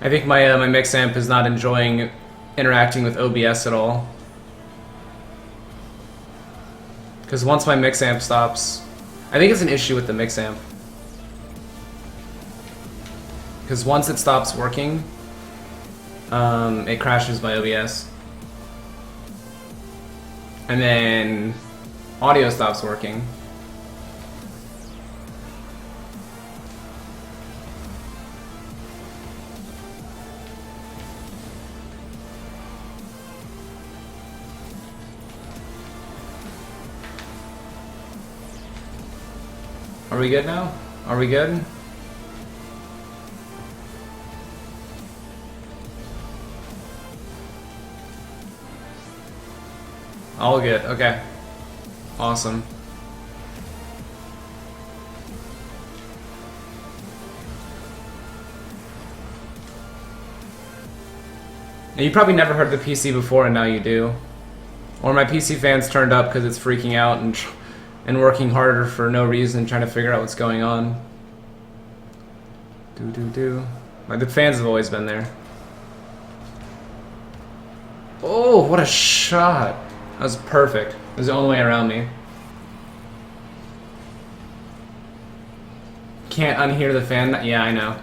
I think my mix amp is not enjoying interacting with OBS at all. Because once my mix amp stops, I think it's an issue with the mix amp. Because once it stops working, it crashes my OBS. And then audio stops working. Are we good now? Are we good? All good, okay. Awesome. Now, you probably never heard the PC before and now you do. Or my PC fan's turned up because it's freaking out and working harder for no reason, trying to figure out what's going on. Like, the fans have always been there. Oh, what a shot! That was perfect. It was the only way around me. Can't unhear the fan? Yeah, I know.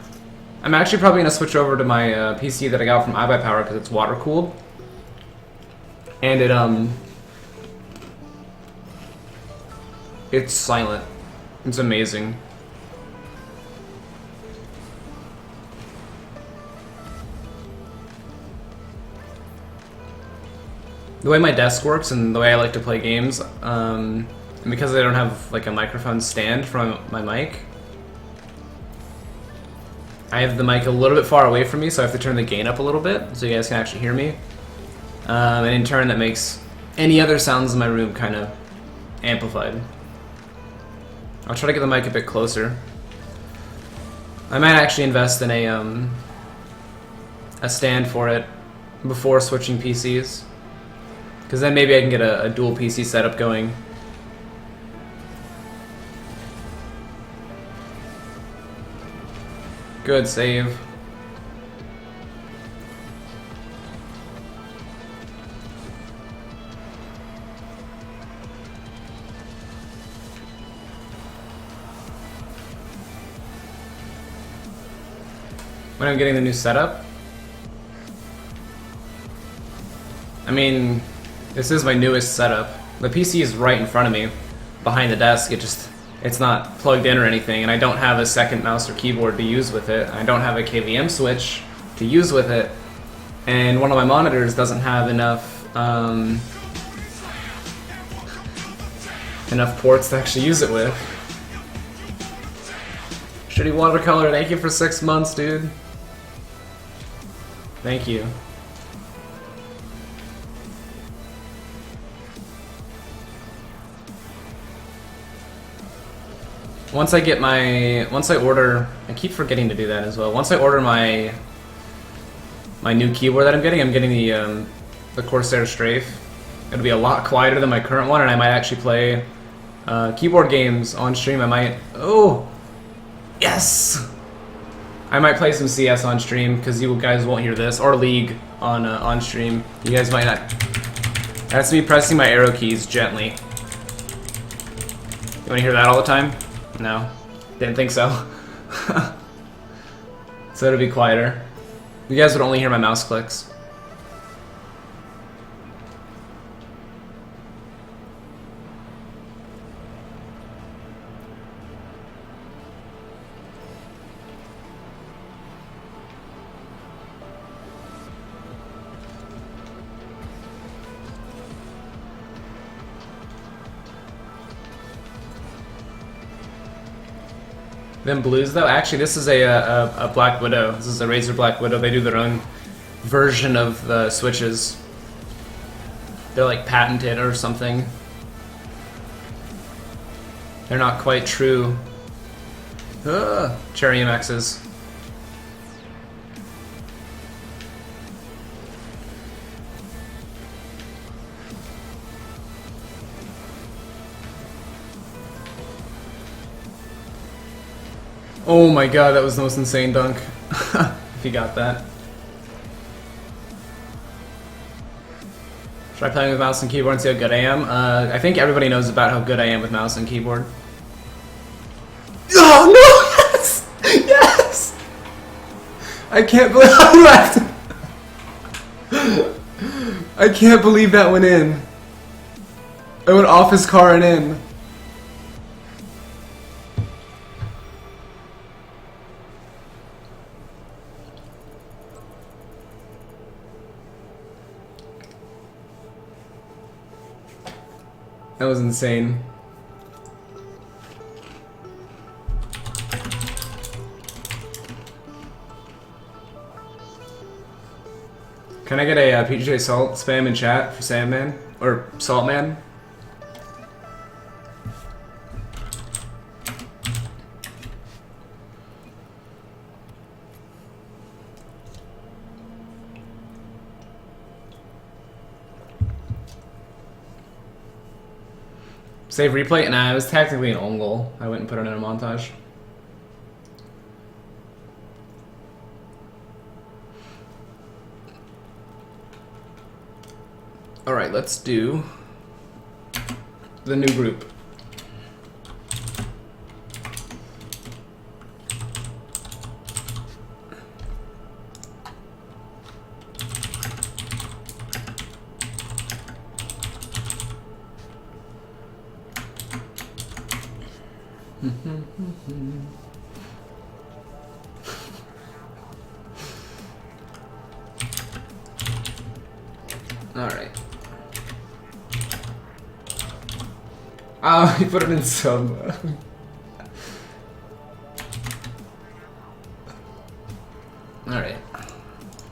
I'm actually probably going to switch over to my PC that I got from iBuyPower because it's water cooled. And it's silent. It's amazing. The way my desk works and the way I like to play games, and because I don't have like a microphone stand for my mic, I have the mic a little bit far away from me, so I have to turn the gain up a little bit so you guys can actually hear me. And in turn, that makes any other sounds in my room kind of amplified. I'll try to get the mic a bit closer. I might actually invest in a stand for it before switching PCs. Because then maybe I can get a dual PC setup going. Good save. When I'm getting the new setup? I mean, this is my newest setup. The PC is right in front of me, behind the desk. It's not plugged in or anything, and I don't have a second mouse or keyboard to use with it. I don't have a KVM switch to use with it, and one of my monitors doesn't have enough ports to actually use it with. Shitty watercolor, thank you for 6 months, dude. Thank you. Once I order, I keep forgetting to do that as well. Once I order my new keyboard that I'm getting the Corsair Strafe. It'll be a lot quieter than my current one, and I might actually play keyboard games on stream. Oh, yes! I might play some CS on stream because you guys won't hear this, or League on stream. You guys might not. That's me pressing my arrow keys gently. You want to hear that all the time? No, didn't think so. So it'll be quieter. You guys would only hear my mouse clicks. Them blues though, actually this is a Black Widow. This is a Razer Black Widow. They do their own version of the switches. They're like patented or something. They're not quite true. Cherry MXs. Oh my god, that was the most insane dunk. if you got that. Try playing with mouse and keyboard and see how good I am. I think everybody knows about how good I am with mouse and keyboard. Oh no! Yes! Yes! I can't believe I left. I can't believe that went in. It went off his car and in. That was insane. Can I get a PJ Salt spam in chat for Sandman? Or Saltman? Save replay? Nah, it was technically an own goal. I went and put it in a montage. Alright, let's do the new group. Alright. Oh, he put it in sub. Alright.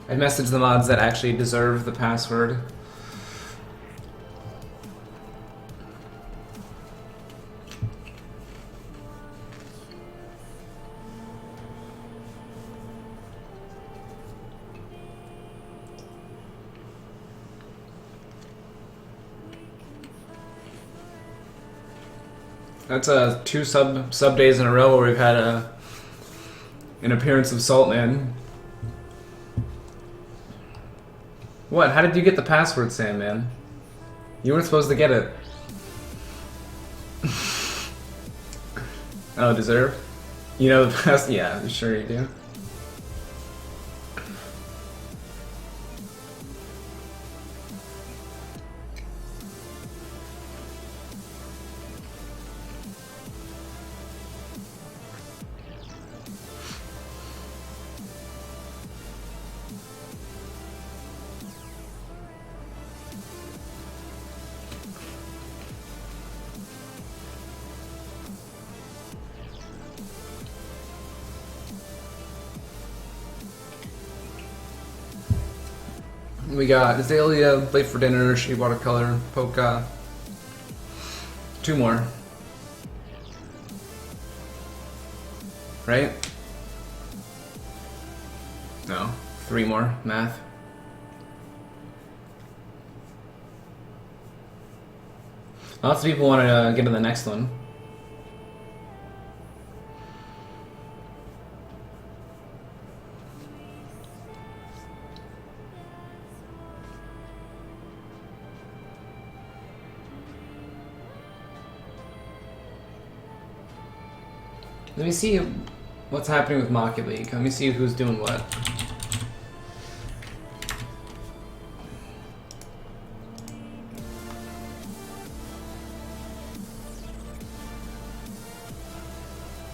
I messaged the mods that actually deserve the password. That's two sub days in a row where we've had an appearance of Saltman. What? How did you get the password, Sandman? You weren't supposed to get it. Oh, deserve? You know the pass? Yeah, I'm sure you do. We got Azalea, Late for Dinner, She Watercolor, Polka. Two more. Right? No. Three more. Math. Lots of people want to get to the next one. Let me see what's happening with Maki League. Let me see who's doing what.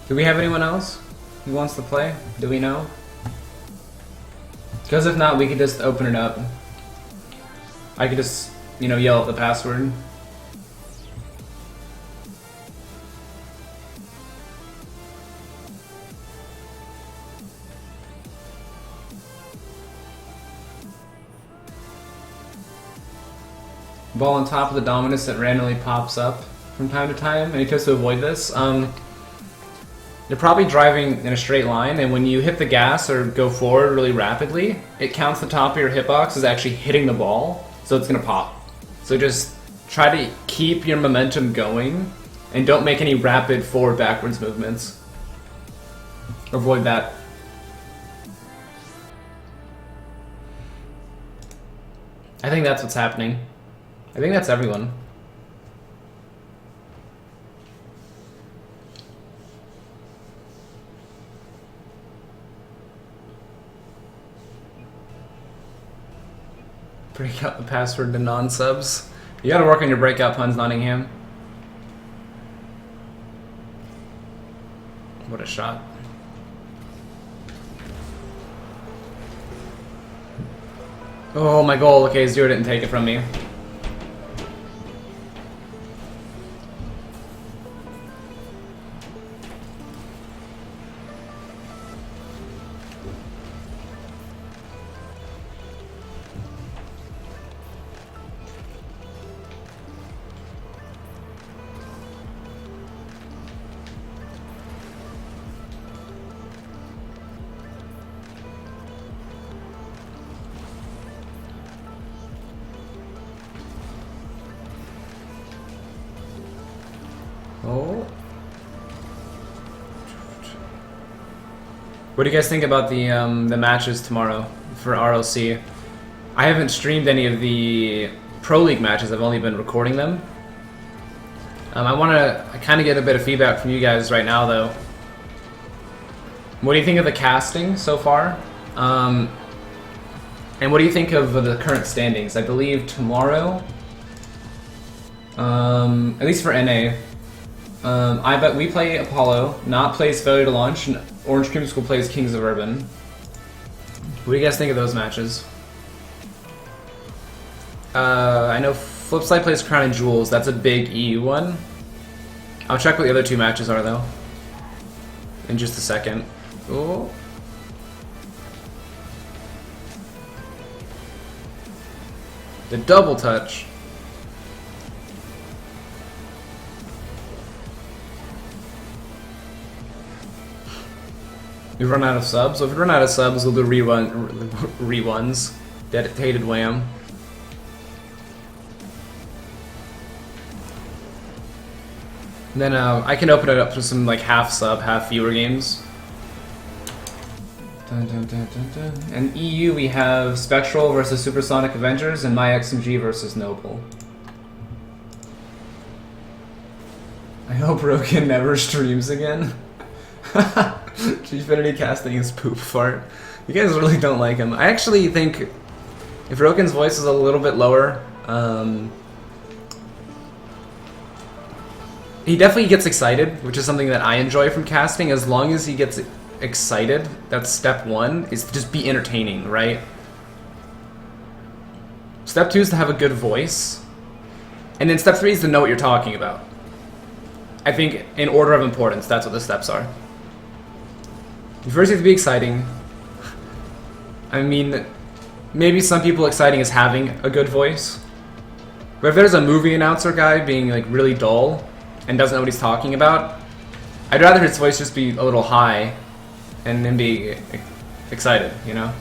Do we have anyone else who wants to play? Do we know? Because if not, we could just open it up. I could just, you know, yell out the password. Ball on top of the Dominus that randomly pops up from time to time, and you have to avoid this. You're probably driving in a straight line, and when you hit the gas or go forward really rapidly, it counts the top of your hitbox as actually hitting the ball, so it's gonna pop. So just try to keep your momentum going, and don't make any rapid forward-backwards movements. Avoid that. I think that's what's happening. I think that's everyone. Break out the password to non-subs. You gotta work on your breakout puns, Nottingham. What a shot. Oh, my goal. Okay, Zero didn't take it from me. Oh. What do you guys think about the matches tomorrow for RLC? I haven't streamed any of the Pro League matches. I've only been recording them. I want to kind of get a bit of feedback from you guys right now, though. What do you think of the casting so far? And what do you think of the current standings? I believe tomorrow, at least for NA, I bet we play Apollo, Not plays Failure to Launch, and Orange Creamsicle plays Kings of Urban. What do you guys think of those matches? I know Flipside plays Crown and Jewels. That's a big EU one. I'll check what the other two matches are, though, in just a second. Oh. The double touch. We've run out of subs. So if we run out of subs, we'll do reruns. Dedicated wham. And then I can open it up for some like half sub, half viewer games. Dun, dun, dun, dun, dun. And EU we have Spectral versus Supersonic Avengers and MyXMG versus Noble. I hope Roken never streams again. Gfinity casting is poop fart. You guys really don't like him. I actually think if Roken's voice is a little bit lower, he definitely gets excited, which is something that I enjoy from casting. As long as he gets excited, that's step one, is to just be entertaining, right? Step two is to have a good voice. And then step three is to know what you're talking about. I think in order of importance, that's what the steps are. You first have to be exciting. I mean, maybe some people exciting is having a good voice. But if there's a movie announcer guy being like really dull and doesn't know what he's talking about, I'd rather his voice just be a little high and then be excited, you know?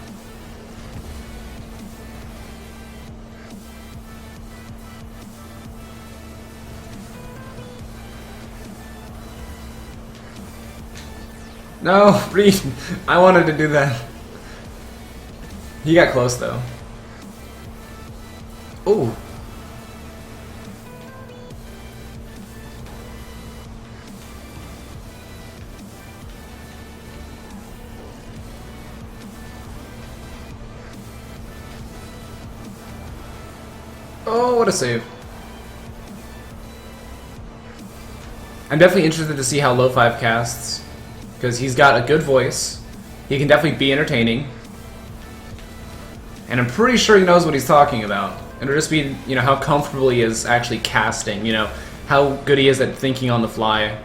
No, Reed! I wanted to do that. He got close though. Ooh. Oh, what a save. I'm definitely interested to see how Low5 casts, because he's got a good voice. He can definitely be entertaining. And I'm pretty sure he knows what he's talking about. It'll just be, you know, how comfortable he is actually casting, you know, how good he is at thinking on the fly.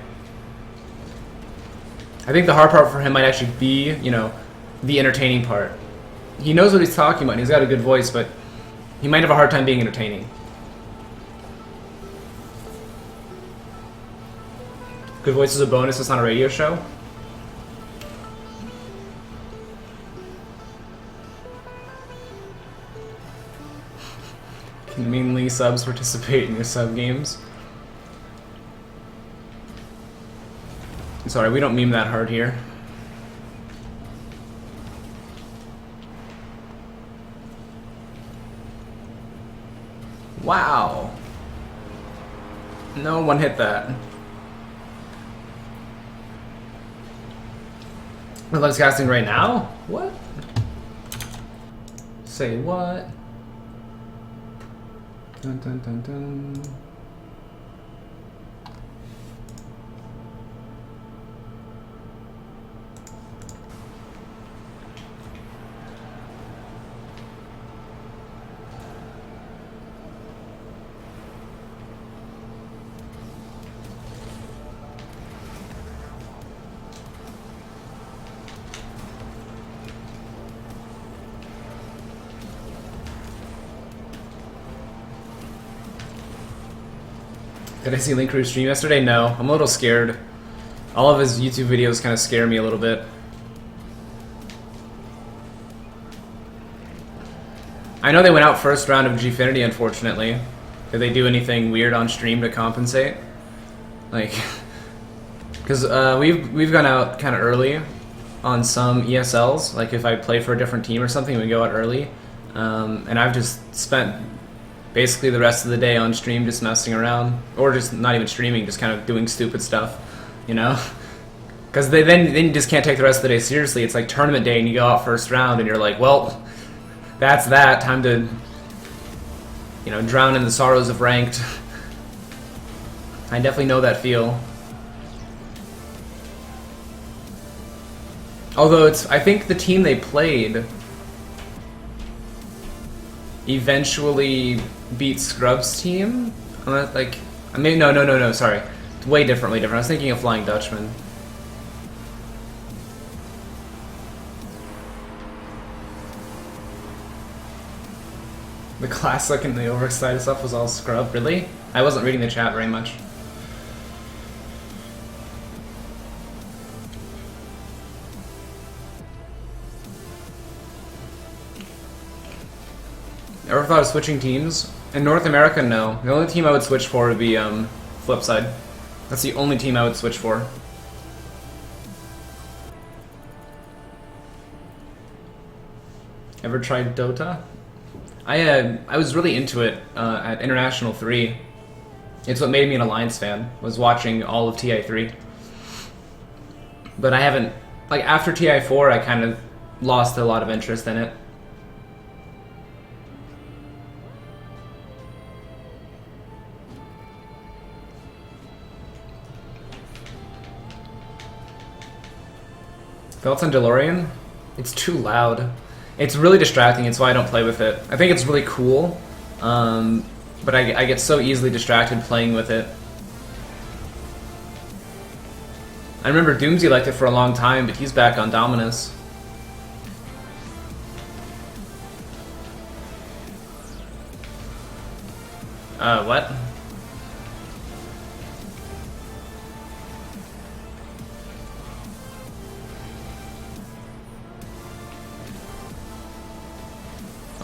I think the hard part for him might actually be, you know, the entertaining part. He knows what he's talking about and he's got a good voice, but he might have a hard time being entertaining. Good voice is a bonus, it's not a radio show. Can mainly subs participate in your sub games? Sorry, we don't meme that hard here. No one hit that. Let's casting right now? What? Say what? Dun dun dun dun. Did I see Link Crew's stream yesterday? No. I'm a little scared. All of his YouTube videos kind of scare me a little bit. I know they went out first round of Gfinity, unfortunately. Did they do anything weird on stream to compensate? Like, because we've gone out kind of early on some ESLs. Like if I play for a different team or something, we go out early. And I've just spent basically the rest of the day on stream just messing around, or just not even streaming, just kind of doing stupid stuff, you know? Because then you just can't take the rest of the day seriously. It's like tournament day and you go out first round and you're like, well, that's that. Time to, you know, drown in the sorrows of ranked. I definitely know that feel. Although I think the team they played eventually beat Scrub's team. Like, I mean, no, sorry. It's way different. I was thinking of Flying Dutchman. The classic and the overexcited stuff was all Scrub. Really? I wasn't reading the chat very much. Ever thought of switching teams? In North America, no. The only team I would switch for would be Flipside. That's the only team I would switch for. Ever tried Dota? I was really into it at International 3. It's what made me an Alliance fan, was watching all of TI3. But I haven't, like after TI4 I kind of lost a lot of interest in it. Thoughts on DeLorean? It's too loud. It's really distracting, it's why I don't play with it. I think it's really cool, but I get so easily distracted playing with it. I remember Doomsy liked it for a long time, but he's back on Dominus. What?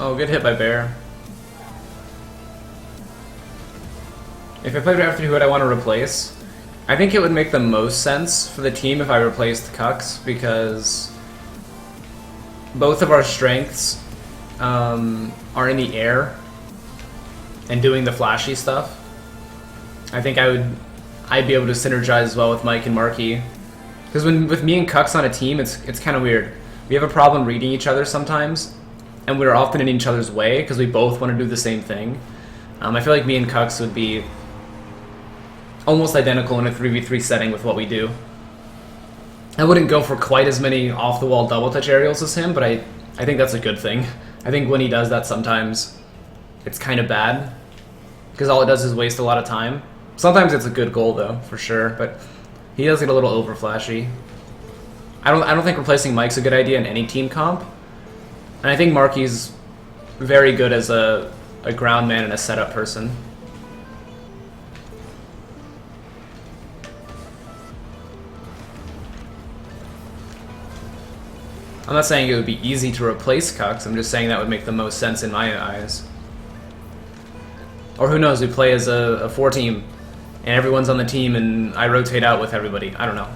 Oh, good hit by Bear. If I played right after who would I want to replace? I think it would make the most sense for the team if I replaced Cucks, because both of our strengths are in the air and doing the flashy stuff. I think I'd be able to synergize as well with Mike and Marky. Because with me and Cucks on a team, it's kind of weird. We have a problem reading each other sometimes, and we're often in each other's way because we both want to do the same thing. I feel like me and Cucks would be almost identical in a 3v3 setting with what we do. I wouldn't go for quite as many off-the-wall double-touch aerials as him, but I think that's a good thing. I think when he does that sometimes, it's kind of bad, because all it does is waste a lot of time. Sometimes it's a good goal though, for sure, but he does get a little over-flashy. I don't think replacing Mike's a good idea in any team comp. And I think Marky's very good as a ground man and a setup person. I'm not saying it would be easy to replace Cucks, I'm just saying that would make the most sense in my eyes. Or who knows, we play as a 4-team, and everyone's on the team and I rotate out with everybody. I don't know.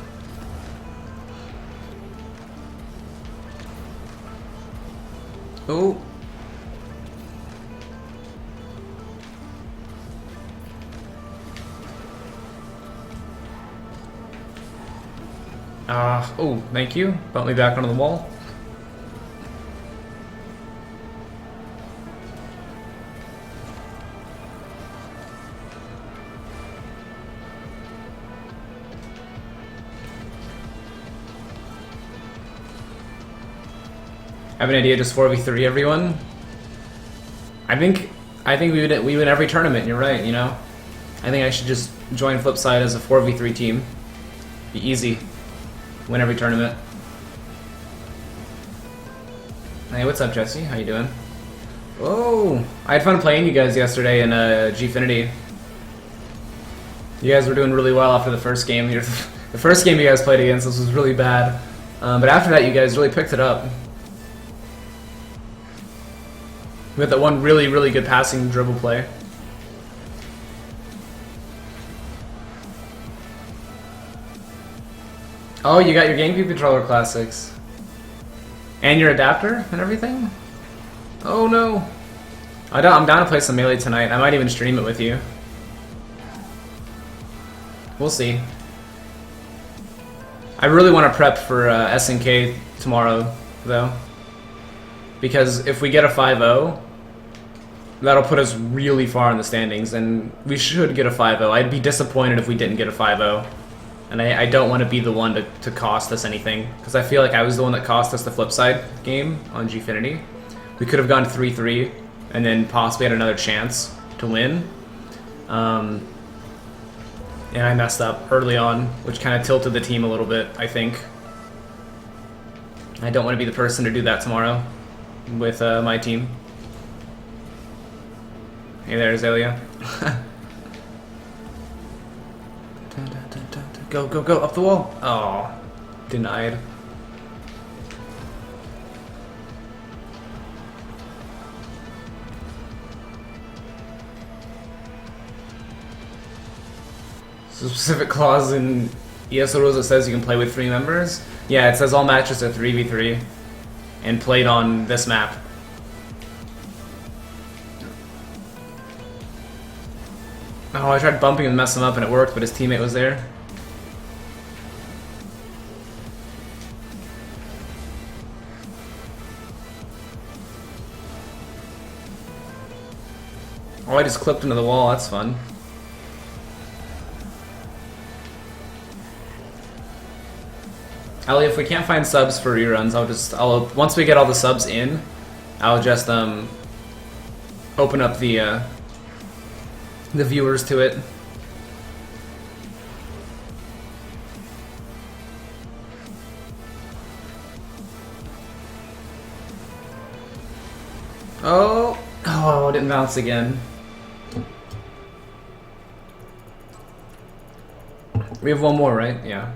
Oh. Oh, thank you. Bump me back onto the wall. Have an idea, just 4v3 everyone? I think we win every tournament, you're right, you know? I think I should just join Flipside as a 4v3 team. Be easy. Win every tournament. Hey, what's up, Jesse? How you doing? Oh, I had fun playing you guys yesterday in Gfinity. You guys were doing really well after the first game. The first game you guys played against us was really bad. But after that, you guys really picked it up. We had that one really, really good passing dribble play. Oh, you got your GameCube controller classics. And your adapter and everything? Oh no. I'm down to play some Melee tonight. I might even stream it with you. We'll see. I really want to prep for SnK tomorrow, though. Because if we get a 5-0, that'll put us really far in the standings, and we should get a 5-0. I'd be disappointed if we didn't get a 5-0. And I don't want to be the one to cost us anything, because I feel like I was the one that cost us the Flipside game on Gfinity. We could have gone 3-3, and then possibly had another chance to win. And I messed up early on, which kind of tilted the team a little bit, I think. I don't want to be the person to do that tomorrow with my team. Hey there, Azalea. Go, go, go, up the wall. Oh, denied. Specific clause in ESO rules that says you can play with 3 members? Yeah, it says all matches are 3v3 and played on this map. Oh, I tried bumping him and mess him up and it worked, but his teammate was there. Oh, I just clipped into the wall, that's fun. Ellie, if we can't find subs for reruns, once we get all the subs in, I'll just open up the viewers to it. Oh, didn't bounce again. We have one more, right? Yeah.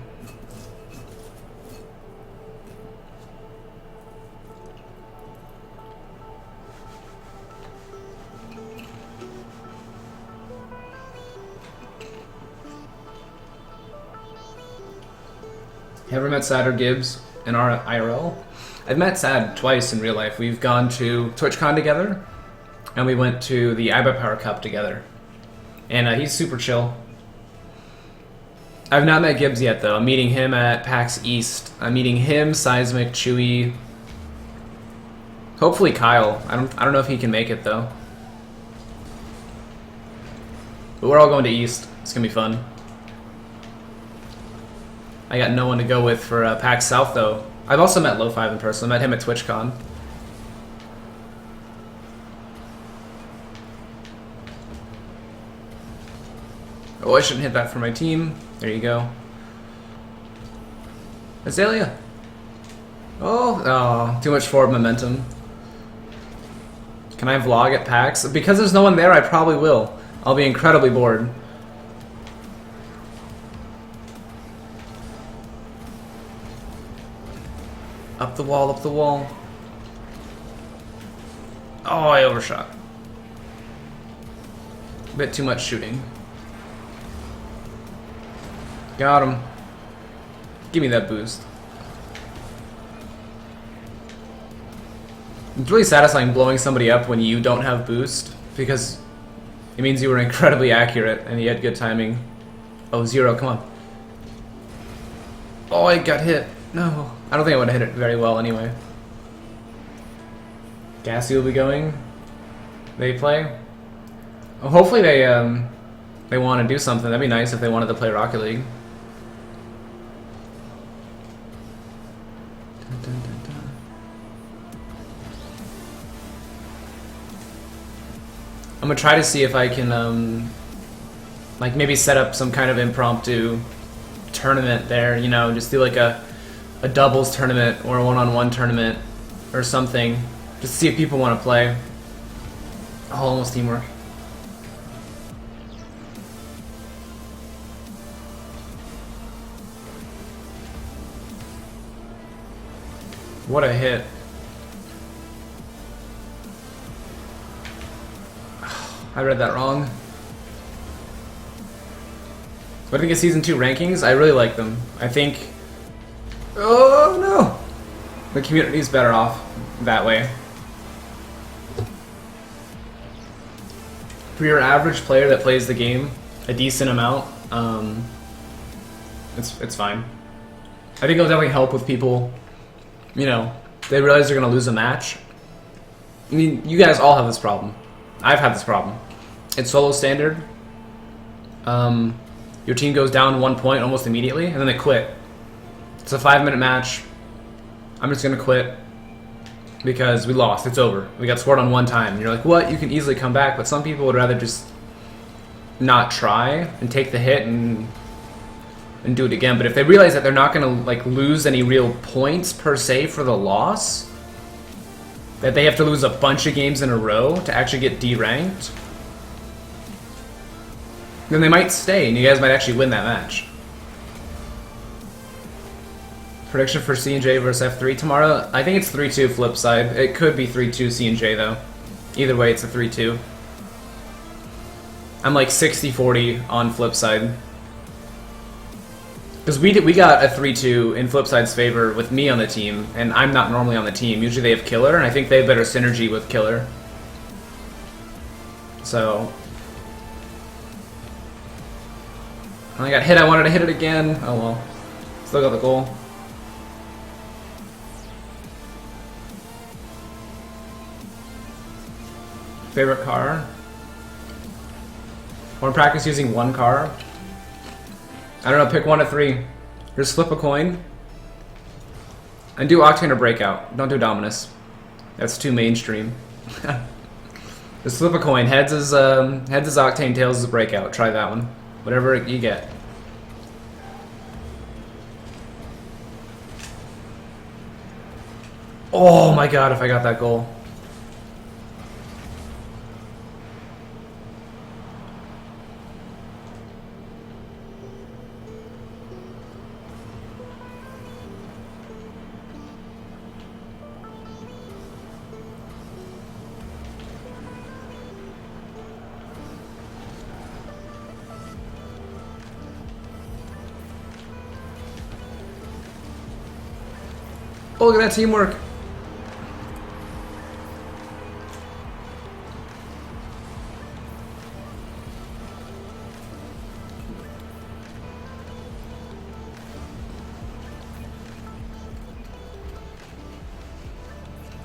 Ever met Sad or Gibbs in our IRL? I've met Sad twice in real life. We've gone to TwitchCon together, and we went to the iBuyPower Cup together. And he's super chill. I've not met Gibbs yet, though. I'm meeting him at PAX East. I'm meeting him, Seismic, Chewy. Hopefully Kyle. I don't know if he can make it, though. But we're all going to East. It's gonna be fun. I got no one to go with for PAX South, though. I've also met Lo5 in person. I met him at TwitchCon. Oh, I shouldn't hit that for my team. There you go. Azalea. Oh, too much forward momentum. Can I vlog at PAX? Because there's no one there, I probably will. I'll be incredibly bored. Up the wall, up the wall. Oh, I overshot. A bit too much shooting. Got him. Give me that boost. It's really satisfying blowing somebody up when you don't have boost, because it means you were incredibly accurate and you had good timing. Oh, 0, come on. Oh, I got hit. No. I don't think I would have hit it very well anyway. Gassy will be going. They play. Oh, hopefully they want to do something. That'd be nice if they wanted to play Rocket League. Dun, dun, dun, dun. I'm gonna try to see if I can like maybe set up some kind of impromptu tournament there, you know, just do like a doubles tournament or a one-on-one tournament or something, just to see if people want to play. Oh, almost teamwork. What a hit. I read that wrong. What do you think of Season 2 rankings? I really like them. I think... Oh no! The community's better off that way. For your average player that plays the game a decent amount, it's fine. I think it'll definitely help with people, you know, they realize they're gonna lose a match. I mean, you guys all have this problem. I've had this problem. It's solo standard. Your team goes down 1 point almost immediately, and then they quit. It's a 5-minute match. I'm just gonna quit because we lost. It's over. We got scored on one time. And you're like, what? You can easily come back, but some people would rather just not try and take the hit and do it again. But if they realize that they're not gonna like lose any real points per se for the loss, that they have to lose a bunch of games in a row to actually get D-ranked, then they might stay, and you guys might actually win that match. Prediction for C&J versus F3 tomorrow? I think it's 3-2 flip side. It could be 3-2 C&J though. Either way, it's a 3-2. I'm like 60-40 on flip side. Because we got a 3-2 in Flipside's favor with me on the team, and I'm not normally on the team. Usually they have Killer, and I think they have better synergy with Killer. So... I got hit, I wanted to hit it again. Oh well. Still got the goal. Favorite car? Want to practice using one car? I don't know, pick 1 to 3. Just flip a coin. And do Octane or Breakout. Don't do Dominus. That's too mainstream. Just flip a coin. Heads is Octane, tails is Breakout. Try that one. Whatever you get. Oh my god, if I got that goal. Oh, look at that teamwork.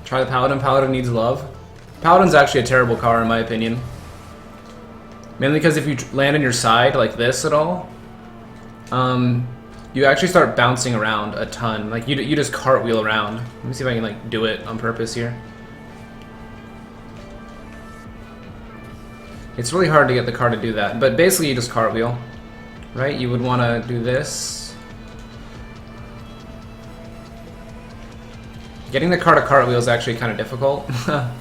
Try the Paladin. Paladin needs love. Paladin's actually a terrible car in my opinion. Mainly because if you land on your side like this at all, you actually start bouncing around a ton. Like you just cartwheel around. Let me see if I can like do it on purpose here. It's really hard to get the car to do that, but basically you just cartwheel, right? You would want to do this. Getting the car to cartwheel is actually kind of difficult. Let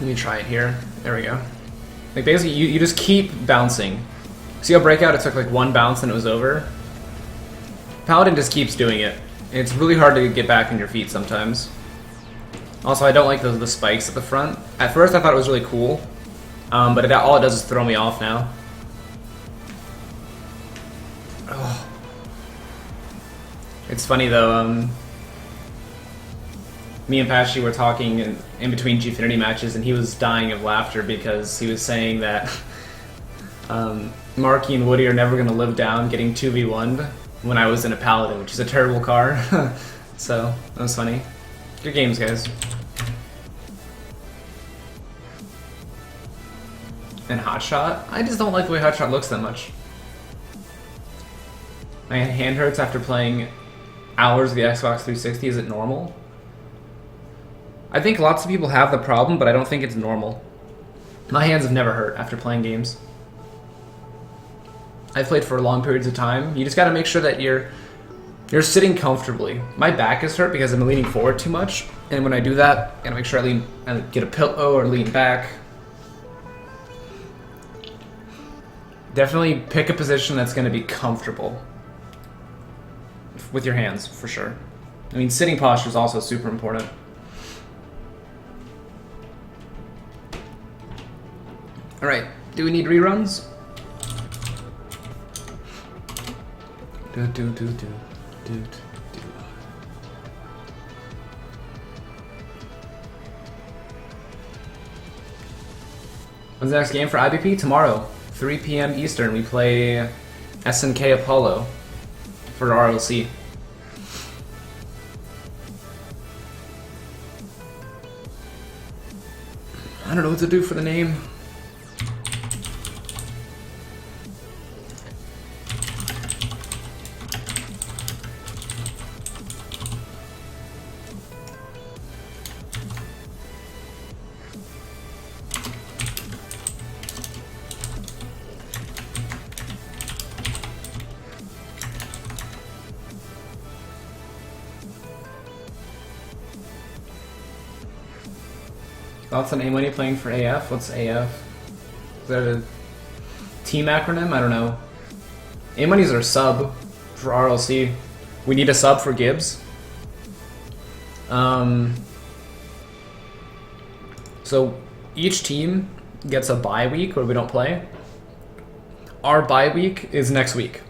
me try it here. There we go. Like basically you just keep bouncing. See how Breakout, it took like 1 bounce and it was over? Paladin just keeps doing it. It's really hard to get back on your feet sometimes. Also, I don't like the spikes at the front. At first I thought it was really cool, but all it does is throw me off now. Oh. It's funny though, me and Pashy were talking in between Gfinity matches, and he was dying of laughter because he was saying that Marky and Woody are never going to live down getting 2v1'd when I was in a Paladin, which is a terrible car. So that was funny. Good games, guys. And Hotshot? I just don't like the way Hotshot looks that much. My hand hurts after playing hours of the Xbox 360. Is it normal? I think lots of people have the problem, but I don't think it's normal. My hands have never hurt after playing games. I've played for long periods of time. You just gotta make sure that you're sitting comfortably. My back is hurt because I'm leaning forward too much, and when I do that, I gotta make sure I get a pillow or lean back. Definitely pick a position that's gonna be comfortable with your hands, for sure. I mean, sitting posture is also super important. All right, do we need reruns? Do. When's the next game for IBP? Tomorrow, 3 p.m. Eastern. We play SnK Apollo for RLC. I don't know what to do for the name. Thoughts on A-Money playing for AF? What's AF? Is that a team acronym? I don't know. A-Money's our sub for RLC. We need a sub for Gibbs. So each team gets a bye week where we don't play. Our bye week is next week.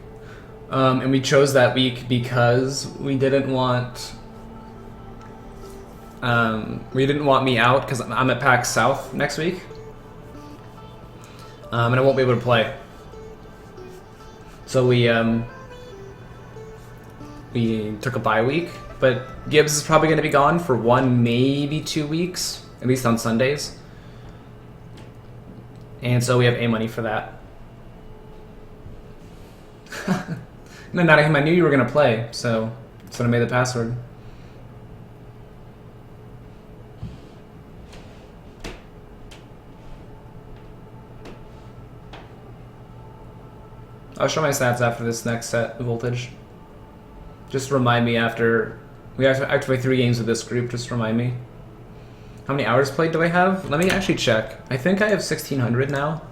And we chose that week because we didn't want me out because I'm at PAX South next week, and I won't be able to play. So we took a bye week, but Gibbs is probably going to be gone for 1, maybe 2 weeks, at least on Sundays. And so we have A-Money for that. No, not him. I knew you were going to play, so that's what I made the password. I'll show my stats after this next set of voltage. Just remind me after we have to play 3 games with this group. Just remind me. How many hours played do I have? Let me actually check. I think I have 1,600 now.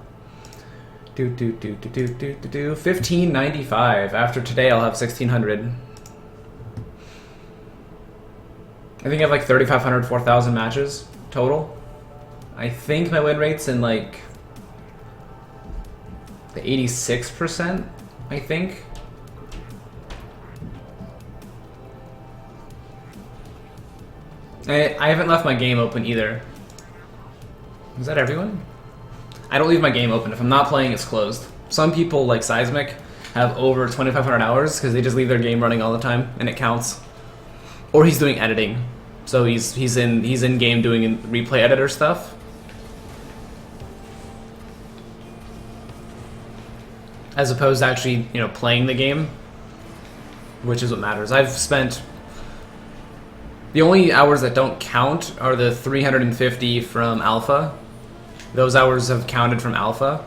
1,595. After today, I'll have 1,600. I think I have like 3,500, 4,000 matches total. I think my win rate's in like the 86%, I think. I haven't left my game open either. Is that everyone? I don't leave my game open. If I'm not playing, it's closed. Some people, like Seismic, have over 2,500 hours because they just leave their game running all the time and it counts. Or he's doing editing, so he's in game doing replay editor stuff. As opposed to actually, playing the game, which is what matters. I've spent... The only hours that don't count are the 350 from Alpha. Those hours have counted from Alpha.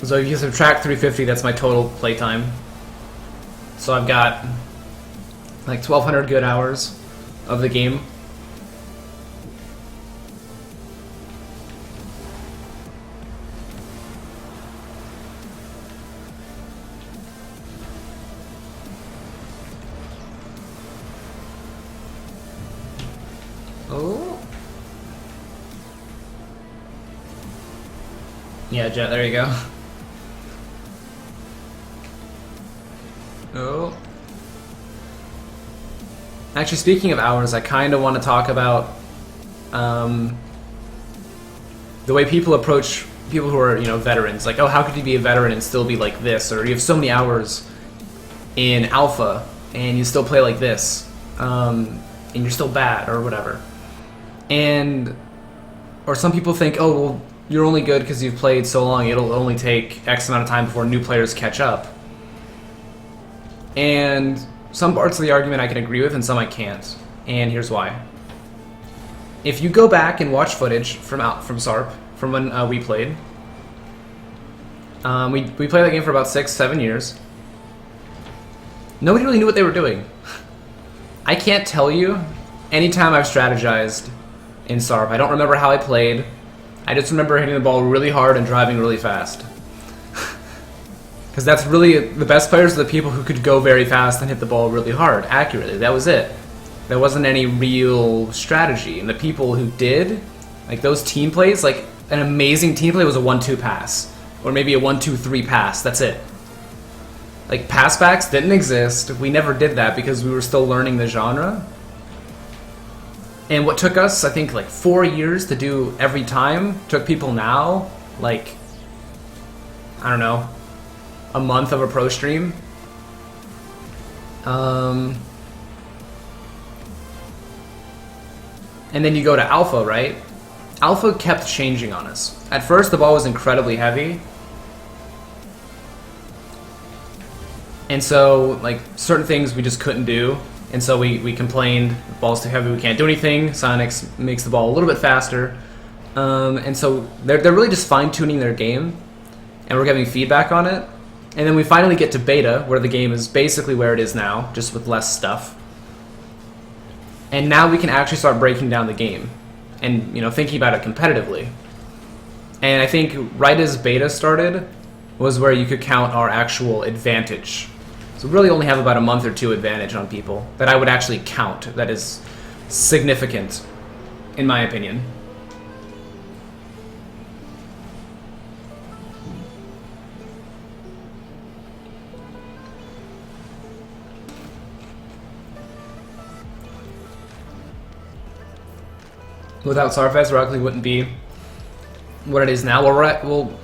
So if you subtract 350, that's my total playtime. So I've got like 1,200 good hours of the game. Oh. Yeah, Jet, there you go. Oh. Actually, speaking of hours, I kind of want to talk about the way people approach people who are, you know, veterans. Like, oh, how could you be a veteran and still be like this? Or you have so many hours in alpha and you still play like this, and you're still bad or whatever. And or some people think, oh, well, you're only good because you've played so long. It'll only take X amount of time before new players catch up. And some parts of the argument I can agree with and some I can't. And here's why. If you go back and watch footage from SARP, from when we played, we played that game for about 6-7 years. Nobody really knew what they were doing. I can't tell you anytime I've strategized in SARP. I don't remember how I played. I just remember hitting the ball really hard and driving really fast. Because that's really, the best players are the people who could go very fast and hit the ball really hard, accurately. That was it. There wasn't any real strategy. And the people who did, like those team plays, like an amazing team play was a 1-2 pass. Or maybe a 1-2-3 pass. That's it. Like, passbacks didn't exist. We never did that because we were still learning the genre. And what took us, I think, like 4 years to do every time, took people now, like, I don't know, a month of a pro stream. And then you go to Alpha, right? Alpha kept changing on us. At first, the ball was incredibly heavy. And so, like, certain things we just couldn't do. And so we complained, the ball's too heavy, we can't do anything. Sonics makes the ball a little bit faster. And so they're really just fine-tuning their game. And we're getting feedback on it. And then we finally get to beta, where the game is basically where it is now, just with less stuff. And now we can actually start breaking down the game. And, you know, thinking about it competitively. And I think right as beta started was where you could count our actual advantage. So we really only have about a month or two advantage on people that I would actually count. That is significant, in my opinion. Without Sarfest, Rocket League wouldn't be what it is now. Well,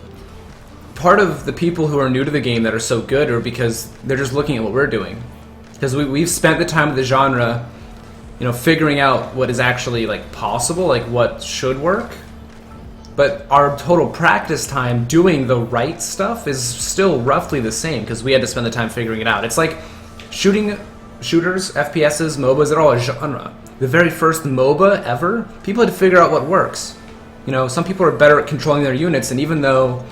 part of the people who are new to the game that are so good are because they're just looking at what we're doing. Because we've spent the time of the genre, you know, figuring out what is actually, like, possible, like what should work. But our total practice time doing the right stuff is still roughly the same because we had to spend the time figuring it out. It's like shooters, FPSs, MOBAs, they're all a genre. The very first MOBA ever, people had to figure out what works. You know, some people are better at controlling their units, and even though,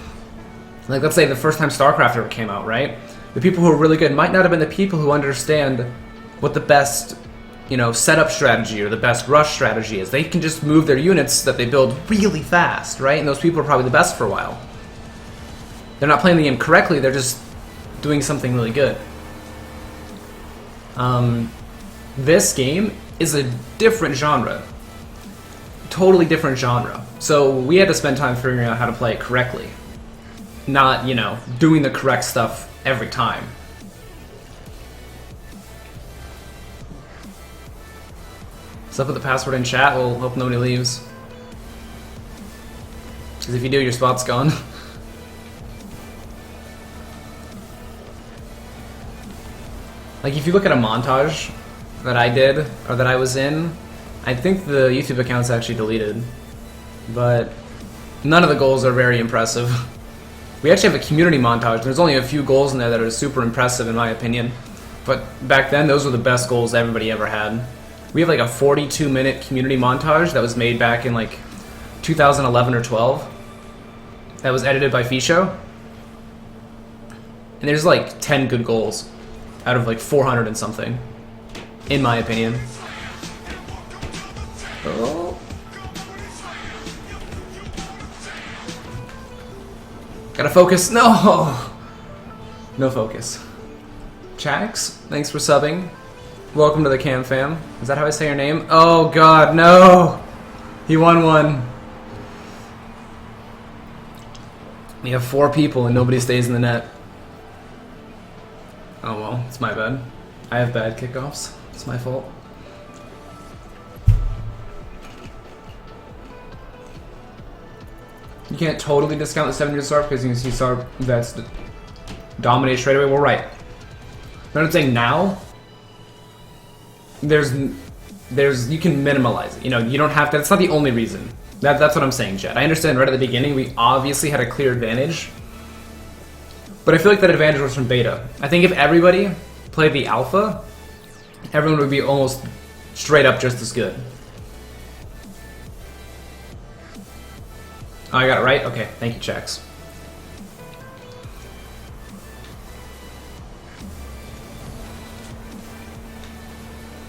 like, let's say the first time StarCraft ever came out, right? The people who are really good might not have been the people who understand what the best, you know, setup strategy or the best rush strategy is. They can just move their units that they build really fast, right? And those people are probably the best for a while. They're not playing the game correctly, they're just doing something really good. This game is a different genre. Totally different genre. So we had to spend time figuring out how to play it correctly. Not, you know, doing the correct stuff every time. So put the password in chat, we'll hope nobody leaves. Because if you do, your spot's gone. Like, if you look at a montage that I did, or that I was in, I think the YouTube account's actually deleted. But none of the goals are very impressive. We actually have a community montage. There's only a few goals in there that are super impressive in my opinion. But back then, those were the best goals everybody ever had. We have like a 42-minute community montage that was made back in like 2011 or 12. That was edited by Fisho. And there's like 10 good goals out of like 400 and something, in my opinion. Oh. Gotta focus. No! No focus. Chax, thanks for subbing. Welcome to the Cam fam. Is that how I say your name? Oh god, no! He won one. We have 4 people and nobody stays in the net. Oh well, it's my bad. I have bad kickoffs. It's my fault. You can't totally discount the 7-year SARP because you can see SARP that's dominated straight away. Well, right. But I'm saying now, there's you can minimalize it. You know, you don't have to. That's not the only reason. That's what I'm saying, Jed. I understand right at the beginning we obviously had a clear advantage, but I feel like that advantage was from beta. I think if everybody played the alpha, everyone would be almost straight up just as good. Oh, I got it right? Okay, thank you, Chex.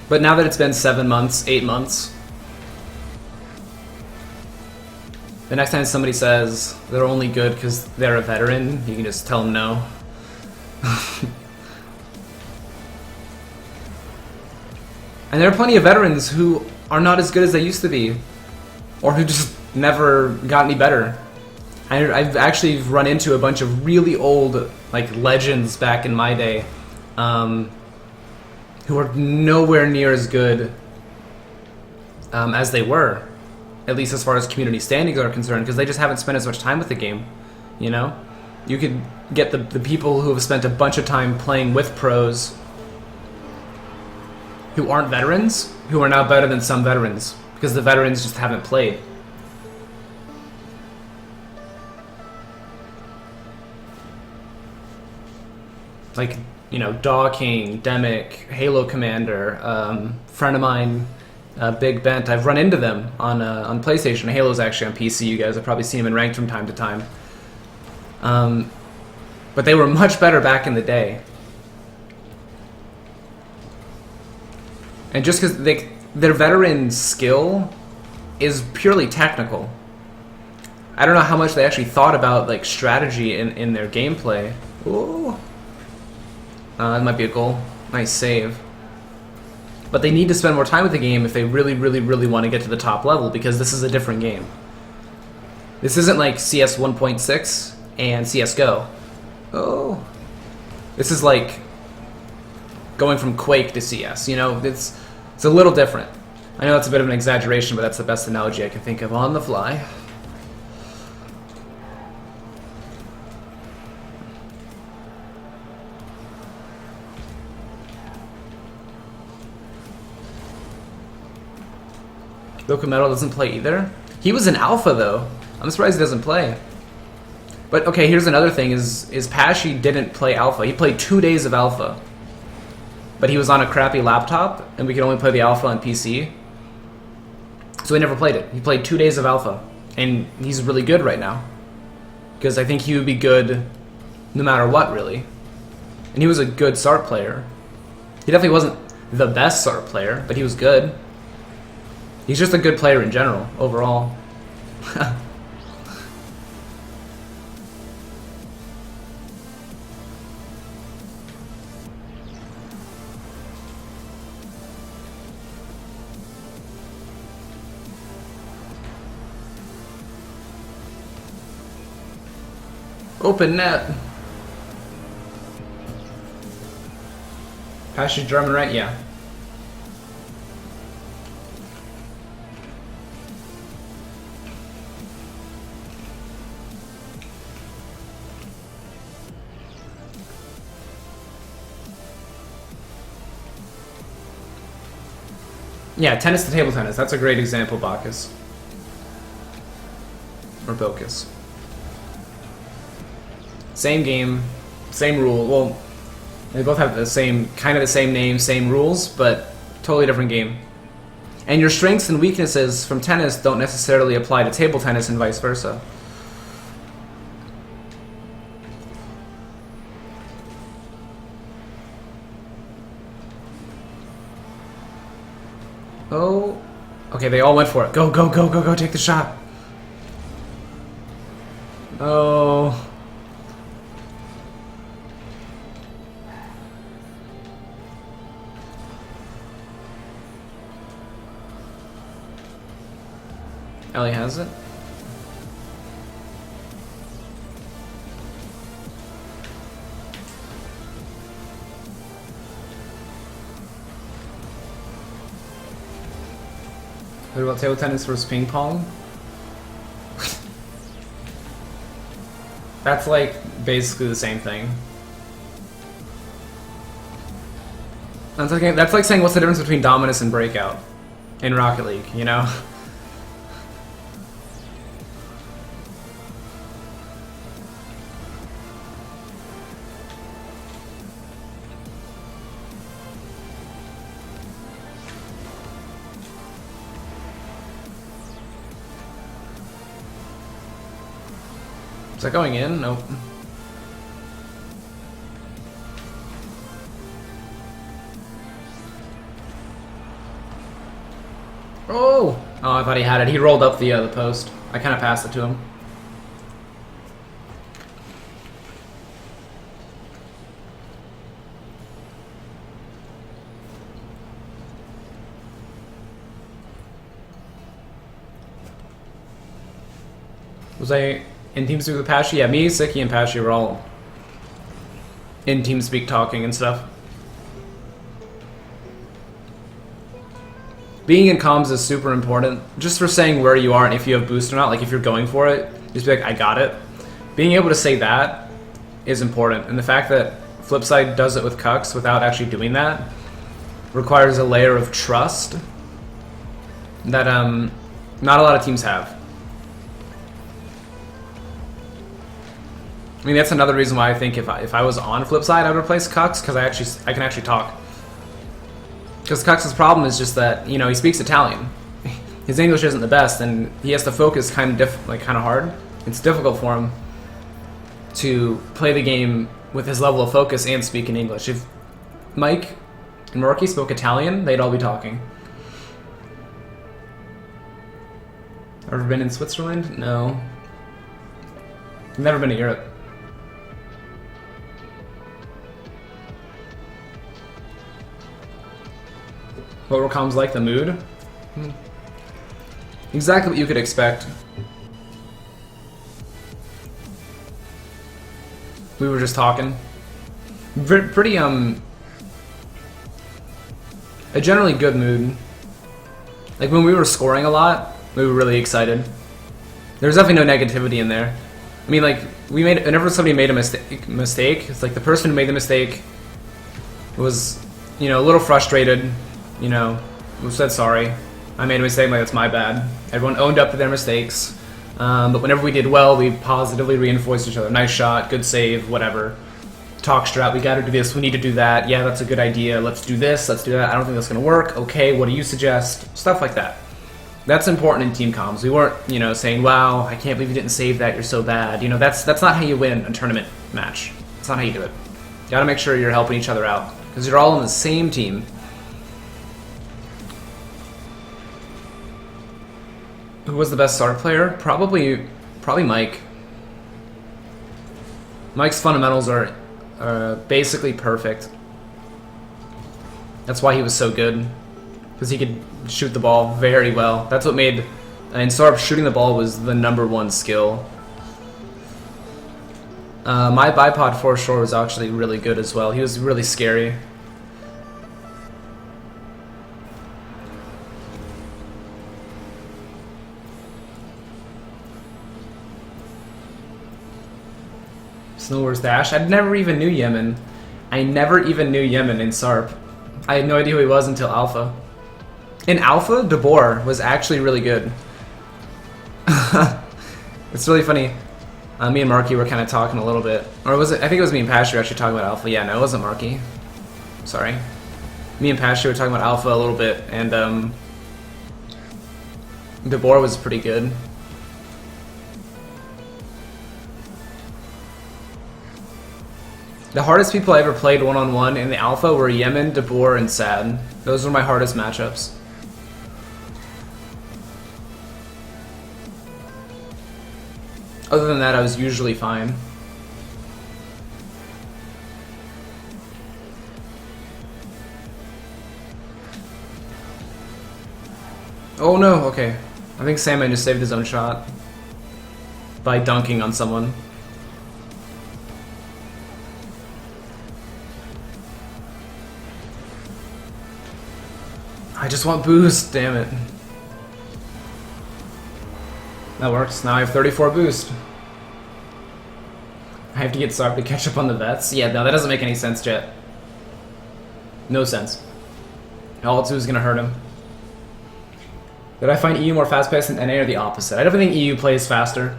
But now that it's been 7 months, 8 months, the next time somebody says they're only good because they're a veteran, you can just tell them no. And there are plenty of veterans who are not as good as they used to be, or who just never got any better. I've actually run into a bunch of really old, like, legends back in my day, who are nowhere near as good as they were, at least as far as community standings are concerned, because they just haven't spent as much time with the game, you know? You could get the people who have spent a bunch of time playing with pros who aren't veterans, who are now better than some veterans, because the veterans just haven't played. Like, you know, Daw King, Demic, Halo Commander, friend of mine, Big Bent. I've run into them on PlayStation. Halo's actually on PC, you guys have probably seen them in ranked from time to time. But they were much better back in the day. And just because their veteran skill is purely technical. I don't know how much they actually thought about, like, strategy in their gameplay. Ooh. That might be a goal. Nice save. But they need to spend more time with the game if they really, really, really want to get to the top level, because this is a different game. This isn't like CS 1.6 and CSGO. Oh. This is like going from Quake to CS, you know? It's a little different. I know that's a bit of an exaggeration, but that's the best analogy I can think of on the fly. Loco Metal doesn't play either? He was an alpha, though. I'm surprised he doesn't play. But, okay, here's another thing, is Pashy didn't play alpha. He played 2 days of alpha. But he was on a crappy laptop, and we could only play the alpha on PC. So he never played it. He played 2 days of alpha. And he's really good right now. Because I think he would be good no matter what, really. And he was a good SART player. He definitely wasn't the best SART player, but he was good. He's just a good player in general, overall. Open net. Pashy German, right? Yeah. Yeah, tennis to table tennis. That's a great example, Bacchus. Or Bilkis. Same game, same rule. Well, they both have the same, kind of the same name, same rules, but totally different game. And your strengths and weaknesses from tennis don't necessarily apply to table tennis and vice versa. Oh, okay, they all went for it. Go, go, go, go, go, take the shot. Oh. Ellie has it. What about table tennis versus ping pong? That's like basically the same thing. That's like saying what's the difference between Dominus and Breakout in Rocket League, you know? Is that going in? Nope. Oh! Oh, I thought he had it. He rolled up the post. I kind of passed it to him. Was I in TeamSpeak with Pashy? Yeah, me, Siki, and Pashy were all in TeamSpeak talking and stuff. Being in comms is super important, just for saying where you are and if you have boost or not. Like if you're going for it, just be like, I got it. Being able to say that is important, and the fact that Flipside does it with Cucks without actually doing that requires a layer of trust that not a lot of teams have. I mean, that's another reason why I think if I was on Flipside, I would replace Cucks, because I can actually talk. Because Cux's problem is just that, you know, he speaks Italian. His English isn't the best, and he has to focus kind of hard. It's difficult for him to play the game with his level of focus and speak in English. If Mike and Murky spoke Italian, they'd all be talking. Ever been in Switzerland? No. I've never been to Europe. What were comms like? The mood? Exactly what you could expect. We were just talking. Pretty, a generally good mood. Like, when we were scoring a lot, we were really excited. There was definitely no negativity in there. I mean, like, whenever somebody made a mistake, it's like the person who made the mistake was, you know, a little frustrated. You know, we said sorry. I made a mistake, like that's my bad. Everyone owned up to their mistakes. But whenever we did well, we positively reinforced each other. Nice shot, good save, whatever. Talk straight, we gotta do this, we need to do that. Yeah, that's a good idea. Let's do this, let's do that. I don't think that's gonna work. Okay, what do you suggest? Stuff like that. That's important in team comms. We weren't, you know, saying, wow, I can't believe you didn't save that, you're so bad. You know, that's not how you win a tournament match. That's not how you do it. You gotta make sure you're helping each other out. Because you're all on the same team. Who was the best start player? Probably Mike. Mike's fundamentals are basically perfect. That's why he was so good. Because he could shoot the ball very well. That's what made... in Sarp, shooting the ball was the #1 skill. My bipod for sure was actually really good as well. He was really scary. Snowers Dash. I never even knew Yemen. I never even knew Yemen in Sarp. I had no idea who he was until Alpha. In Alpha, DeBoer was actually really good. It's really funny. Me and Marky were kind of talking a little bit. Or was it? I think it was me and Pasher actually talking about Alpha. Yeah, no, it wasn't Marky. Sorry. Me and Pasher were talking about Alpha a little bit, and DeBoer was pretty good. The hardest people I ever played one-on-one in the Alpha were Yemen, DeBoer, and Sad. Those were my hardest matchups. Other than that, I was usually fine. Oh no, okay. I think Sandman just saved his own shot by dunking on someone. I just want boost, damn it. That works. Now I have 34 boost. I have to get Sarp to catch up on the vets. Yeah, no, that doesn't make any sense, Jet. No sense. L2 is gonna hurt him. Did I find EU more fast-paced than NA or the opposite? I definitely think EU plays faster.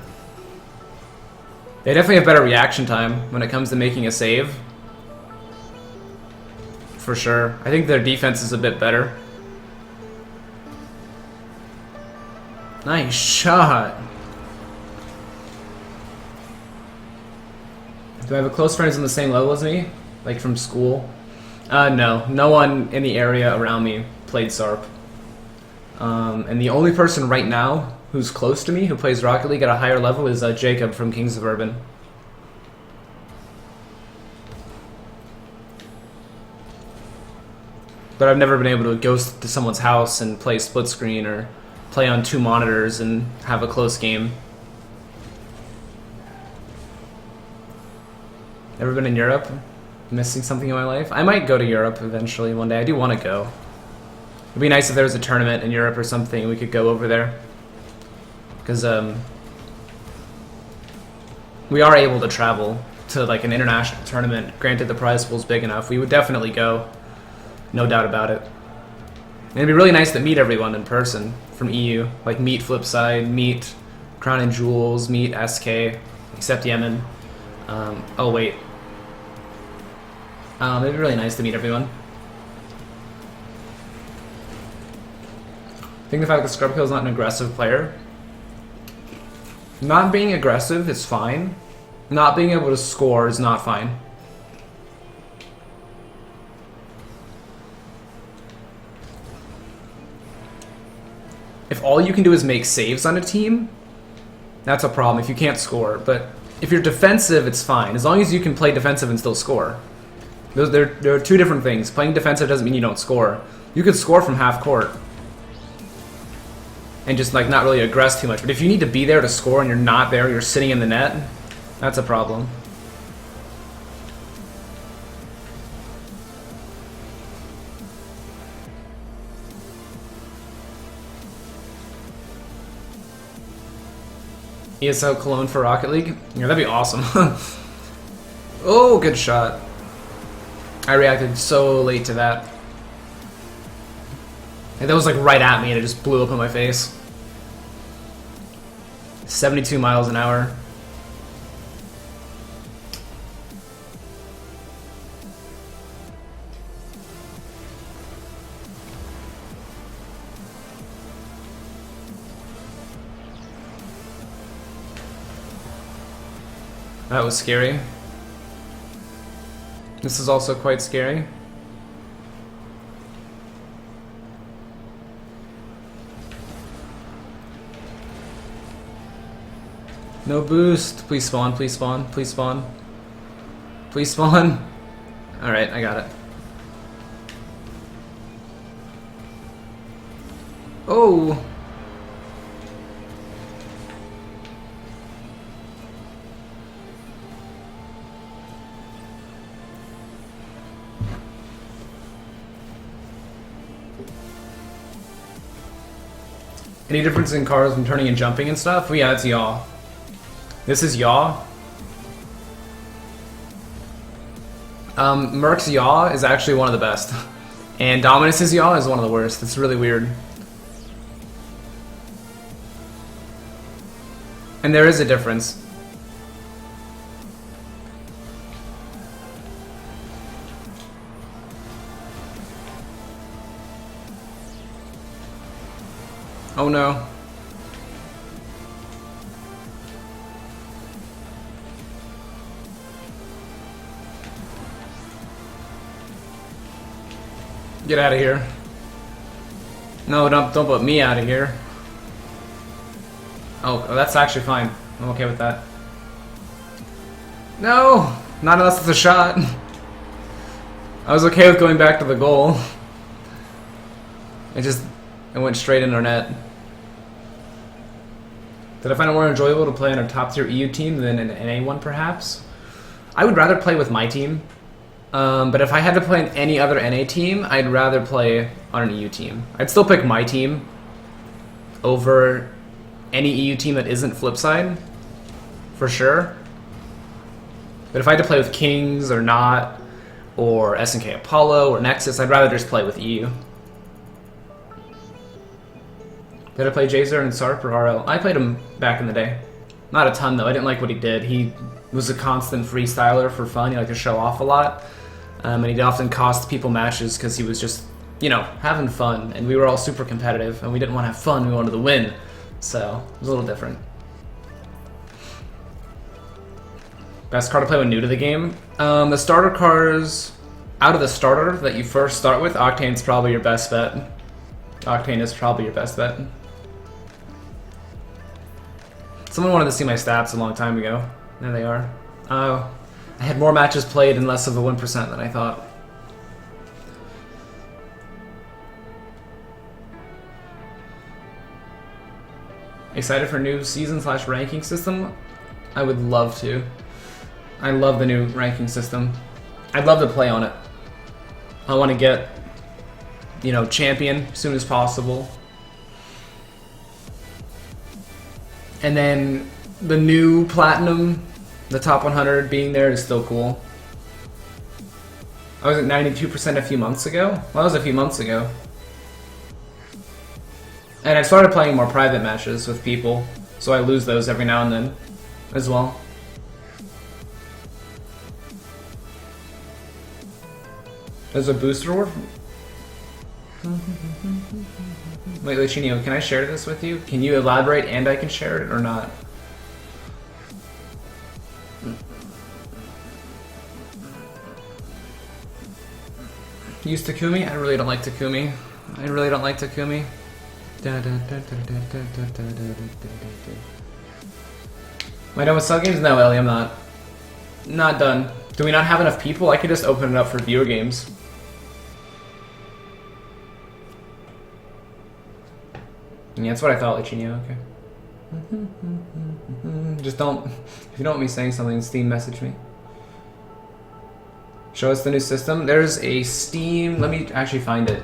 They definitely have better reaction time when it comes to making a save. For sure. I think their defense is a bit better. Nice shot. Do I have a close friends on the same level as me? Like from school? No. No one in the area around me played Sarp. And the only person right now who's close to me who plays Rocket League at a higher level is Jacob from Kings of Urban. But I've never been able to go to someone's house and play split screen or play on 2 monitors and have a close game. Ever been in Europe? Missing something in my life? I might go to Europe eventually one day. I do want to go. It'd be nice if there was a tournament in Europe or something. We could go over there. Because we are able to travel to like an international tournament. Granted, the prize pool's big enough. We would definitely go. No doubt about it. And it'd be really nice to meet everyone in person from EU. Like meet Flipside, meet Crown and Jewels, meet SK, except Yemen. Oh wait. It'd be really nice to meet everyone. I think the fact that Scrubkill is not an aggressive player. Not being aggressive is fine. Not being able to score is not fine. If all you can do is make saves on a team, that's a problem if you can't score. But if you're defensive, it's fine. As long as you can play defensive and still score. There are 2 different things. Playing defensive doesn't mean you don't score. You could score from half court and just like not really aggress too much. But if you need to be there to score and you're not there, you're sitting in the net, that's a problem. ESL Cologne for Rocket League? Yeah, that'd be awesome. Oh, good shot. I reacted so late to that. And that was like right at me and it just blew up in my face. 72 miles an hour. That was scary. This is also quite scary. No boost. Please spawn, please spawn, please spawn. Please spawn. Alright, I got it. Oh! Any difference in cars when turning and jumping and stuff? Well, yeah, that's yaw. This is yaw. Merc's yaw is actually one of the best. And Dominus's yaw is one of the worst. It's really weird. And there is a difference. Oh no. Get out of here. No, don't put me out of here. Oh, that's actually fine. I'm okay with that. No! Not unless it's a shot. I was okay with going back to the goal. It went straight in our net. Did I find it more enjoyable to play on a top tier EU team than an NA one perhaps? I would rather play with my team. But if I had to play on any other NA team, I'd rather play on an EU team. I'd still pick my team over any EU team that isn't Flipside, for sure. But if I had to play with Kings or not, or SnK Apollo or Nexus, I'd rather just play with EU. Did I play Jazer and Sarp or RL? I played him back in the day. Not a ton though, I didn't like what he did. He was a constant freestyler for fun, he liked to show off a lot. And he'd often cost people matches because he was just, you know, having fun. And we were all super competitive and we didn't want to have fun, we wanted to win. So, it was a little different. Best card to play when new to the game? The starter cards, out of the starter that you first start with, Octane's probably your best bet. Octane is probably your best bet. Someone wanted to see my stats a long time ago. There they are. Oh, I had more matches played and less of a 1% than I thought. Excited for new season / ranking system? I would love to. I love the new ranking system. I'd love to play on it. I want to get, you know, champion as soon as possible. And then the new platinum, the top 100 being there is still cool. I was at 92% a few months ago. Well, that was a few months ago. And I started playing more private matches with people, so I lose those every now and then as well. There's a booster reward? Wait, Lichinio, can I share this with you? Can you elaborate and I can share it or not? Use Takumi? I really don't like Takumi. I really don't like Takumi. Am I done with sub games? No, Ellie, I'm not. Not done. Do we not have enough people? I could just open it up for viewer games. Yeah, that's what I thought, Lichinio, okay. Just don't, if you don't want me saying something, Steam message me. Show us the new system. There's a Steam, let me actually find it.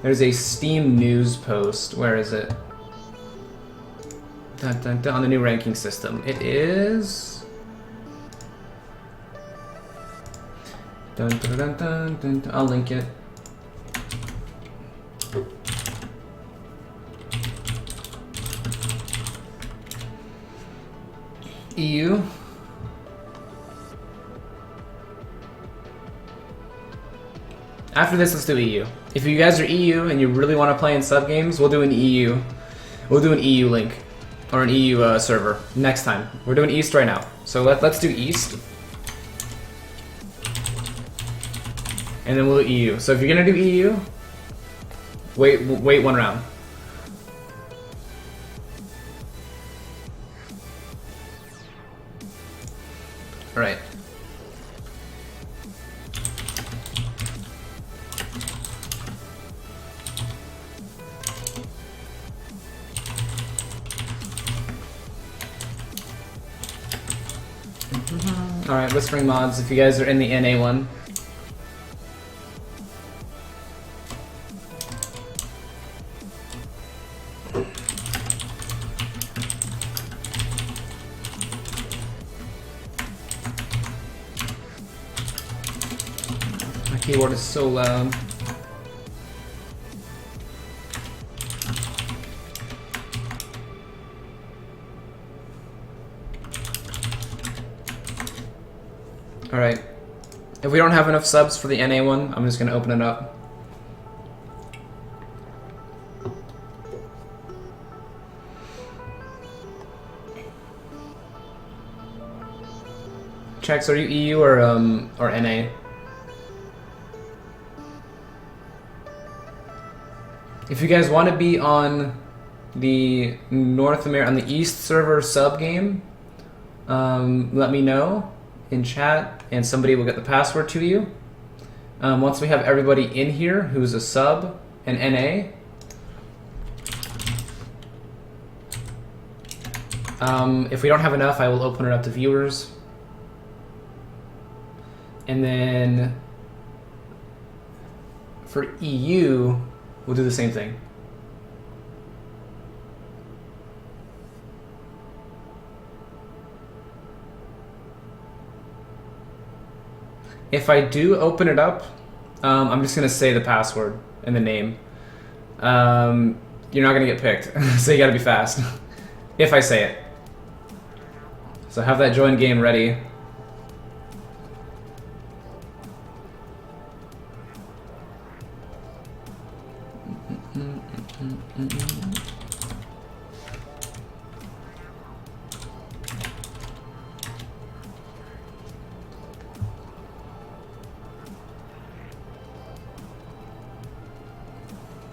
There's a Steam news post, where is it? Dun, dun, dun, on the new ranking system. It is... Dun, dun, dun, dun, dun, dun. I'll link it. EU. After this, let's do EU. If you guys are EU and you really want to play in sub games, we'll do an EU. We'll do an EU link or an EU server next time. We're doing East right now, so let's do East, and then we'll do EU. So if you're gonna do EU, wait one round. All right. Alright, Whispering Mods, if you guys are in the NA one. My keyboard is so loud. Alright, if we don't have enough subs for the NA one, I'm just going to open it up. Chex, are you EU or NA? If you guys want to be on the North America, on the East server sub game, let me know in chat, and somebody will get the password to you. Once we have everybody in here who's a sub and NA, if we don't have enough, I will open it up to viewers. And then for EU, we'll do the same thing. If I do open it up, I'm just gonna say the password and the name. You're not gonna get picked, so you gotta be fast. If I say it. So have that join game ready.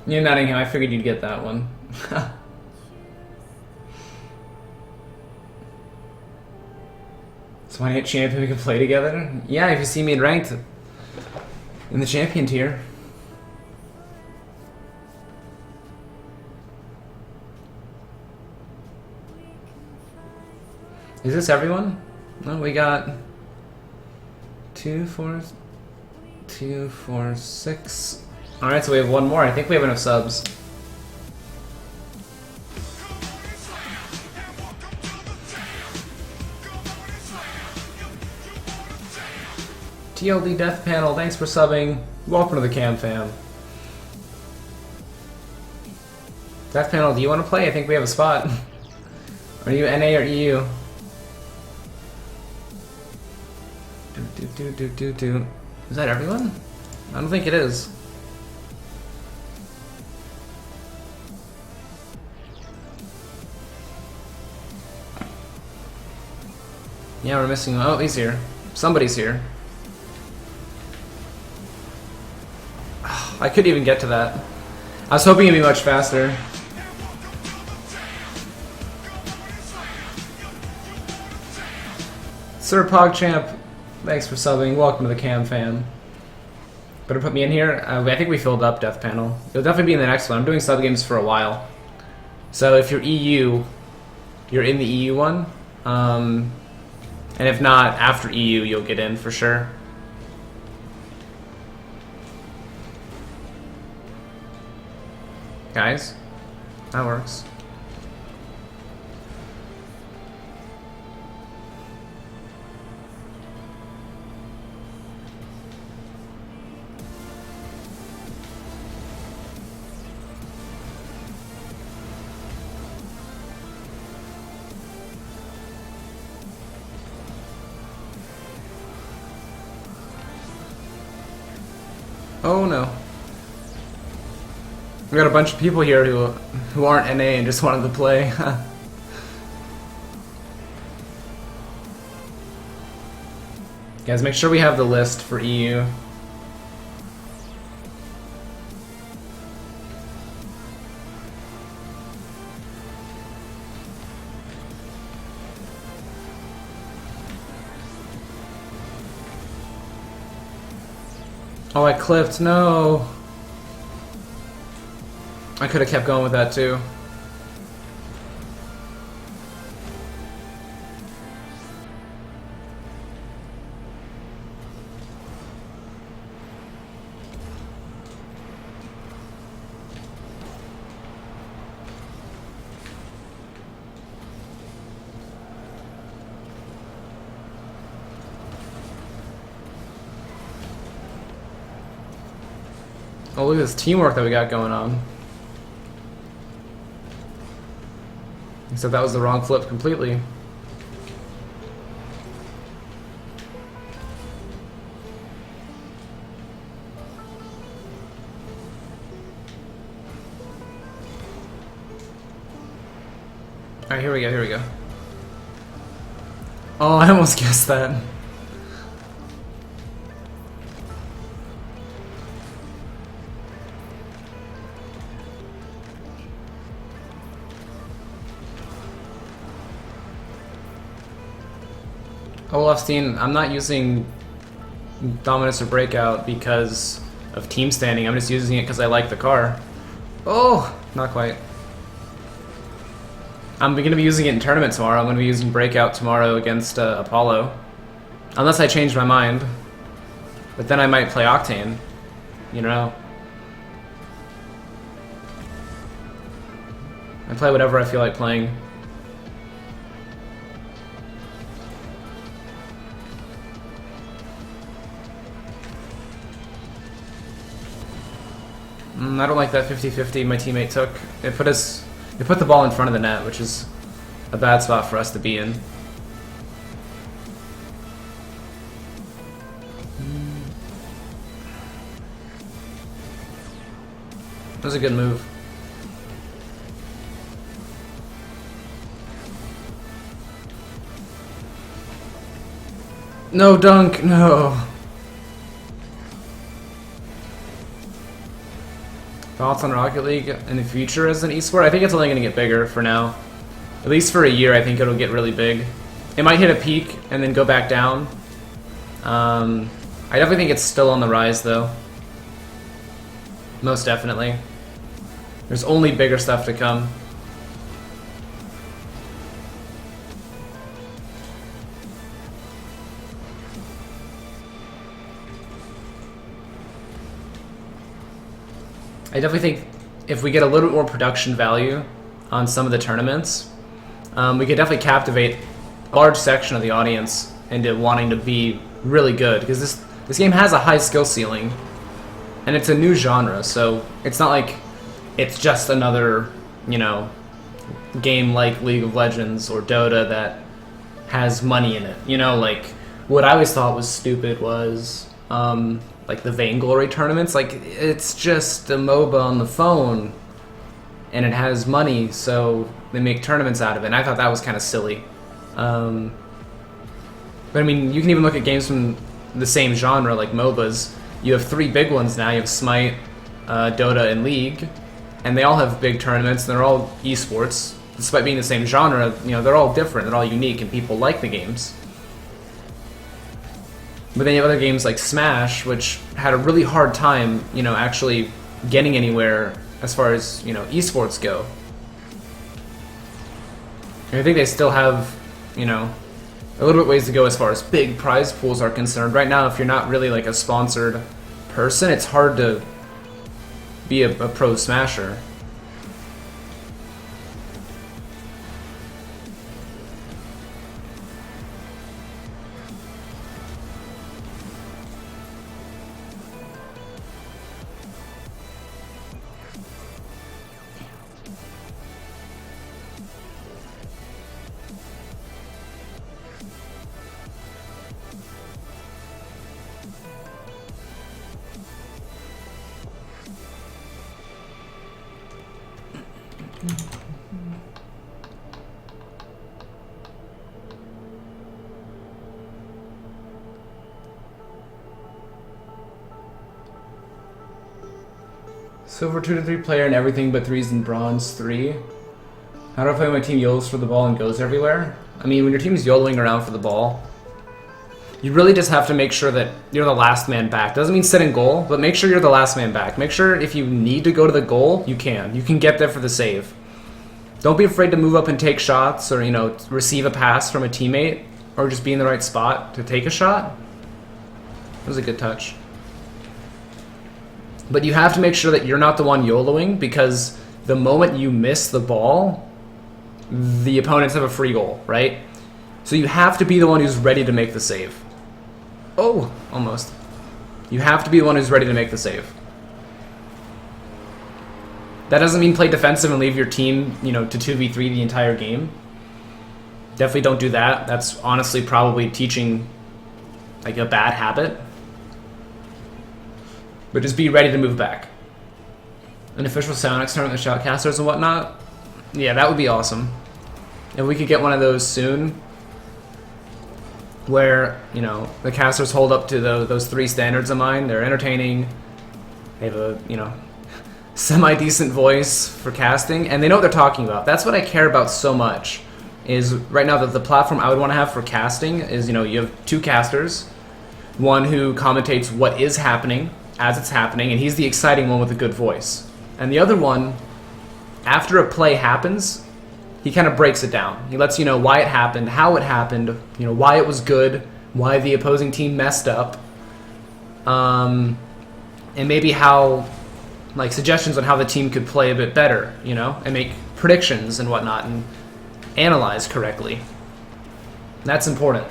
New Nottingham, I figured you'd get that one. So when I hit champion, we can play together? Yeah, if you see me in ranked in the champion tier. Is this everyone? No, we got 2, 4, 2, 4, 6. Alright, so we have one more. I think we have enough subs. TLD Death Panel, thanks for subbing. Welcome to the Cam fam. Death Panel, do you want to play? I think we have a spot. Are you NA or EU? Is that everyone? I don't think it is. Yeah, we're missing. Oh, he's here. Somebody's here. I couldn't even get to that. I was hoping it'd be much faster. Sir PogChamp, thanks for subbing. Welcome to the Cam fam. Better put me in here. I think we filled up Death Panel. It'll definitely be in the next one. I'm doing sub games for a while. So if you're EU, you're in the EU one. And if not, after EU, you'll get in for sure. Guys, that works. Oh no. We got a bunch of people here who aren't NA and just wanted to play. Guys, make sure we have the list for EU. Oh, I clipped. No. I could have kept going with that too. Oh, look at this teamwork that we got going on. Except that was the wrong flip completely. Alright, here we go, here we go. Oh, I almost guessed that. Olafstein, I'm not using Dominus or Breakout because of team standing. I'm just using it because I like the car. Oh, not quite. I'm going to be using it in tournament tomorrow. I'm going to be using Breakout tomorrow against Apollo. Unless I change my mind. But then I might play Octane. You know? I play whatever I feel like playing. I don't like that 50-50 my teammate took. It put the ball in front of the net, which is a bad spot for us to be in. That was a good move. No dunk, no. Thoughts on Rocket League in the future as an esport? I think it's only going to get bigger for now. At least for a year, I think it'll get really big. It might hit a peak and then go back down. I definitely think it's still on the rise, though. Most definitely. There's only bigger stuff to come. I definitely think if we get a little bit more production value on some of the tournaments, we could definitely captivate a large section of the audience into wanting to be really good, because this game has a high skill ceiling, and it's a new genre, so it's not like it's just another, you know, game like League of Legends or Dota that has money in it. You know, like, what I always thought was stupid was like the Vainglory tournaments. Like, it's just a MOBA on the phone, and it has money, so they make tournaments out of it, and I thought that was kind of silly. But I mean, you can even look at games from the same genre, like MOBAs. You have 3 big ones now. You have Smite, Dota, and League, and they all have big tournaments, and they're all esports. Despite being the same genre, you know, they're all different, they're all unique, and people like the games. But then you have other games like Smash, which had a really hard time, you know, actually getting anywhere as far as, you know, esports go. And I think they still have, you know, a little bit ways to go as far as big prize pools are concerned. Right now, if you're not really like a sponsored person, it's hard to be a pro smasher. Silver 2 to 3 player and everything but 3s and bronze 3. How do I play when my team YOLOs for the ball and goes everywhere? I mean, when your team's YOLOing around for the ball, you really just have to make sure that you're the last man back. Doesn't mean sit in goal, but make sure you're the last man back. Make sure if you need to go to the goal, you can. You can get there for the save. Don't be afraid to move up and take shots, or, you know, receive a pass from a teammate, or just be in the right spot to take a shot. That was a good touch. But you have to make sure that you're not the one YOLOing, because the moment you miss the ball, the opponents have a free goal, right? So you have to be the one who's ready to make the save. Oh, almost. You have to be the one who's ready to make the save. That doesn't mean play defensive and leave your team, you know, to 2v3 the entire game. Definitely don't do that. That's honestly probably teaching like a bad habit. But just be ready to move back. An official Soundix tournament with shoutcasters and whatnot? Yeah, that would be awesome. If we could get one of those soon, where, you know, the casters hold up to those 3 standards of mine. They're entertaining, they have a, you know, semi-decent voice for casting, and they know what they're talking about. That's what I care about so much, is right now that the platform I would want to have for casting is, you know, you have 2 casters, one who commentates what is happening as it's happening, and he's the exciting one with a good voice. And the other one, after a play happens, he kind of breaks it down. He lets you know why it happened, how it happened, you know, why it was good, why the opposing team messed up, and maybe how, like, suggestions on how the team could play a bit better, you know, and make predictions and whatnot, and analyze correctly. That's important.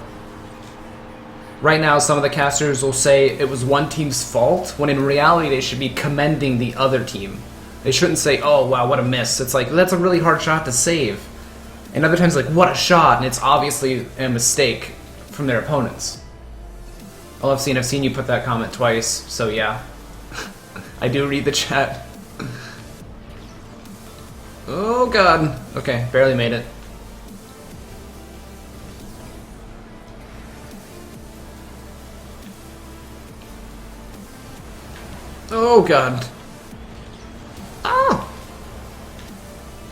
right now some of the casters will say it was one team's fault, when in reality they should be commending the other team. They shouldn't say, oh wow, what a miss. It's like, that's a really hard shot to save. And other times like, what a shot, and it's obviously a mistake from their opponents. All I've seen you put that comment twice, so yeah. I do read the chat. Oh god. Okay, barely made it. Oh god. Ah!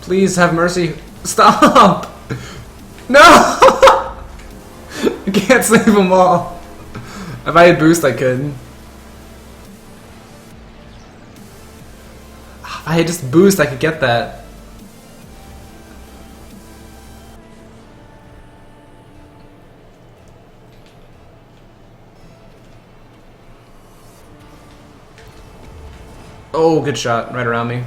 Please have mercy. Stop! No! I can't save them all. If I had boost, I could. If I had just boost, I could get that. Oh, good shot. Right around me.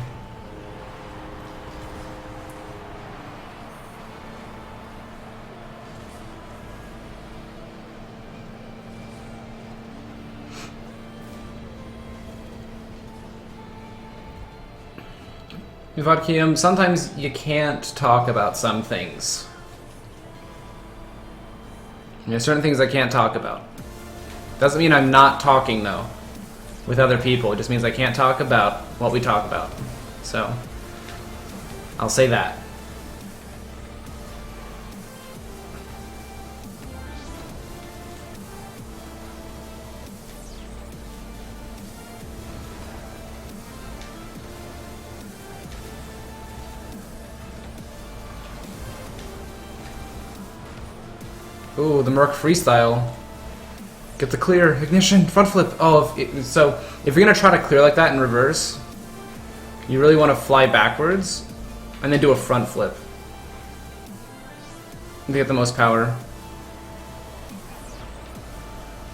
Vodkium, sometimes you can't talk about some things. There's certain things I can't talk about. Doesn't mean I'm not talking, though, with other people. It just means I can't talk about what we talk about. So, I'll say that. Ooh, the Merc freestyle. Get the clear, ignition, front flip. Oh, so if you're gonna try to clear like that in reverse, you really want to fly backwards and then do a front flip to get the most power.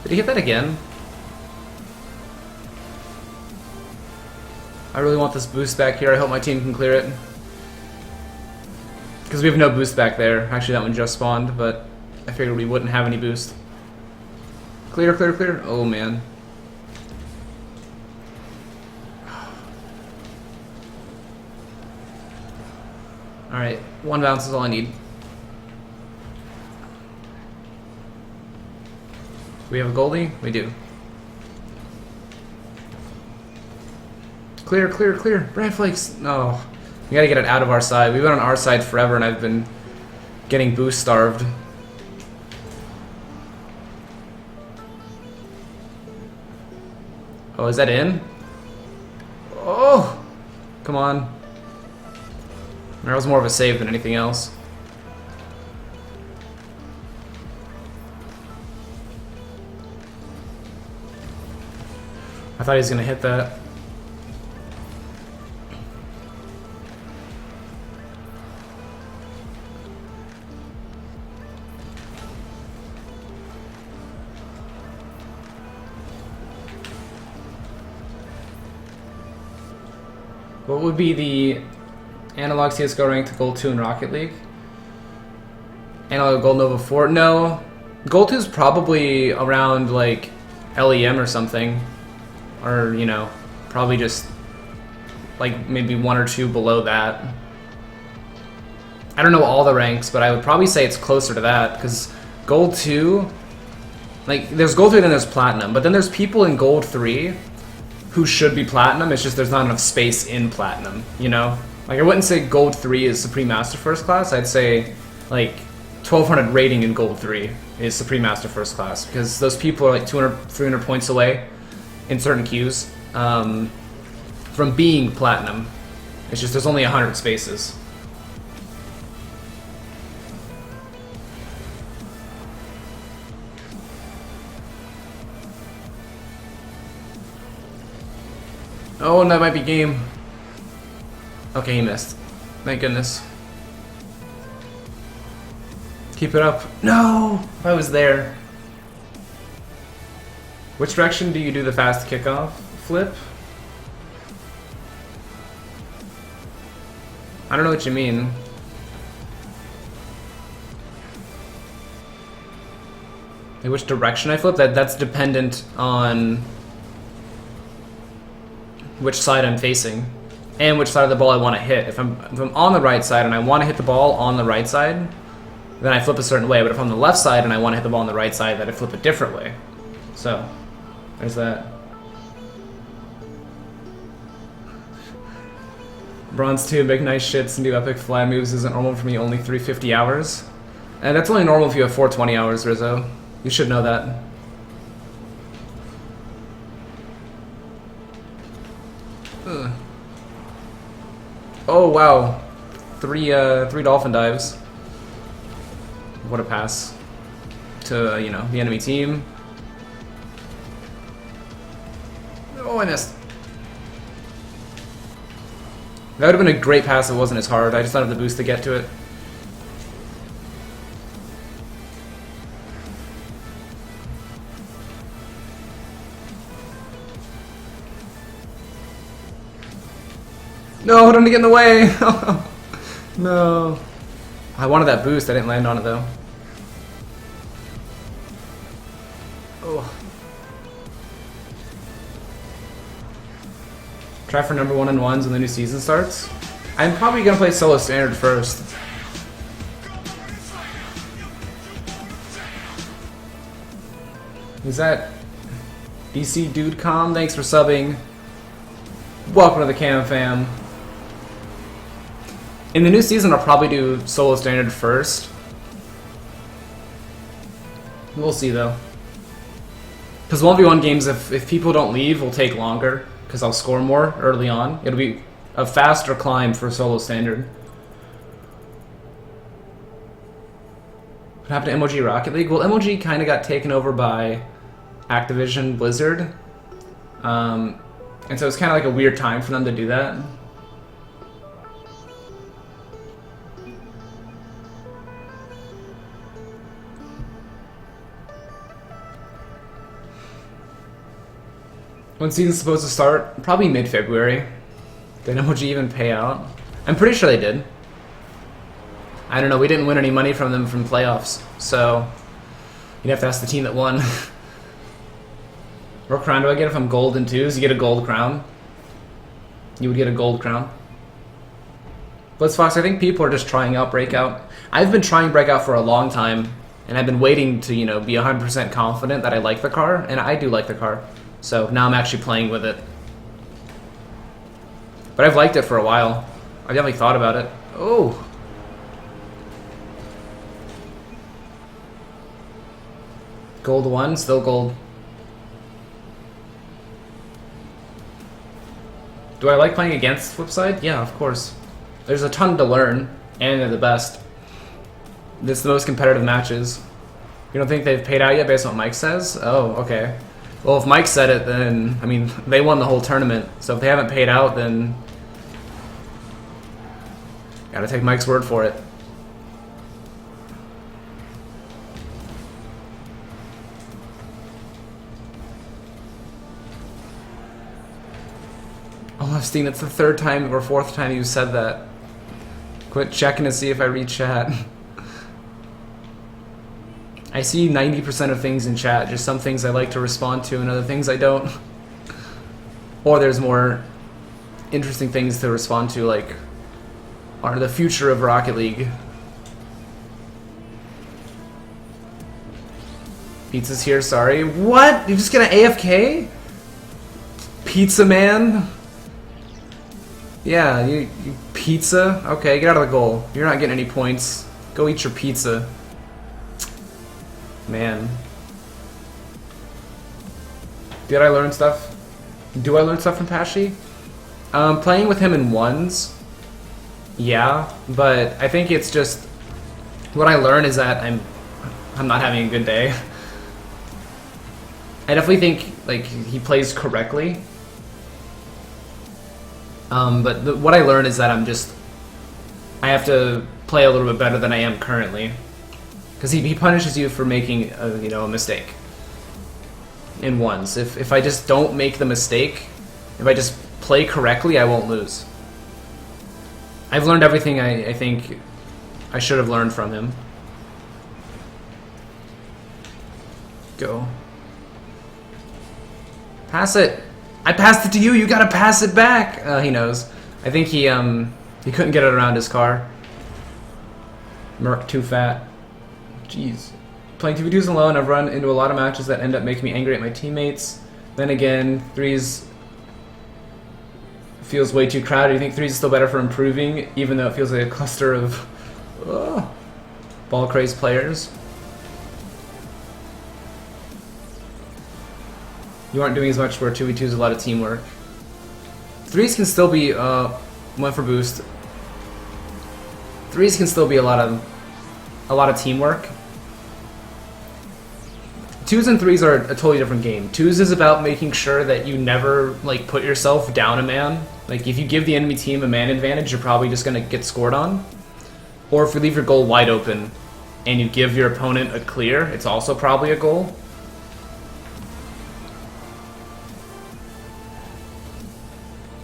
Did he hit that again? I really want this boost back here. I hope my team can clear it. Because we have no boost back there. Actually, that one just spawned, but I figured we wouldn't have any boost. Clear, clear, clear. Oh, man. Alright, one bounce is all I need. We have a goldie? We do. Clear, clear, clear. Brand flakes. No. We gotta get it out of our side. We've been on our side forever and I've been getting boost starved. Oh, is that in? Oh! Come on. That was more of a save than anything else. I thought he was gonna hit that. What would be the analog CSGO rank to Gold 2 in Rocket League? Analog Gold Nova 4? No. Gold 2 is probably around like LEM or something. Or, you know, probably just like maybe one or two below that. I don't know all the ranks, but I would probably say it's closer to that because Gold 2, like there's Gold 3 and then there's Platinum, but then there's people in Gold 3 who should be Platinum, it's just there's not enough space in Platinum, you know? Like I wouldn't say Gold 3 is Supreme Master First Class, I'd say like 1200 rating in Gold 3 is Supreme Master First Class, because those people are like 200, 300 points away in certain queues from being Platinum. It's just there's only 100 spaces. Oh, and that might be game. Okay, he missed. Thank goodness. Keep it up. No! I was there. Which direction do you do the fast kickoff flip? I don't know what you mean. Which direction I flip? That's dependent on which side I'm facing and which side of the ball I want to hit. If I'm on the right side and I want to hit the ball on the right side, then I flip a certain way. But if I'm on the left side and I want to hit the ball on the right side, then I flip a different way. So, there's that. Bronze 2, make nice shits and do epic fly moves isn't normal for me, only 350 hours. And that's only normal if you have 420 hours, Rizzo. You should know that. Ugh. Oh wow, three dolphin dives. What a pass to you know the enemy team. Oh, I missed. That would have been a great pass if it wasn't as hard. I just don't have the boost to get to it. No, don't get in the way! No. I wanted that boost, I didn't land on it though. Oh. Try for number 1 and 1s when the new season starts. I'm probably gonna play solo standard first. Is that DC Dude Com? Thanks for subbing. Welcome to the Cam Fam. In the new season, I'll probably do solo standard first. We'll see though. Because 1v1 games, if people don't leave, will take longer. Because I'll score more early on. It'll be a faster climb for solo standard. What happened to MOG Rocket League? Well, MOG kind of got taken over by Activision Blizzard. And so it's kind of like a weird time for them to do that. When season's supposed to start? Probably mid-February. Did MOG even pay out? I'm pretty sure they did. I don't know, we didn't win any money from them from playoffs, so you'd have to ask the team that won. What crown do I get if I'm gold in 2s? You get a gold crown. You would get a gold crown. Blitzfox, I think people are just trying out Breakout. I've been trying Breakout for a long time, and I've been waiting to, you know, be 100% confident that I like the car, and I do like the car. So now I'm actually playing with it. But I've liked it for a while. I've definitely thought about it. Oh! Gold 1, still gold. Do I like playing against Flipside? Yeah, of course. There's a ton to learn, and they're the best. This is the most competitive matches. You don't think they've paid out yet based on what Mike says? Oh, okay. Well, if Mike said it, then, I mean, they won the whole tournament. So if they haven't paid out, then gotta take Mike's word for it. Oh, Steen, it's the 3rd time or 4th time you said that. Quit checking to see if I read chat. I see 90% of things in chat, just some things I like to respond to and other things I don't. Or there's more interesting things to respond to, like, are the future of Rocket League. Pizza's here, sorry. What? You're just gonna AFK? Pizza man? Yeah, you pizza? Okay, get out of the goal. You're not getting any points. Go eat your pizza. Man. Did I learn stuff? Do I learn stuff from Pashi? Playing with him in 1s, yeah, but I think it's just what I learn is that I'm not having a good day. I definitely think like he plays correctly, but what I learn is that I have to play a little bit better than I am currently. Because he punishes you for making a mistake in 1s. If I just don't make the mistake, if I just play correctly, I won't lose. I've learned everything I think I should have learned from him. Go. Pass it. I passed it to you. You gotta pass it back. He knows. I think he couldn't get it around his car. Merc too fat. Jeez. Playing 2v2s alone, I've run into a lot of matches that end up making me angry at my teammates. Then again, threes feels way too crowded. You think threes is still better for improving, even though it feels like a cluster of ball-crazed players? You aren't doing as much where 2v2 is a lot of teamwork. Threes can still be, went for boost. Threes can still be a lot of teamwork. Twos and threes are a totally different game. Twos is about making sure that you never like put yourself down a man. Like if you give the enemy team a man advantage, you're probably just gonna get scored on. Or if you leave your goal wide open and you give your opponent a clear, it's also probably a goal.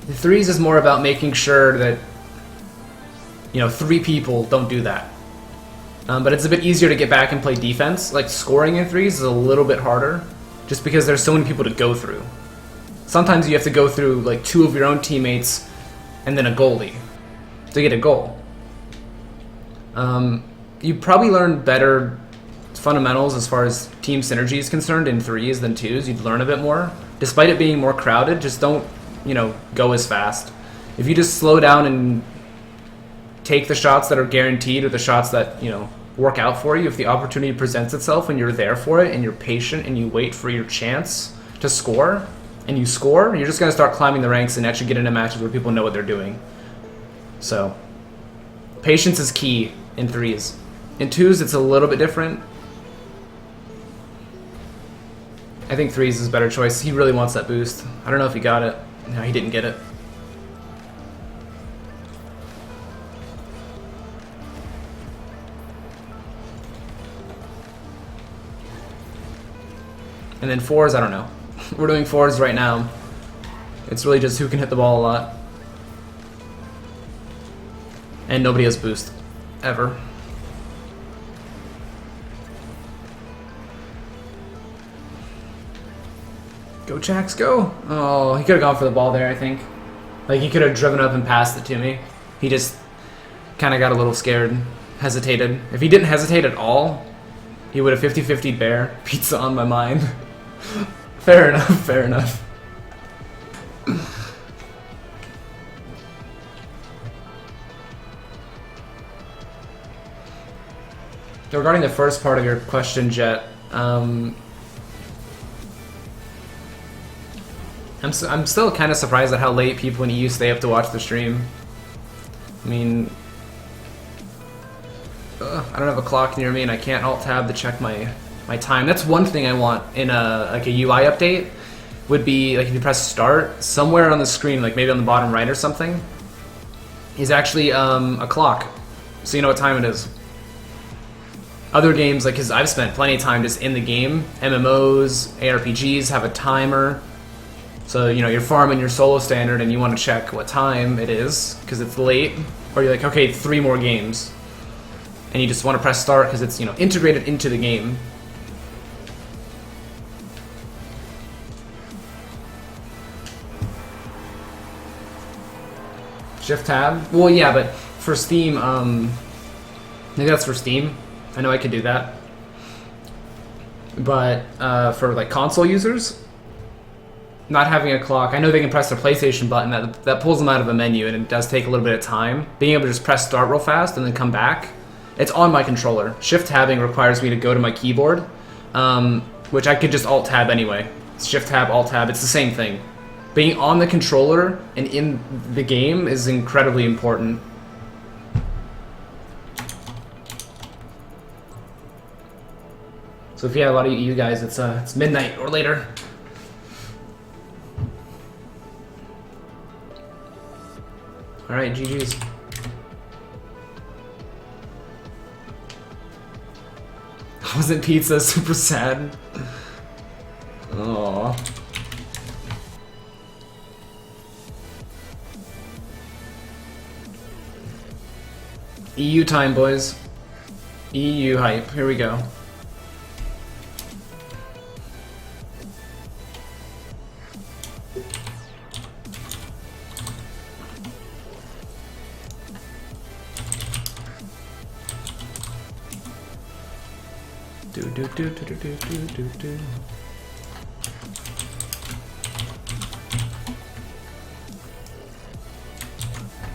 The threes is more about making sure that, you know, 3 people don't do that. But it's a bit easier to get back and play defense. Like scoring in threes is a little bit harder, just because there's so many people to go through. Sometimes you have to go through like 2 of your own teammates and then a goalie to get a goal. You probably learn better fundamentals as far as team synergy is concerned in threes than twos. You'd learn a bit more. Despite it being more crowded, just don't, you know, go as fast. If you just slow down and take the shots that are guaranteed or the shots that, you know, work out for you, if the opportunity presents itself and you're there for it and you're patient and you wait for your chance to score and you score, you're just going to start climbing the ranks and actually get into matches where people know what they're doing. So patience is key in threes. In twos it's a little bit different. I think threes is a better choice. He really wants that boost. I don't know if he got it. No, he didn't get it. And then fours, I don't know. We're doing fours right now. It's really just who can hit the ball a lot. And nobody has boost. Ever. Go, Jax, go! Oh, he could have gone for the ball there, I think. Like, he could have driven up and passed it to me. He just kind of got a little scared. Hesitated. If he didn't hesitate at all, he would have 50-50 bear. Pizza on my mind. Fair enough, fair enough. Regarding the first part of your question, Jet, I'm still kind of surprised at how late people in EU stay up to watch the stream. I mean, I don't have a clock near me and I can't alt-tab to check my time. That's one thing I want in a UI update, would be like if you press start, somewhere on the screen, like maybe on the bottom right or something, is actually a clock, so you know what time it is. Other games, like, because I've spent plenty of time just in the game, MMOs, ARPGs have a timer, so you know you're farming your solo standard and you want to check what time it is because it's late, or you're like, okay, 3 more games, and you just want to press start because it's, you know, integrated into the game. Shift tab? Well, yeah, but for Steam, maybe that's for Steam. I know I could do that. But for like console users, not having a clock, I know they can press their PlayStation button, that pulls them out of a menu, and it does take a little bit of time. Being able to just press start real fast and then come back, it's on my controller. Shift tabbing requires me to go to my keyboard, which I could just alt tab anyway. Shift tab, alt tab, it's the same thing. Being on the controller and in the game is incredibly important. So if you have a lot of you guys, it's midnight or later. All right, GG's. Wasn't pizza super sad? Aww. EU time, boys. EU hype. Here we go.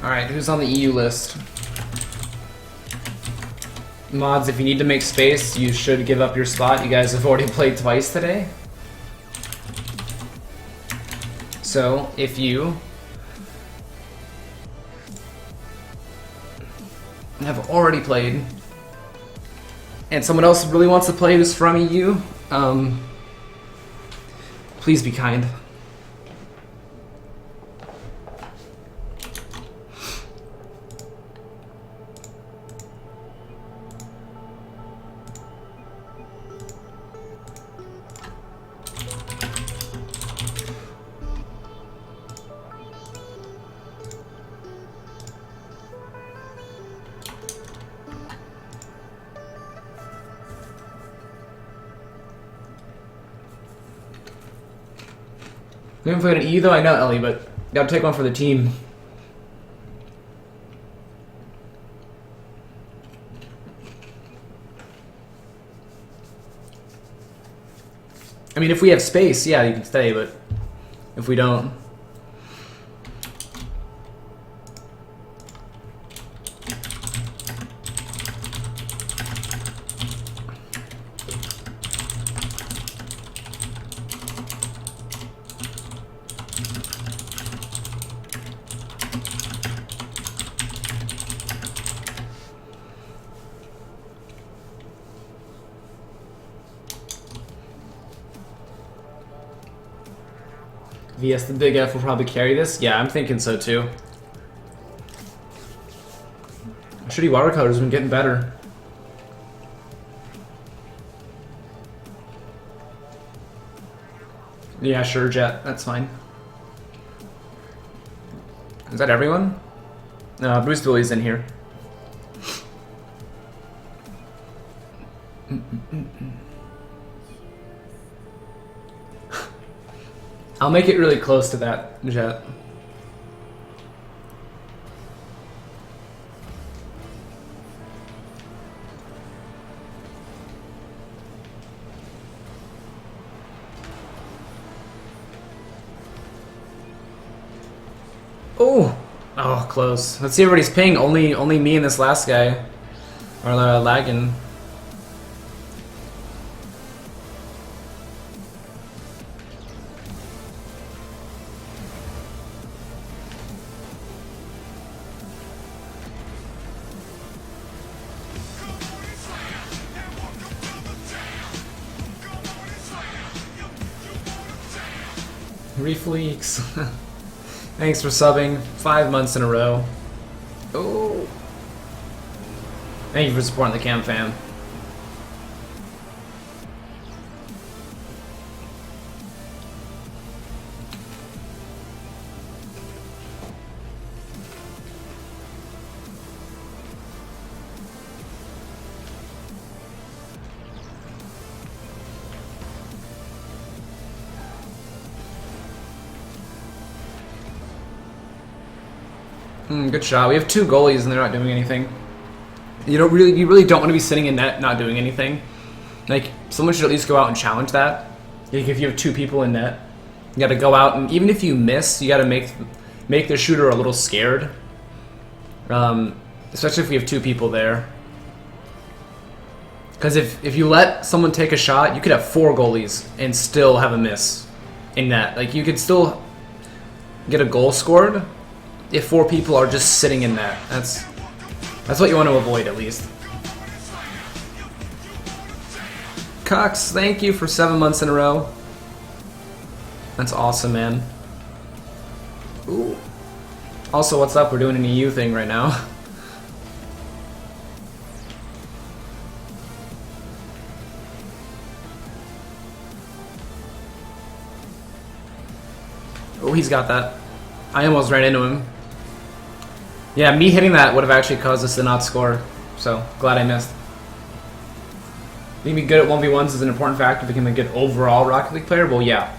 Alright, who's on the EU list? Mods, if you need to make space, you should give up your spot. You guys have already played twice today. So, if you have already played, and someone else really wants to play who's from EU, please be kind. We haven't played an E though, I know, Ellie, but gotta take one for the team. I mean, if we have space, yeah, you can stay, but if we don't... VS the Big F will probably carry this? Yeah, I'm thinking so too. Shitty watercolor's been getting better. Yeah, sure, Jet. That's fine. Is that everyone? No, Bruce Billy's in here. I'll make it really close to that, Jet. Oh! Oh, close. Let's see everybody's ping. Only me and this last guy are lagging. Refleeks. Thanks for subbing. 5 months in a row. Oh. Thank you for supporting the Cam fam. Good shot. We have 2 goalies and they're not doing anything. You really don't want to be sitting in net not doing anything. Like, someone should at least go out and challenge that. Like, if you have 2 people in net, you got to go out, and even if you miss, you got to make the shooter a little scared. Especially if we have 2 people there. Because if you let someone take a shot, you could have 4 goalies and still have a miss in net. Like, you could still get a goal scored if 4 people are just sitting in net. That's what you want to avoid, at least. Cox, thank you for 7 months in a row. That's awesome, man. Ooh. Also, what's up? We're doing an EU thing right now. Oh, he's got that. I almost ran into him. Yeah, me hitting that would have actually caused us to not score. So, glad I missed. Being good at 1v1s is an important factor to becoming a good overall Rocket League player? Well, yeah.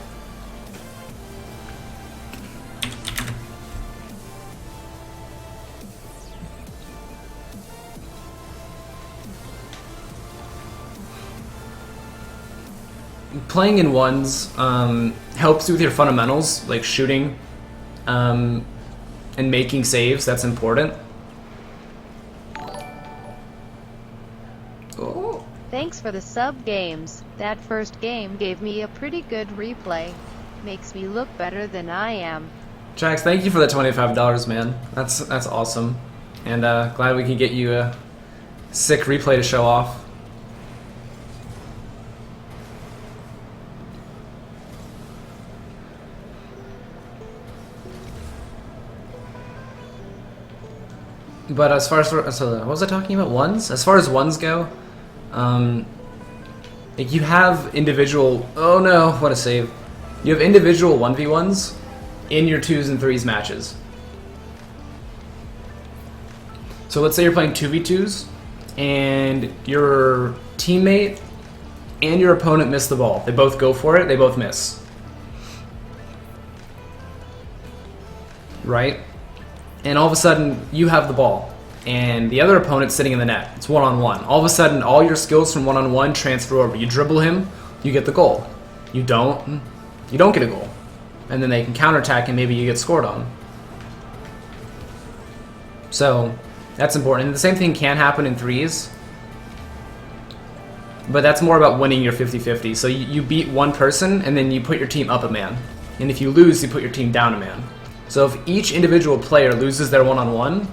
playing in ones helps you with your fundamentals, like shooting and making saves. That's important. Oh. Thanks for the sub games. That first game gave me a pretty good replay. Makes me look better than I am. Jax, thank you for the $25, man. That's awesome. And glad we can get you a sick replay to show off. But as far as what was I talking about? Ones? As far as ones go, like you have individual. Oh no! What a save! You have individual 1v1s in your 2s and 3s matches. So let's say you're playing 2v2s, and your teammate and your opponent miss the ball. They both go for it. They both miss. Right? And all of a sudden, you have the ball, and the other opponent's sitting in the net. It's one-on-one. All of a sudden, all your skills from one-on-one transfer over. You dribble him, you get the goal. You don't get a goal. And then they can counterattack, and maybe you get scored on. So, that's important. And the same thing can happen in 3s, but that's more about winning your 50-50. So you beat one person, and then you put your team up a man. And if you lose, you put your team down a man. So if each individual player loses their one-on-one,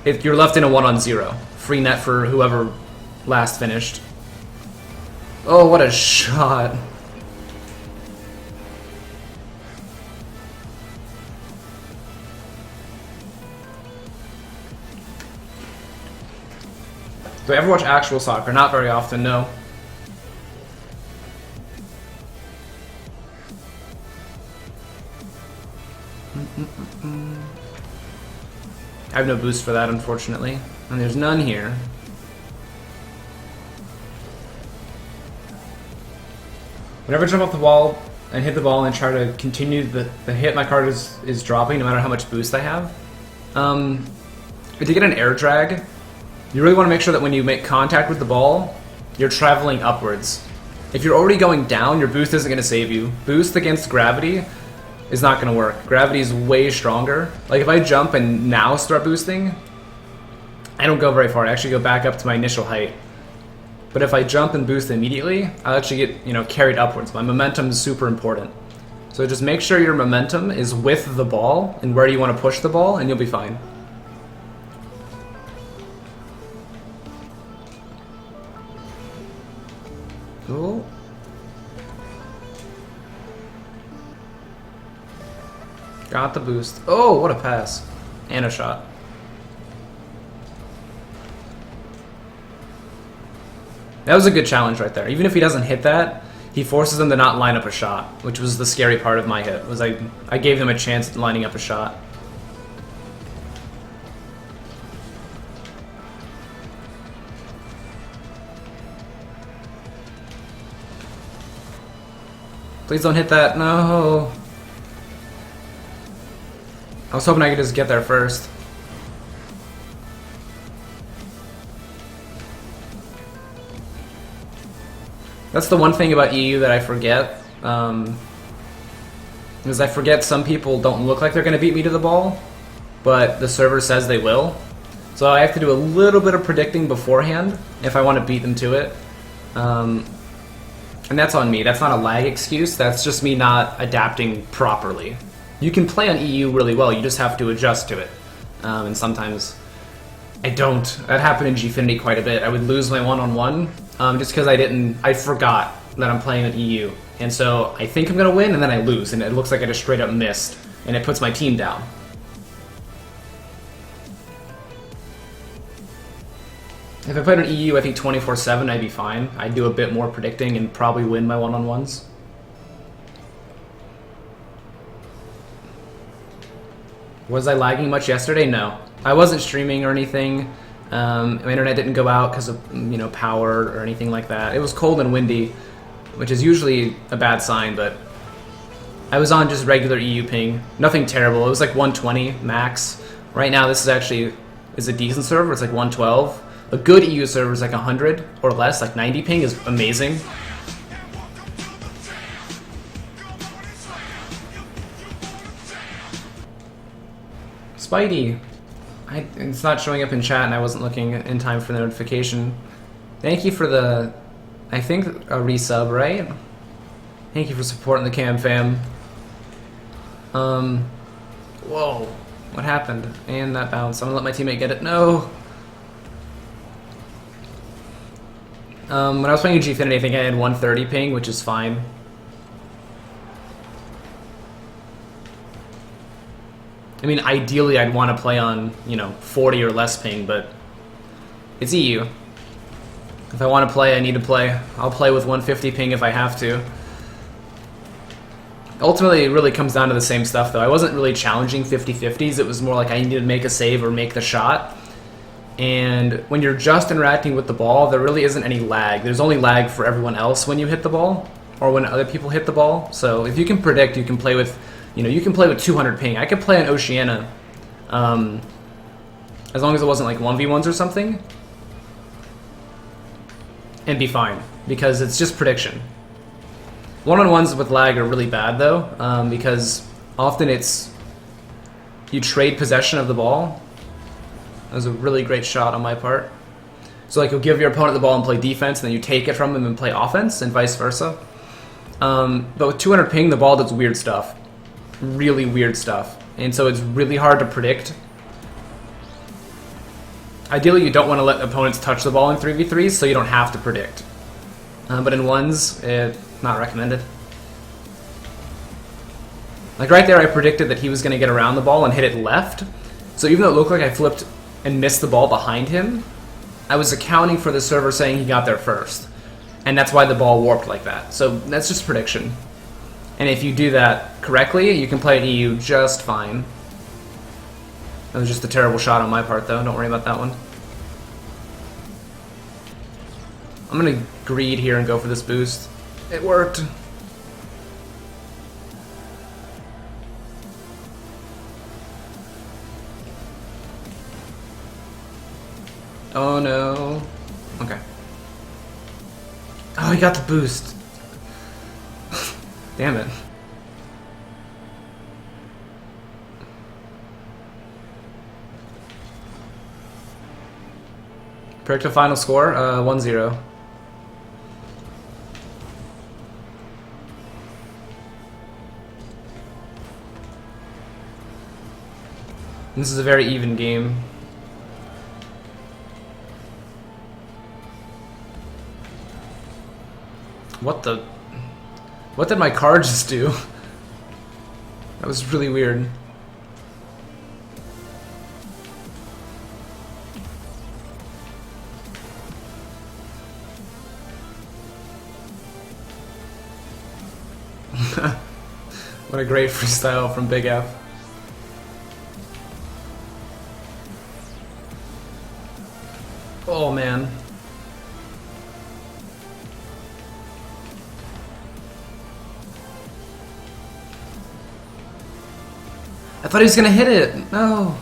you're left in a 1-on-0. Free net for whoever last finished. Oh, what a shot. Do I ever watch actual soccer? Not very often, no. I have no boost for that, unfortunately. And there's none here. Whenever I jump off the wall and hit the ball and try to continue the hit, my card is dropping no matter how much boost I have. If you get an air drag, you really want to make sure that when you make contact with the ball, you're traveling upwards. If you're already going down, your boost isn't going to save you. Boost against gravity is not going to work. Gravity is way stronger. Like if I jump and now start boosting, I don't go very far. I actually go back up to my initial height. But if I jump and boost immediately, I'll actually get, carried upwards. My momentum is super important. So just make sure your momentum is with the ball and where you want to push the ball, and you'll be fine. Cool. Got the boost. Oh, what a pass. And a shot. That was a good challenge right there. Even if he doesn't hit that, he forces them to not line up a shot, which was the scary part of my hit, was I gave them a chance at lining up a shot. Please don't hit that. No. I was hoping I could just get there first. That's the one thing about EU that I forget. Is I forget some people don't look like they're going to beat me to the ball, but the server says they will. So I have to do a little bit of predicting beforehand if I want to beat them to it. And that's on me. That's not a lag excuse. That's just me not adapting properly. You can play on EU really well, you just have to adjust to it. And sometimes I don't. That happened in Gfinity quite a bit. I would lose my one-on-one just because I forgot that I'm playing on EU. And so I think I'm going to win, and then I lose, and it looks like I just straight up missed, and it puts my team down. If I played on EU, I think 24/7, I'd be fine. I'd do a bit more predicting and probably win my one-on-ones. Was I lagging much yesterday? No. I wasn't streaming or anything. My internet didn't go out because of power or anything like that. It was cold and windy, which is usually a bad sign, but I was on just regular EU ping. Nothing terrible. It was like 120 max. Right now this is a decent server. It's like 112. A good EU server is like 100 or less, like 90 ping is amazing. Spidey. It's not showing up in chat and I wasn't looking in time for the notification. Thank you for the, I think, a resub, right? Thank you for supporting the cam fam. Whoa. What happened? And that bounce. I'm gonna let my teammate get it. No! When I was playing Gfinity, I think I had 130 ping, which is fine. I mean, ideally I'd want to play on, 40 or less ping, but it's EU. If I want to play, I need to play. I'll play with 150 ping if I have to. Ultimately, it really comes down to the same stuff, though. I wasn't really challenging 50-50s. It was more like I needed to make a save or make the shot. And when you're just interacting with the ball, there really isn't any lag. There's only lag for everyone else when you hit the ball or when other people hit the ball. So if you can predict, you can play with, you can play with 200 ping. I could play on Oceania as long as it wasn't like 1v1s or something and be fine because it's just prediction. One-on-ones with lag are really bad though, because often it's you trade possession of the ball. That was a really great shot on my part. So like you'll give your opponent the ball and play defense, and then you take it from them and play offense, and vice versa. But with 200 ping, the ball does weird stuff, really weird stuff, and so it's really hard to predict. Ideally, you don't want to let opponents touch the ball in 3v3s, so you don't have to predict. But in ones, not recommended. Like right there, I predicted that he was going to get around the ball and hit it left. So even though it looked like I flipped and missed the ball behind him, I was accounting for the server saying he got there first. And that's why the ball warped like that. So that's just prediction. And if you do that correctly, you can play at EU just fine. That was just a terrible shot on my part, though. Don't worry about that one. I'm going to greed here and go for this boost. It worked. Oh no. Okay. Oh, he got the boost. Damn it. Predict a final score, 1-0. This is a very even game. What did my car just do? That was really weird. What a great freestyle from Big F. Oh man. I thought he was gonna hit it. No.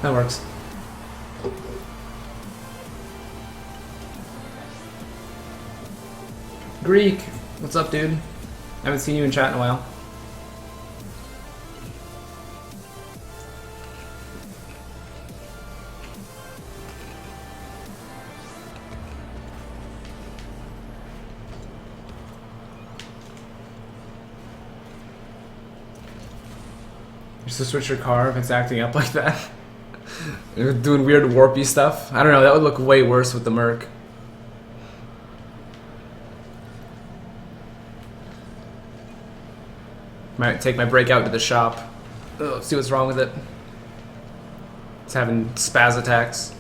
That works. Greek, what's up, dude? I haven't seen you in chat in a while. Just to switch your car if it's acting up like that. You're doing weird warpy stuff. I don't know, that would look way worse with the Merc. Might take my brake out to the shop. Ugh, see what's wrong with it. It's having spaz attacks.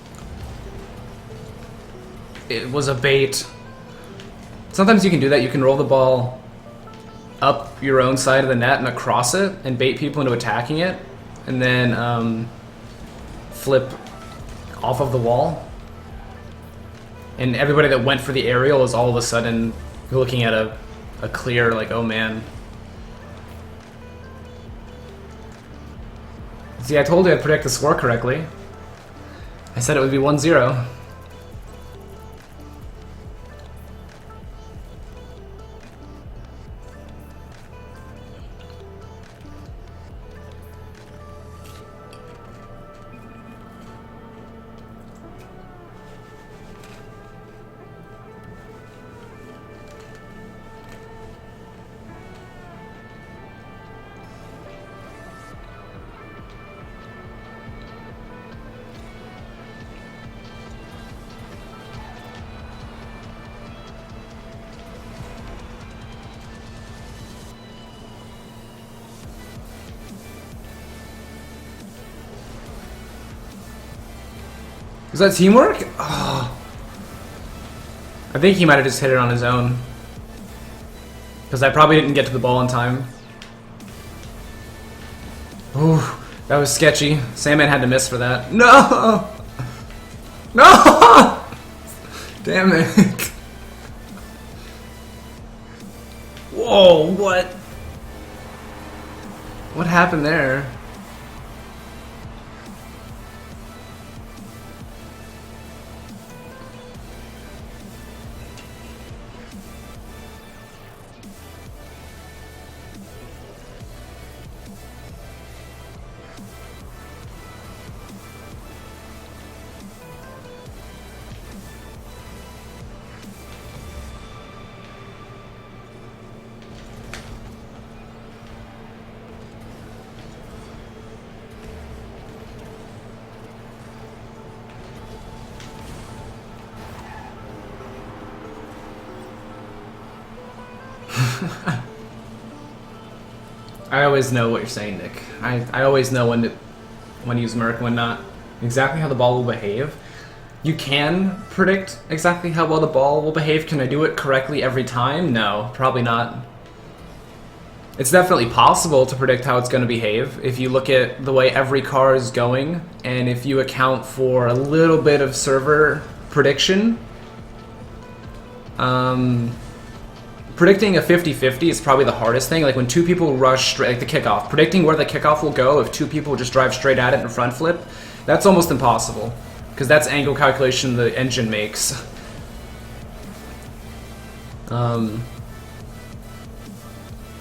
It was a bait. Sometimes you can do that. You can roll the ball up your own side of the net and across it and bait people into attacking it, and then flip off of the wall. And everybody that went for the aerial is all of a sudden looking at a clear, like, oh man. See, I told you I'd predict the score correctly. I said it would be 1-0. Is that teamwork? Oh. I think he might have just hit it on his own. Because I probably didn't get to the ball in time. Ooh, that was sketchy. Sandman had to miss for that. No! No! Damn it. Whoa, what? What happened there? I always know what you're saying, Nick. I always know when to use Merc, when not. Exactly how the ball will behave. You can predict exactly how well the ball will behave. Can I do it correctly every time? No, probably not. It's definitely possible to predict how it's going to behave if you look at the way every car is going, and if you account for a little bit of server prediction. Predicting a 50-50 is probably the hardest thing. Like when two people rush straight, like the kickoff. Predicting where the kickoff will go if two people just drive straight at it and front flip, that's almost impossible. Because that's angle calculation the engine makes. But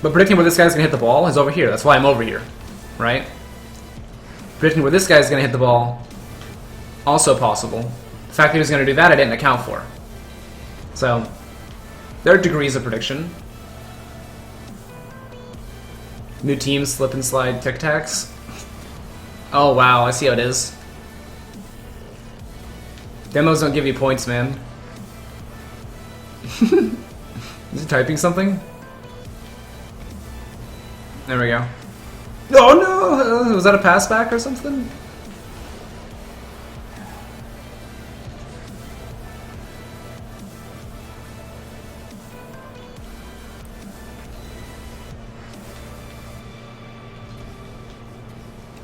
predicting where this guy's gonna hit the ball is over here. That's why I'm over here, right? Predicting where this guy's gonna hit the ball, also possible. The fact that he was gonna do that, I didn't account for. So, there are degrees of prediction. New teams, slip and slide, tic tacs. Oh wow, I see how it is. Demos don't give you points, man. Is he typing something? There we go. Oh no! Was that a pass back or something?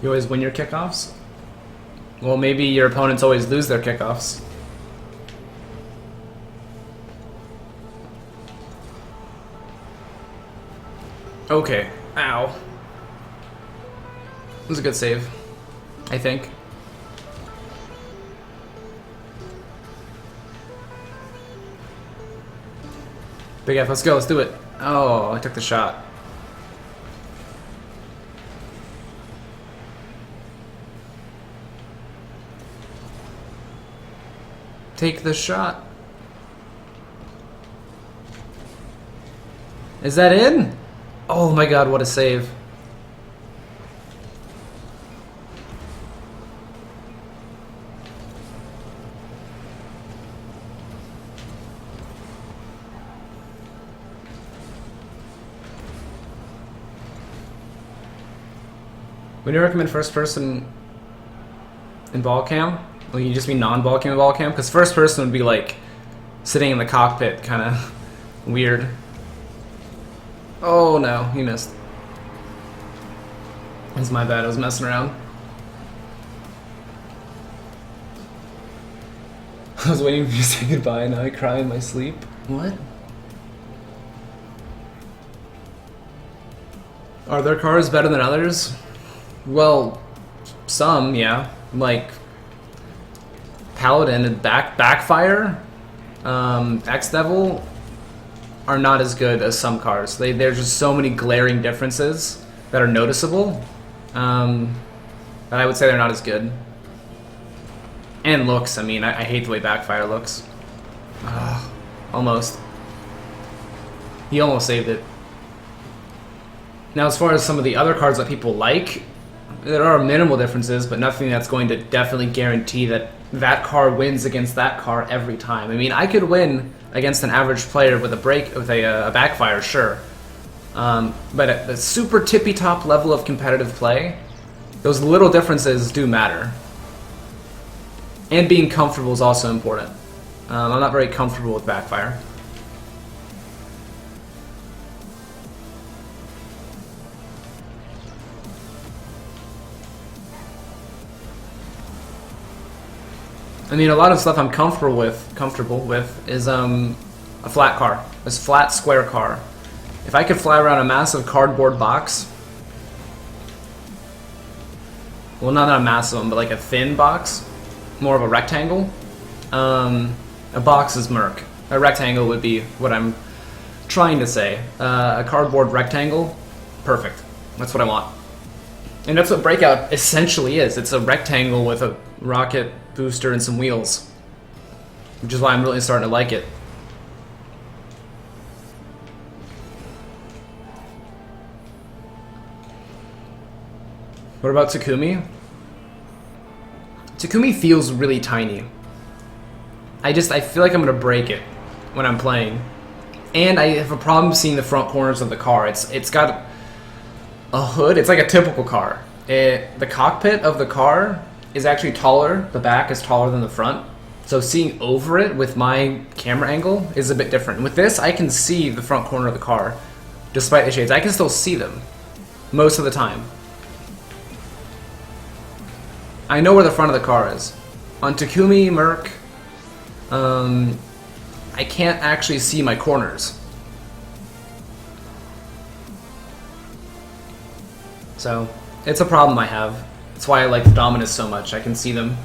You always win your kickoffs? Well, maybe your opponents always lose their kickoffs. Okay. Ow. It was a good save, I think. Big F, let's go, let's do it. Oh, I took the shot. Take the shot. Is that in? Oh my god, what a save. Would you recommend first person in ball cam? Well, you just mean non-ball cam and ball cam? Because first person would be like sitting in the cockpit, kind of weird. Oh no, he missed. That's my bad, I was messing around. I was waiting for you to say goodbye and now I cry in my sleep. What? Are there cars better than others? Well, some, yeah. Like Paladin and Backfire, X-Devil are not as good as some cars. There's just so many glaring differences that are noticeable that I would say they're not as good. And looks, I mean, I hate the way Backfire looks. Almost. He almost saved it. Now, as far as some of the other cards that people like, there are minimal differences, but nothing that's going to definitely guarantee that that car wins against that car every time. I mean, I could win against an average player with a Backfire, sure. But at the super tippy top level of competitive play, those little differences do matter. And being comfortable is also important. I'm not very comfortable with backfire. I mean, a lot of stuff I'm comfortable with is a flat car, this flat square car. If I could fly around a massive cardboard box, well, not a massive one, but like a thin box, more of a rectangle. A box is Merc. A rectangle would be what I'm trying to say. A cardboard rectangle, perfect. That's what I want. And that's what Breakout essentially is. It's a rectangle with a rocket booster and some wheels, which is why I'm really starting to like it. What about Takumi? Takumi feels really tiny. I feel like I'm gonna break it when I'm playing. And I have a problem seeing the front corners of the car. It's got a hood. It's like a typical car. The cockpit of the car is actually taller. The back is taller than the front. So seeing over it with my camera angle is a bit different. With this, I can see the front corner of the car. Despite the shades, I can still see them most of the time. I know where the front of the car is. On Takumi, Merc, I can't actually see my corners. So, it's a problem I have. That's why I like the Dominus so much. I can see them.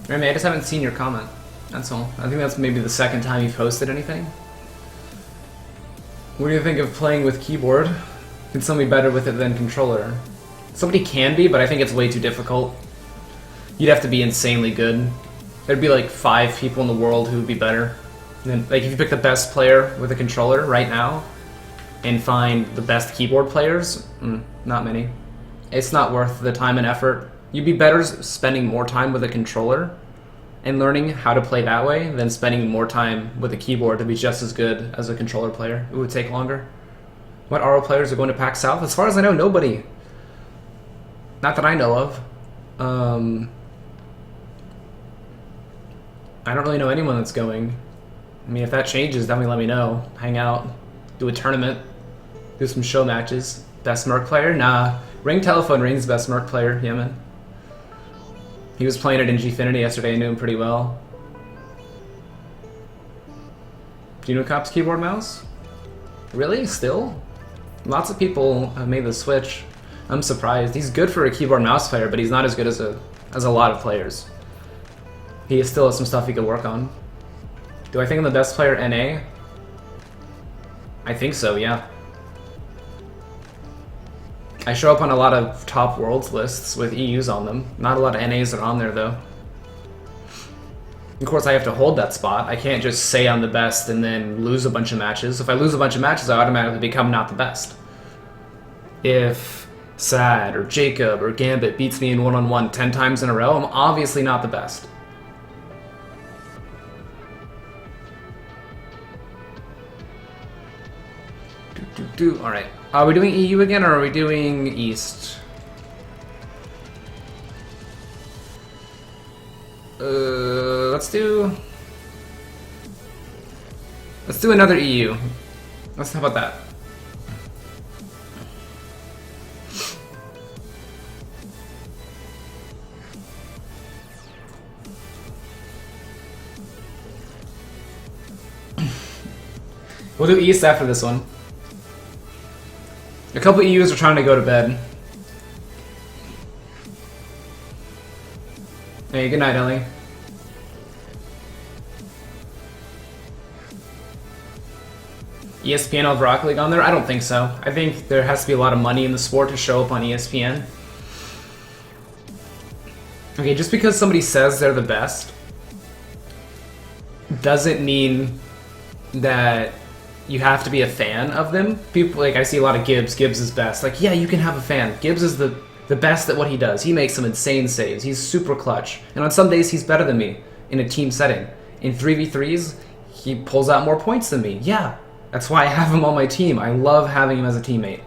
Remy, I just haven't seen your comment. That's all. I think that's maybe the second time you've posted anything. What do you think of playing with keyboard? Can somebody be better with it than controller? Somebody can be, but I think it's way too difficult. You'd have to be insanely good. There'd be like 5 people in the world who would be better. And then, like, if you pick the best player with a controller right now and find the best keyboard players, not many. It's not worth the time and effort. You'd be better spending more time with a controller and learning how to play that way than spending more time with a keyboard to be just as good as a controller player. It would take longer. What RO players are going to PAX South? As far as I know, nobody. Not that I know of. I don't really know anyone that's going. I mean, if that changes, definitely let me know. Hang out, do a tournament, do some show matches. Best Merc player? Nah. Ring Telephone Ring's best Merc player, yeah, man. He was playing it in Gfinity yesterday. I knew him pretty well. Do you know Cop's keyboard mouse? Really? Still? Lots of people have made the switch. I'm surprised. He's good for a keyboard mouse player, but he's not as good as a lot of players. He still has some stuff he could work on. Do I think I'm the best player NA? I think so, yeah. I show up on a lot of top worlds lists with EUs on them. Not a lot of NAs that are on there, though. Of course, I have to hold that spot. I can't just say I'm the best and then lose a bunch of matches. If I lose a bunch of matches, I automatically become not the best. If Sad or Jacob or Gambit beats me in one-on-one 10 times in a row, I'm obviously not the best. Alright. Are we doing EU again, or are we doing East? Let's do another EU. How about that? We'll do East after this one. A couple EUs are trying to go to bed. Hey, good night, Ellie. ESPN will have Rocket League on there? I don't think so. I think there has to be a lot of money in the sport to show up on ESPN. Okay, just because somebody says they're the best doesn't mean that you have to be a fan of them. People, like, I see a lot of Gibbs. Gibbs is best. Like, yeah, you can have a fan. Gibbs is the best at what he does. He makes some insane saves. He's super clutch. And on some days, he's better than me in a team setting. In 3v3s, he pulls out more points than me. Yeah, that's why I have him on my team. I love having him as a teammate.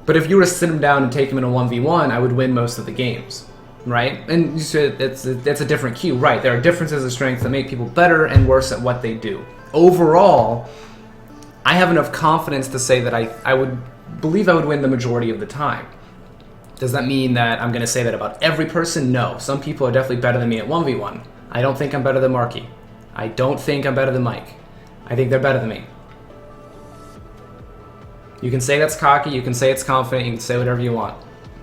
But if you were to sit him down and take him in a 1v1, I would win most of the games, right? And you said it's a different queue, right? There are differences of strength that make people better and worse at what they do. Overall, I have enough confidence to say that I would believe I would win the majority of the time. Does that mean that I'm going to say that about every person? No. Some people are definitely better than me at 1v1. I don't think I'm better than Marky. I don't think I'm better than Mike. I think they're better than me. You can say that's cocky, you can say it's confident, you can say whatever you want.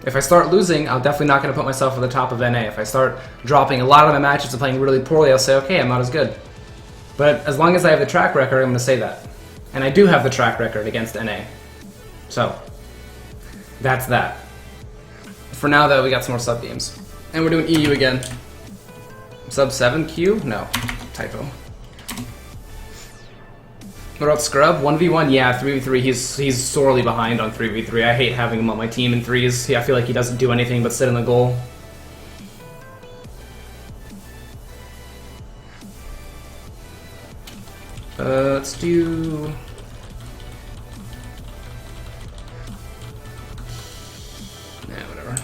If I start losing, I'm definitely not going to put myself at the top of NA. If I start dropping a lot of my matches and playing really poorly, I'll say, okay, I'm not as good. But as long as I have the track record, I'm going to say that. And I do have the track record against NA. So, that's that. For now, though, we got some more sub games. And we're doing EU again. Sub 7 Q? No. Typo. What about Scrub? 1v1? Yeah, 3v3. He's sorely behind on 3v3. I hate having him on my team in 3s. I feel like he doesn't do anything but sit in the goal. Let's do... whatever.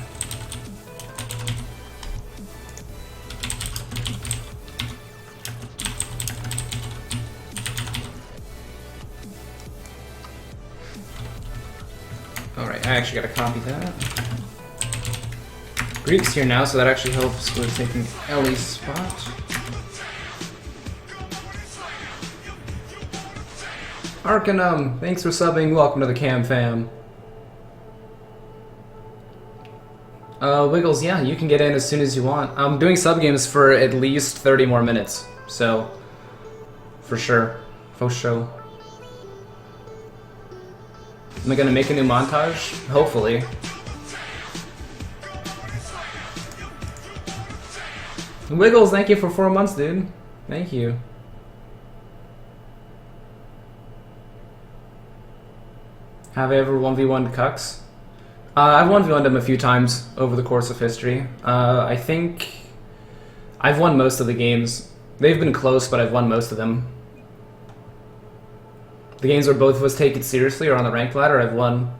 Alright, I actually gotta copy that. Greek's here now, so that actually helps with taking Ellie's spot. Arcanum, thanks for subbing. Welcome to the Cam fam. Wiggles, yeah, you can get in as soon as you want. I'm doing sub games for at least 30 more minutes, so for sure. For sure. Am I gonna make a new montage? Hopefully. Wiggles, thank you for 4 months, dude. Thank you. Have I ever 1v1'd Cucks? I've 1v1'd him a few times over the course of history. I think I've won most of the games. They've been close, but I've won most of them. The games where both of us take it seriously or on the ranked ladder, I've won.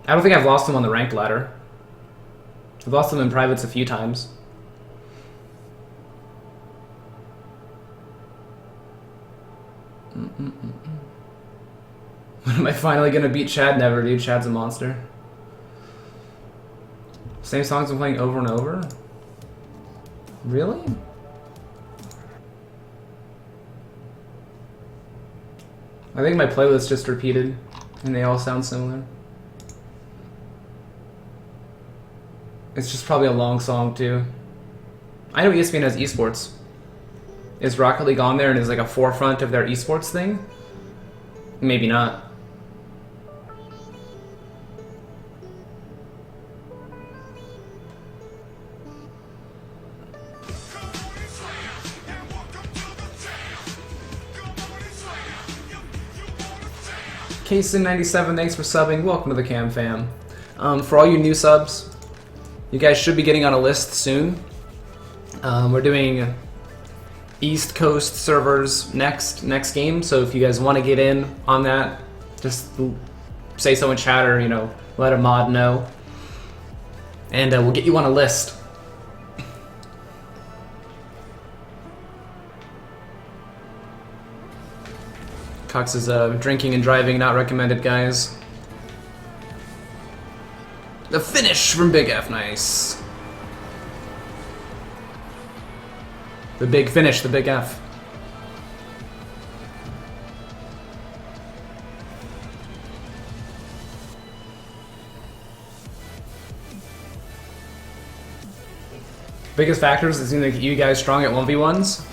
I don't think I've lost them on the ranked ladder. I've lost them in privates a few times. When am I finally gonna beat Chad? Never, dude. Chad's a monster. Same songs I'm playing over and over? Really? I think my playlist just repeated, and they all sound similar. It's just probably a long song, too. I know ESPN has esports. Is Rocket League on there and is like a forefront of their esports thing? Maybe not. Kason97, thanks for subbing. Welcome to the Cam fam. For all you new subs, you guys should be getting on a list soon. We're doing East Coast servers next game, so if you guys want to get in on that, just say so in chat or, you know, let a mod know. And we'll get you on a list. Cox is drinking and driving, not recommended, guys. The finish from Big F, nice. The big finish, the Big F. Biggest factors is going to get you guys strong at 1v1s.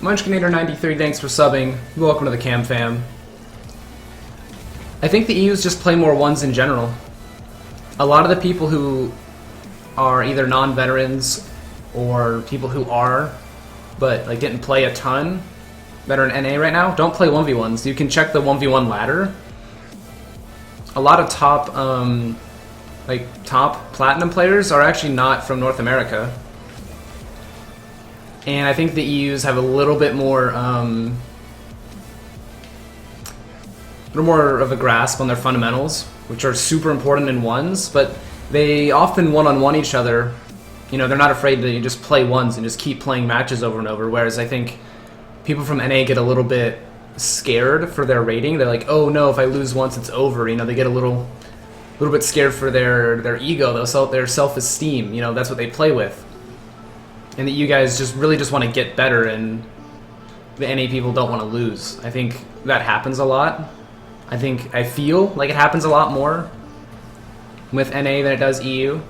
Munchkinator93, thanks for subbing. Welcome to the Cam fam. I think the EUs just play more ones in general. A lot of the people who are either non-veterans or people who are, but like didn't play a ton, that are in NA right now, don't play 1v1s. You can check the 1v1 ladder. A lot of top platinum players are actually not from North America. And I think the EUs have a little bit more, of a grasp on their fundamentals, which are super important in ones, but they often one-on-one each other. You know, they're not afraid to just play ones and just keep playing matches over and over, whereas I think people from NA get a little bit scared for their rating. They're like, oh no, if I lose once, it's over. You know, they get a little bit scared for their ego, their self-esteem. You know, that's what they play with. And that you guys just really just want to get better, and the NA people don't want to lose. I think that happens a lot. I feel like it happens a lot more with NA than it does EU.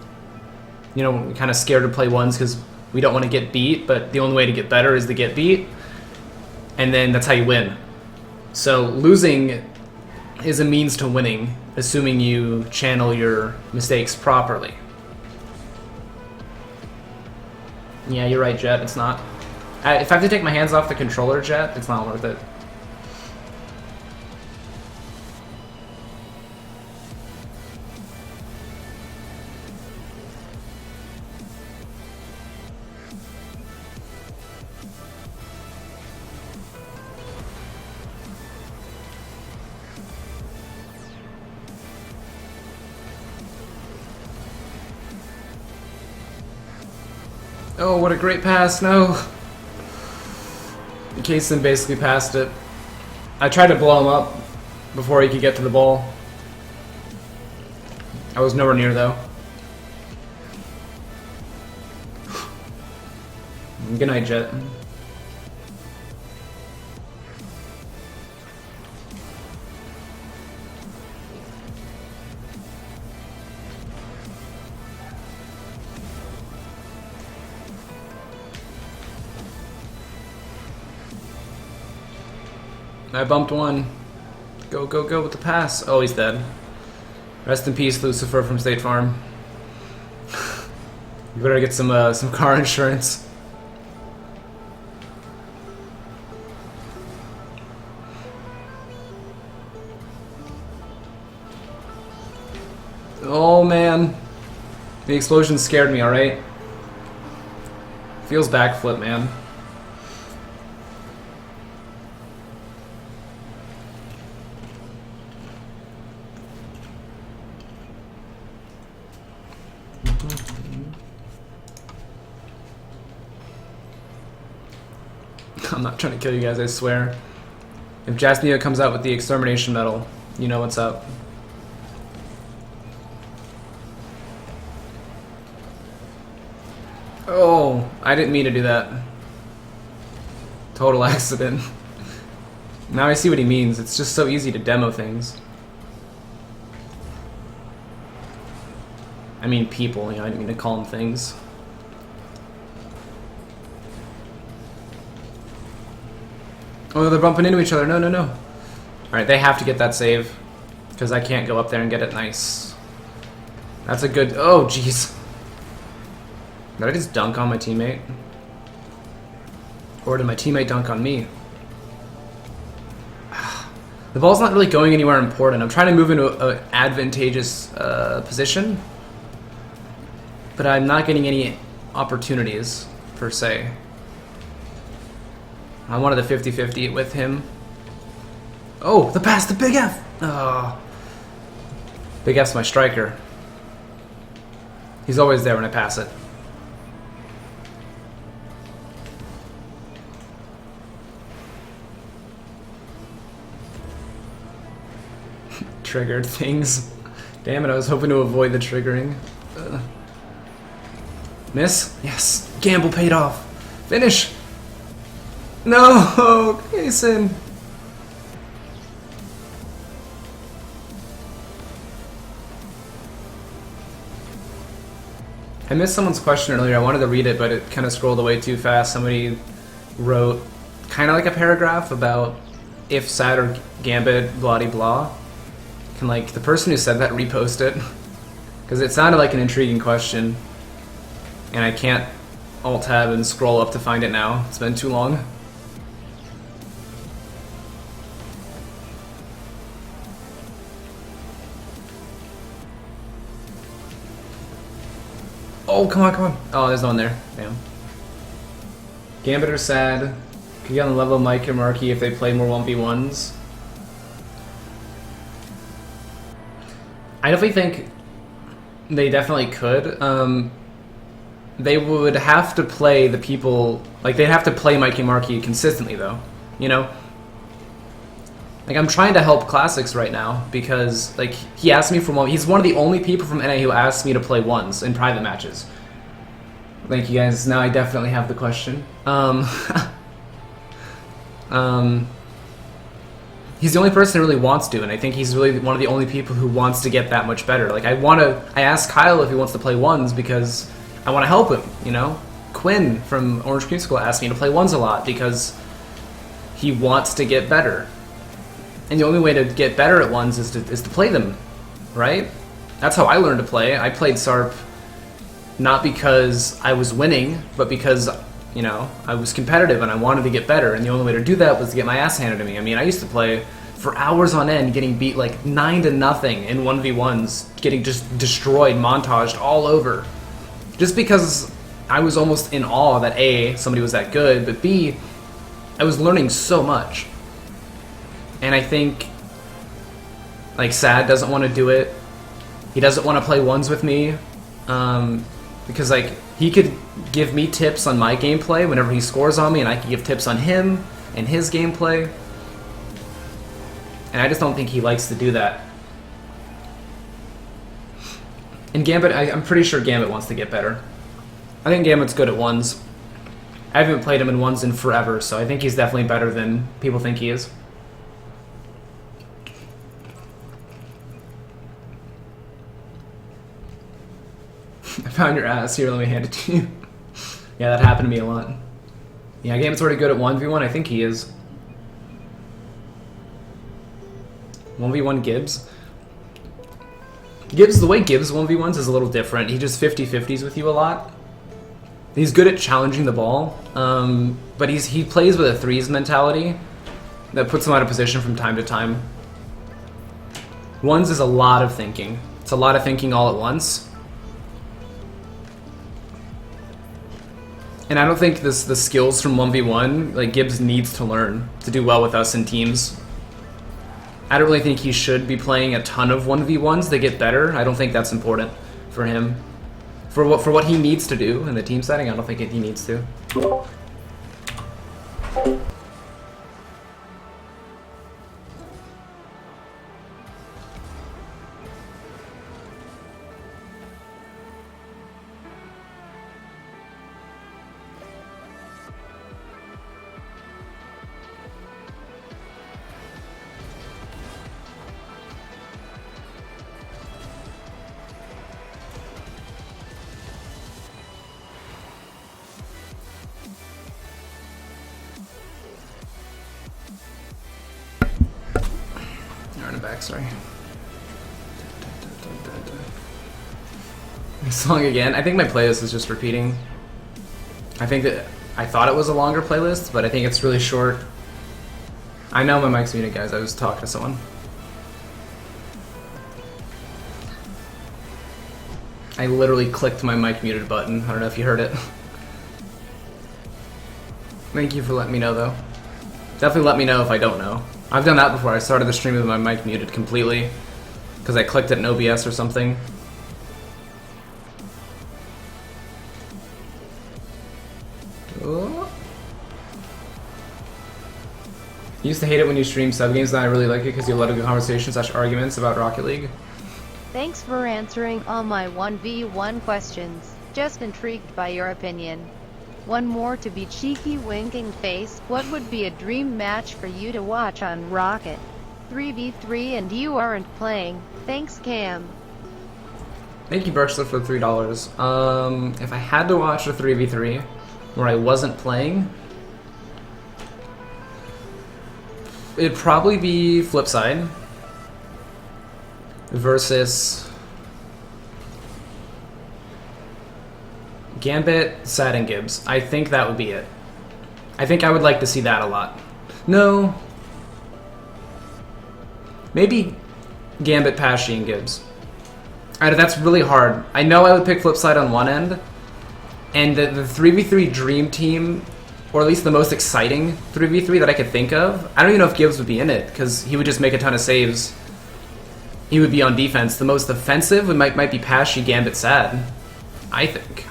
You know, we're kind of scared to play ones because we don't want to get beat, but the only way to get better is to get beat, and then that's how you win. So losing is a means to winning, assuming you channel your mistakes properly. Yeah, you're right, Jet, it's not. If I have to take my hands off the controller, Jet, it's not worth it. Oh, what a great pass, no! Kaysen basically passed it. I tried to blow him up before he could get to the ball. I was nowhere near, though. Good night, Jet. I bumped one. Go, go, go with the pass. Oh, he's dead. Rest in peace, Lucifer from State Farm. You better get some car insurance. Oh man, the explosion scared me. All right. Feels backflip, man. I'm not trying to kill you guys, I swear. If Jasneo comes out with the extermination medal, you know what's up. Oh, I didn't mean to do that. Total accident. Now I see what he means. It's just so easy to demo things. I mean people, you know, I didn't mean to call them things. Oh, they're bumping into each other. No, no, no. Alright, they have to get that save. Because I can't go up there and get it nice. That's a good... Oh, jeez. Did I just dunk on my teammate? Or did my teammate dunk on me? The ball's not really going anywhere important. I'm trying to move into an advantageous position. But I'm not getting any opportunities, per se. I wanted the 50-50 with him. Oh, the pass to Big F! Oh. Big F's my striker. He's always there when I pass it. Triggered things. Damn it, I was hoping to avoid the triggering. Miss? Yes. Gamble paid off. Finish! No! Jason! I missed someone's question earlier. I wanted to read it, but it kind of scrolled away too fast. Somebody wrote kind of like a paragraph about if Sad or Gambit, blah de blah. Can, like, the person who said that repost it? Because it sounded like an intriguing question. And I can't alt-tab and scroll up to find it now. It's been too long. Oh, come on, come on. Oh, there's no one there. Damn. Gambit or Sad could get on the level of Mike and Marky if they play more 1v1s. I definitely think they definitely could. They would have to play the people, like they'd have to play Mike and Marky consistently though, you know? Like I'm trying to help Classics right now because like he asked me for one, he's one of the only people from NA who asked me to play ones in private matches. Thank you guys, now I definitely have the question. He's the only person who really wants to, and I think he's really one of the only people who wants to get that much better. Like I asked Kyle if he wants to play ones because I want to help him, you know? Quinn from Orange Creamsicle asked me to play ones a lot because he wants to get better. And the only way to get better at ones is to play them, right? That's how I learned to play. I played SARP not because I was winning, but because, you know, I was competitive and I wanted to get better, and the only way to do that was to get my ass handed to me. I mean, I used to play for hours on end, getting beat like 9-0 in 1v1s, getting just destroyed, montaged all over. Just because I was almost in awe that A, somebody was that good, but B, I was learning so much. And I think, like, Sad doesn't want to do it. He doesn't want to play ones with me. Because, like, he could give me tips on my gameplay whenever he scores on me, and I could give tips on him and his gameplay. And I just don't think he likes to do that. And Gambit, I'm pretty sure Gambit wants to get better. I think Gambit's good at ones. I haven't played him in ones in forever, so I think he's definitely better than people think he is. I found your ass. Here, let me hand it to you. Yeah, that happened to me a lot. Yeah, Gambit's already good at 1v1. I think he is. 1v1 Gibbs. The way Gibbs 1v1s is a little different. He just 50-50s with you a lot. He's good at challenging the ball, but he plays with a threes mentality that puts him out of position from time to time. Ones is a lot of thinking. It's a lot of thinking all at once. And I don't think the skills from 1v1, like, Gibbs needs to learn to do well with us in teams. I don't really think he should be playing a ton of 1v1s to get better. I don't think that's important for him. For what he needs to do in the team setting, I don't think he needs to. Sorry. This song again. I think my playlist is just repeating. I think that I thought it was a longer playlist, but I think it's really short. I know my mic's muted, guys. I was talking to someone. I literally clicked my mic muted button. I don't know if you heard it. Thank you for letting me know, though. Definitely let me know if I don't know. I've done that before. I started the stream with my mic muted completely because I clicked it in OBS or something. Oh. I used to hate it when you stream sub games, now I really like it because you have a lot of good conversations / arguments about Rocket League. Thanks for answering all my 1v1 questions. Just intrigued by your opinion. One more to be cheeky winking face. What would be a dream match for you to watch on Rocket? 3v3 and you aren't playing. Thanks, Cam. Thank you, Birchler, for the $3. If I had to watch a 3v3 where I wasn't playing, it'd probably be Flipside versus Gambit, Sad, and Gibbs. I think that would be it. I think I would like to see that a lot. No. Maybe Gambit, Pashy, and Gibbs. That's really hard. I know I would pick Flipside on one end, and the 3v3 Dream Team or at least the most exciting 3v3 that I could think of. I don't even know if Gibbs would be in it, because he would just make a ton of saves. He would be on defense. The most offensive might be Pashy, Gambit, Sad. I think.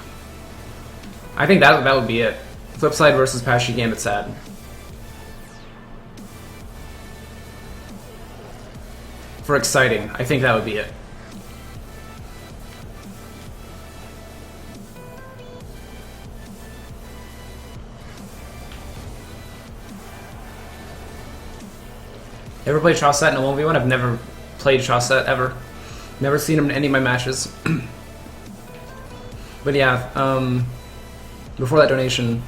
I think that would be it. Flipside versus Pashy, Gambit, Sad. For exciting, I think that would be it. Ever played Chaussette in a 1v1? I've never played Chaussette ever. Never seen him in any of my matches. But yeah, before that donation,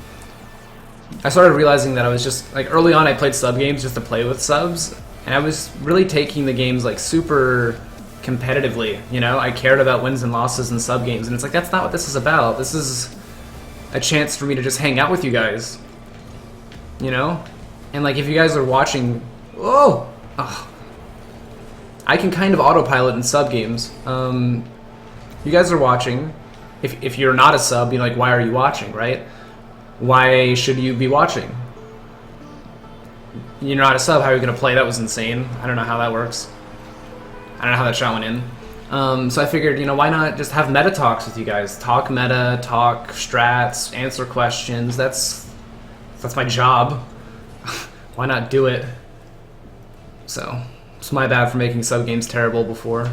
I started realizing that I was just, like, early on I played sub games just to play with subs, and I was really taking the games, like, super competitively, you know? I cared about wins and losses in sub games, and it's like, that's not what this is about. This is a chance for me to just hang out with you guys, you know? And, like, if you guys are watching... Whoa! Oh. I can kind of autopilot in sub games. You guys are watching. If you're not a sub, you're like, why are you watching, right? Why should you be watching? You're not a sub, how are you going to play? That was insane. I don't know how that works. I don't know how that shot went in. So I figured, you know, why not just have meta talks with you guys? Talk meta, talk strats, answer questions. That's my job. Why not do it? So, it's my bad for making sub games terrible before.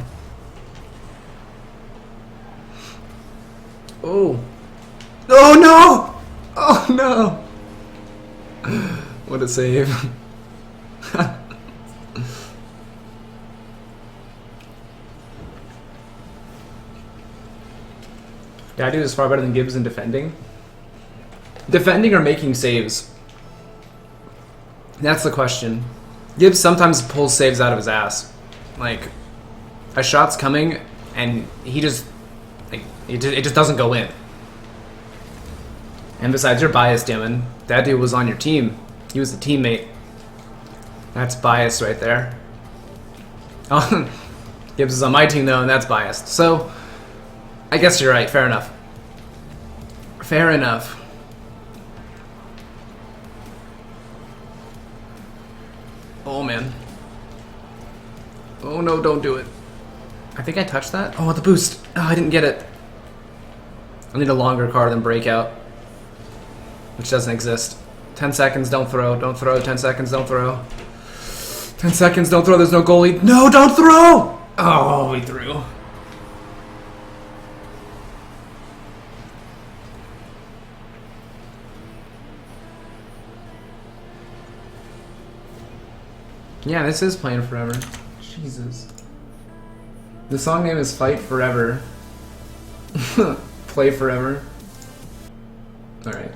Oh. Oh no! Oh no! What a save. Yeah, I do this far better than Gibbs in defending. Defending or making saves? That's the question. Gibbs sometimes pulls saves out of his ass. Like, a shot's coming, and he just, like, it just doesn't go in. And besides, you're biased, Damon. That dude was on your team. He was a teammate. That's bias right there. Oh, Gibbs is on my team, though, and that's biased. So, I guess you're right. Fair enough. Fair enough. Oh, man. Oh, no, don't do it. I think I touched that. Oh, the boost. Oh, I didn't get it. I need a longer car than Breakout, which doesn't exist. 10 seconds, don't throw. Don't throw. 10 seconds, don't throw. 10 seconds, don't throw. There's no goalie. No, don't throw! Oh, we threw. Yeah, this is Playing Forever. Jesus. The song name is Fight Forever. Play Forever. Alright.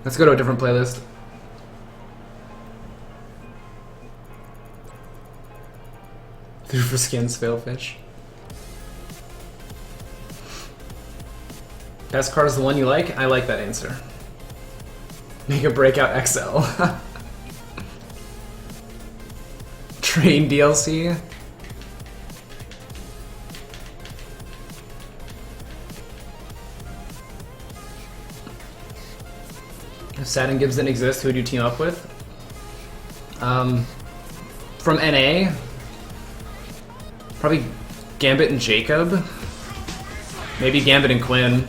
Let's go to a different playlist. Through for skins, Failfish. Best car is the one you like? I like that answer. Make a Breakout XL. Train DLC? If Sad and Gibbs didn't exist, who would you team up with? From NA? Probably Gambit and Jacob? Maybe Gambit and Quinn.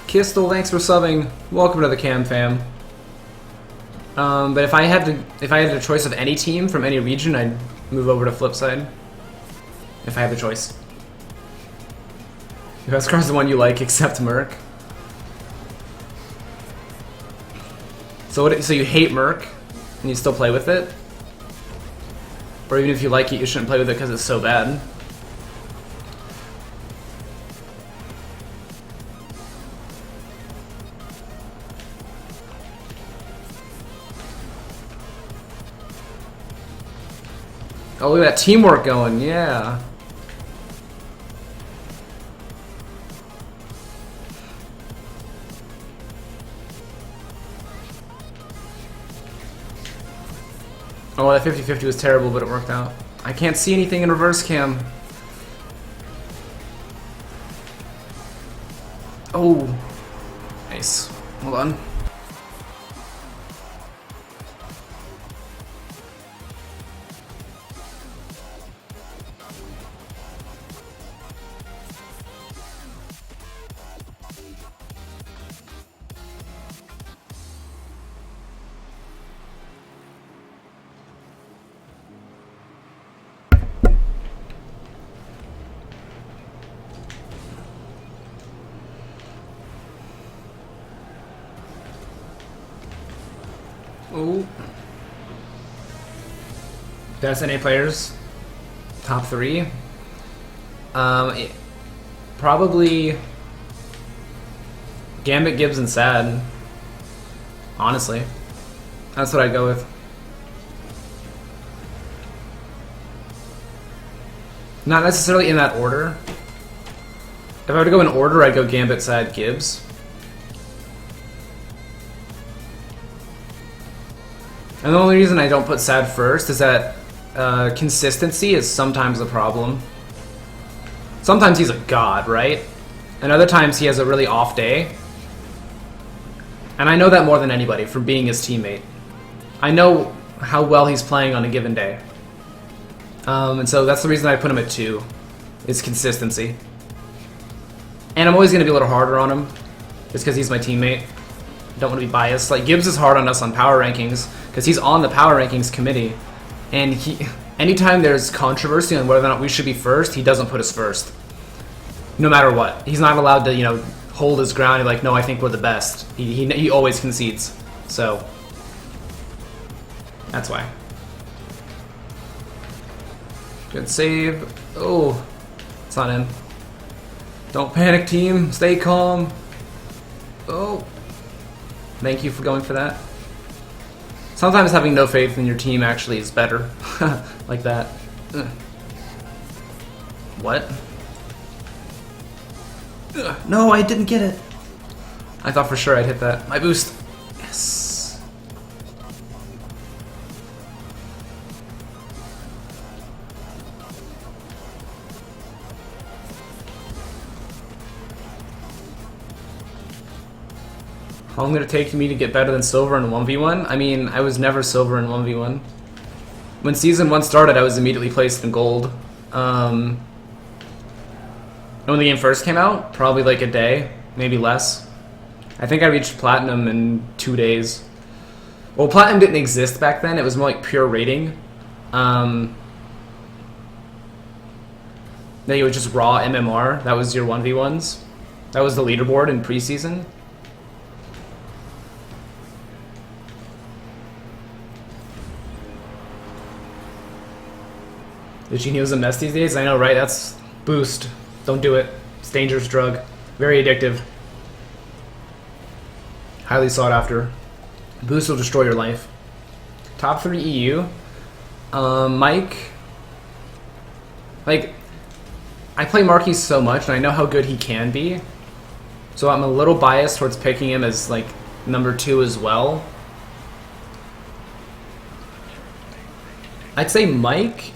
Kistel, thanks for subbing. Welcome to the Cam fam. But if I had the choice of any team from any region, I'd move over to Flipside. If I had the choice. Your best car's the one you like, except Merc. So you hate Merc, and you still play with it? Or even if you like it, you shouldn't play with it because it's so bad? Oh, look at that teamwork going, yeah. Oh, that 50-50 was terrible, but it worked out. I can't see anything in reverse cam. Oh, nice. Hold on. Oh. Best NA players. Top 3. Probably Gambit, Gibbs, and Sad. Honestly. That's what I'd go with. Not necessarily in that order. If I were to go in order, I'd go Gambit, Sad, Gibbs. And the only reason I don't put Sad first is that consistency is sometimes a problem. Sometimes he's a god, right? And other times he has a really off day. And I know that more than anybody from being his teammate. I know how well he's playing on a given day. And so that's the reason I put him at 2, is consistency. And I'm always going to be a little harder on him, just because he's my teammate. Don't want to be biased. Like, Gibbs is hard on us on power rankings, because he's on the power rankings committee. And anytime there's controversy on whether or not we should be first, he doesn't put us first. No matter what. He's not allowed to, you know, hold his ground and be like, no, I think we're the best. He always concedes. So, that's why. Good save. Oh, it's not in. Don't panic, team. Stay calm. Oh. Thank you for going for that. Sometimes having no faith in your team actually is better. Like that. Ugh. What? Ugh. No, I didn't get it. I thought for sure I'd hit that. My boost. Yes. How long did it take me to get better than silver in 1v1? I mean, I was never silver in 1v1. When season 1 started, I was immediately placed in gold. And when the game first came out, probably like a day, maybe less. I think I reached platinum in 2 days. Well, platinum didn't exist back then. It was more like pure rating. Then you would just raw MMR. That was your 1v1s. That was the leaderboard in preseason. Genie is a mess these days? I know, right? That's boost. Don't do it. It's a dangerous drug. Very addictive. Highly sought after. Boost will destroy your life. Top 3 EU. Mike. Like, I play Marquis so much, and I know how good he can be. So I'm a little biased towards picking him as, like, number 2 as well. I'd say Mike.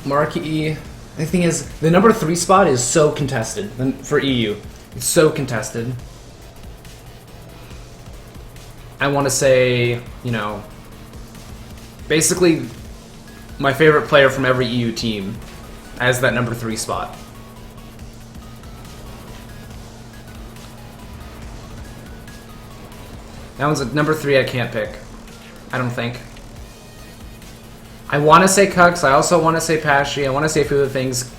Marquis. The thing is, the number 3 spot is so contested for EU. It's so contested. I want to say, you know, basically my favorite player from every EU team as that number 3 spot. That one's a number 3 I can't pick. I don't think. I want to say Kux, I also want to say Pashy, I want to say a few other things.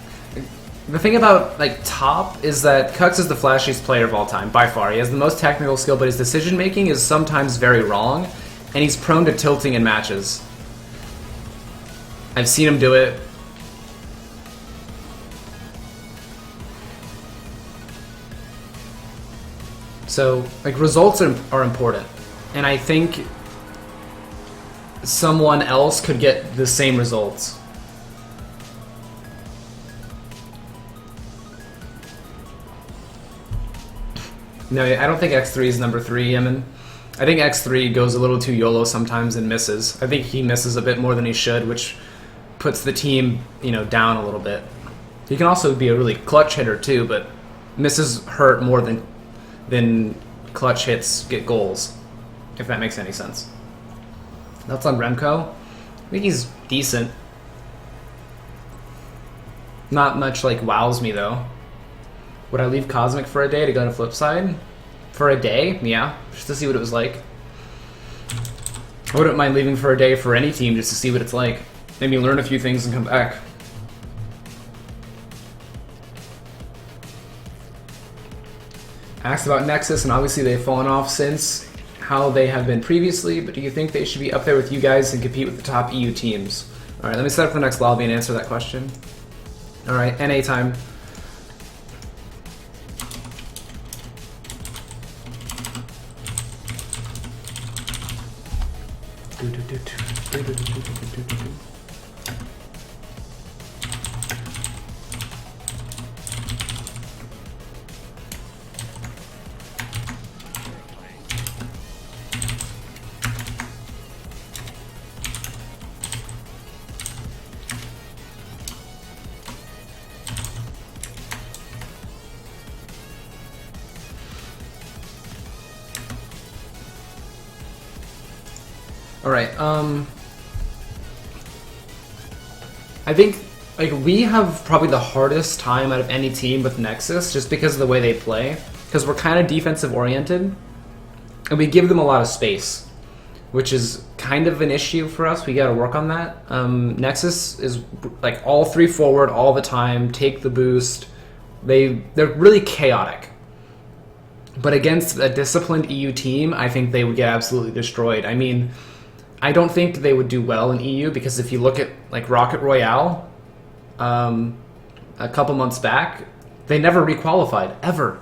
The thing about, like, top is that Kux is the flashiest player of all time, by far. He has the most technical skill, but his decision-making is sometimes very wrong, and he's prone to tilting in matches. I've seen him do it. So, like, results are important, and I think someone else could get the same results. No, I don't think X3 is number 3, Yemen. I think X3 goes a little too YOLO sometimes and misses. I think he misses a bit more than he should, which puts the team, you know, down a little bit. He can also be a really clutch hitter too, but misses hurt more than clutch hits get goals, if that makes any sense. That's on Remco. I think he's decent. Not much like wows me though. Would I leave Cosmic for a day to go to Flipside? For a day? Yeah, just to see what it was like. I wouldn't mind leaving for a day for any team just to see what it's like. Maybe learn a few things and come back. Asked about Nexus, and obviously they've fallen off since how they have been previously, but do you think they should be up there with you guys and compete with the top EU teams? Alright, let me set up the next lobby and answer that question. Alright, NA time. Alright, I think like we have probably the hardest time out of any team with Nexus just because of the way they play. Because we're kind of defensive oriented and we give them a lot of space, which is kind of an issue for us. We got to work on that. Nexus is like all three forward all the time, take the boost. They're really chaotic. But against a disciplined EU team, I think they would get absolutely destroyed. I mean, I don't think they would do well in EU because if you look at like Rocket Royale a couple months back, they never requalified, ever.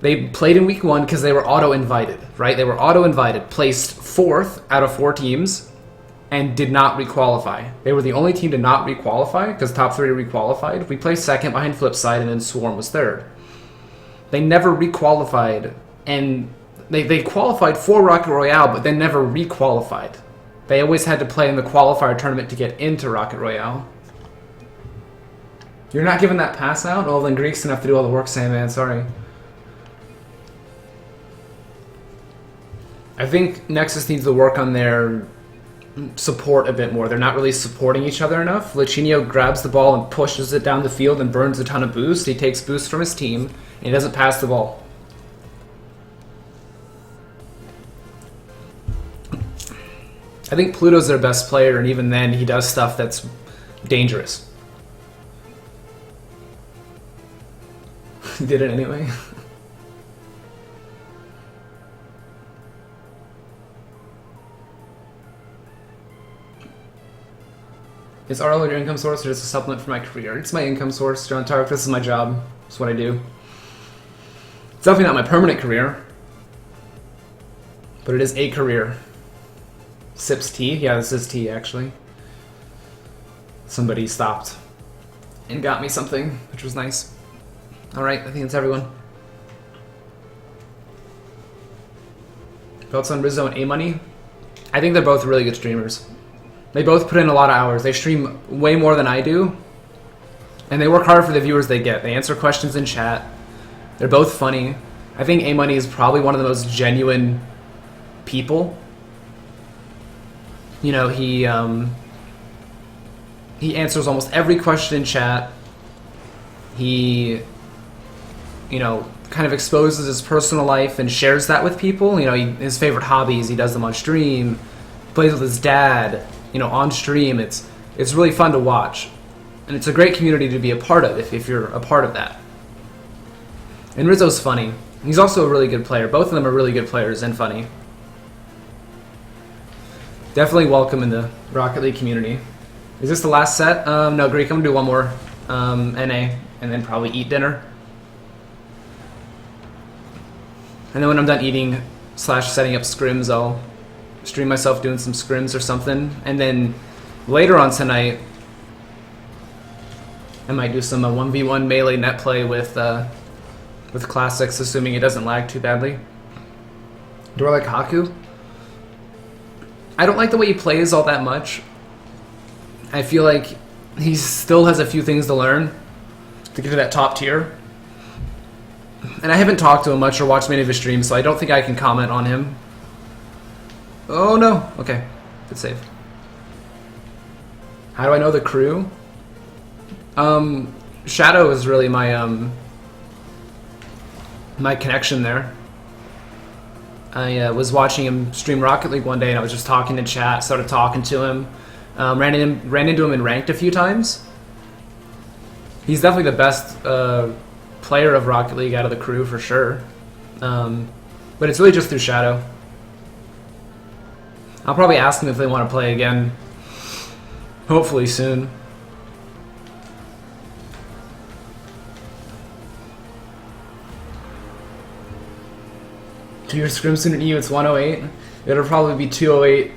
They played in week 1 because they were auto-invited, right? They were auto-invited, placed 4th out of 4 teams, and did not requalify. They were the only team to not requalify because top 3 requalified. We placed 2nd behind Flipside, and then Swarm was 3rd. They never requalified, and they qualified for Rocket Royale, but they never requalified. They always had to play in the qualifier tournament to get into Rocket Royale. You're not giving that pass out? Well, then Greeks gonna have to do all the work, Sandman, sorry. I think Nexus needs to work on their support a bit more. They're not really supporting each other enough. Lichinio grabs the ball and pushes it down the field and burns a ton of boost. He takes boost from his team, and he doesn't pass the ball. I think Pluto's their best player, and even then he does stuff that's dangerous. He did it anyway. Is RL your income source or just a supplement for my career? It's my income source, John Tark. This is my job. It's what I do. It's definitely not my permanent career, but it is a career. Sips tea? Yeah, this is tea, actually. Somebody stopped and got me something, which was nice. Alright, I think that's everyone. Belts on Rizzo and A-Money? I think they're both really good streamers. They both put in a lot of hours. They stream way more than I do. And they work hard for the viewers they get. They answer questions in chat. They're both funny. I think A-Money is probably one of the most genuine people. You know, he answers almost every question in chat. He, you know, kind of exposes his personal life and shares that with people. You know, his favorite hobbies, he does them on stream. Plays with his dad, you know, on stream. It's really fun to watch. And it's a great community to be a part of if you're a part of that. And Rizzo's funny. He's also a really good player. Both of them are really good players and funny. Definitely welcome in the Rocket League community. Is this the last set? No, Greek, I'm gonna do one more NA and then probably eat dinner. And then when I'm done eating / setting up scrims, I'll stream myself doing some scrims or something. And then later on tonight, I might do some 1v1 melee net play with Classics, assuming it doesn't lag too badly. Do I like Haku? I don't like the way he plays all that much. I feel like he still has a few things to learn to get to that top tier. And I haven't talked to him much or watched many of his streams, so I don't think I can comment on him. Oh no. Okay. Good save. How do I know the crew? Shadow is really my my connection there. I was watching him stream Rocket League one day, and I was just talking in chat, started talking to him. Ran into him in ranked a few times. He's definitely the best player of Rocket League out of the crew for sure. But it's really just through Shadow. I'll probably ask them if they want to play again. Hopefully soon. Your Scrimson and EU, it's 108. It'll probably be 208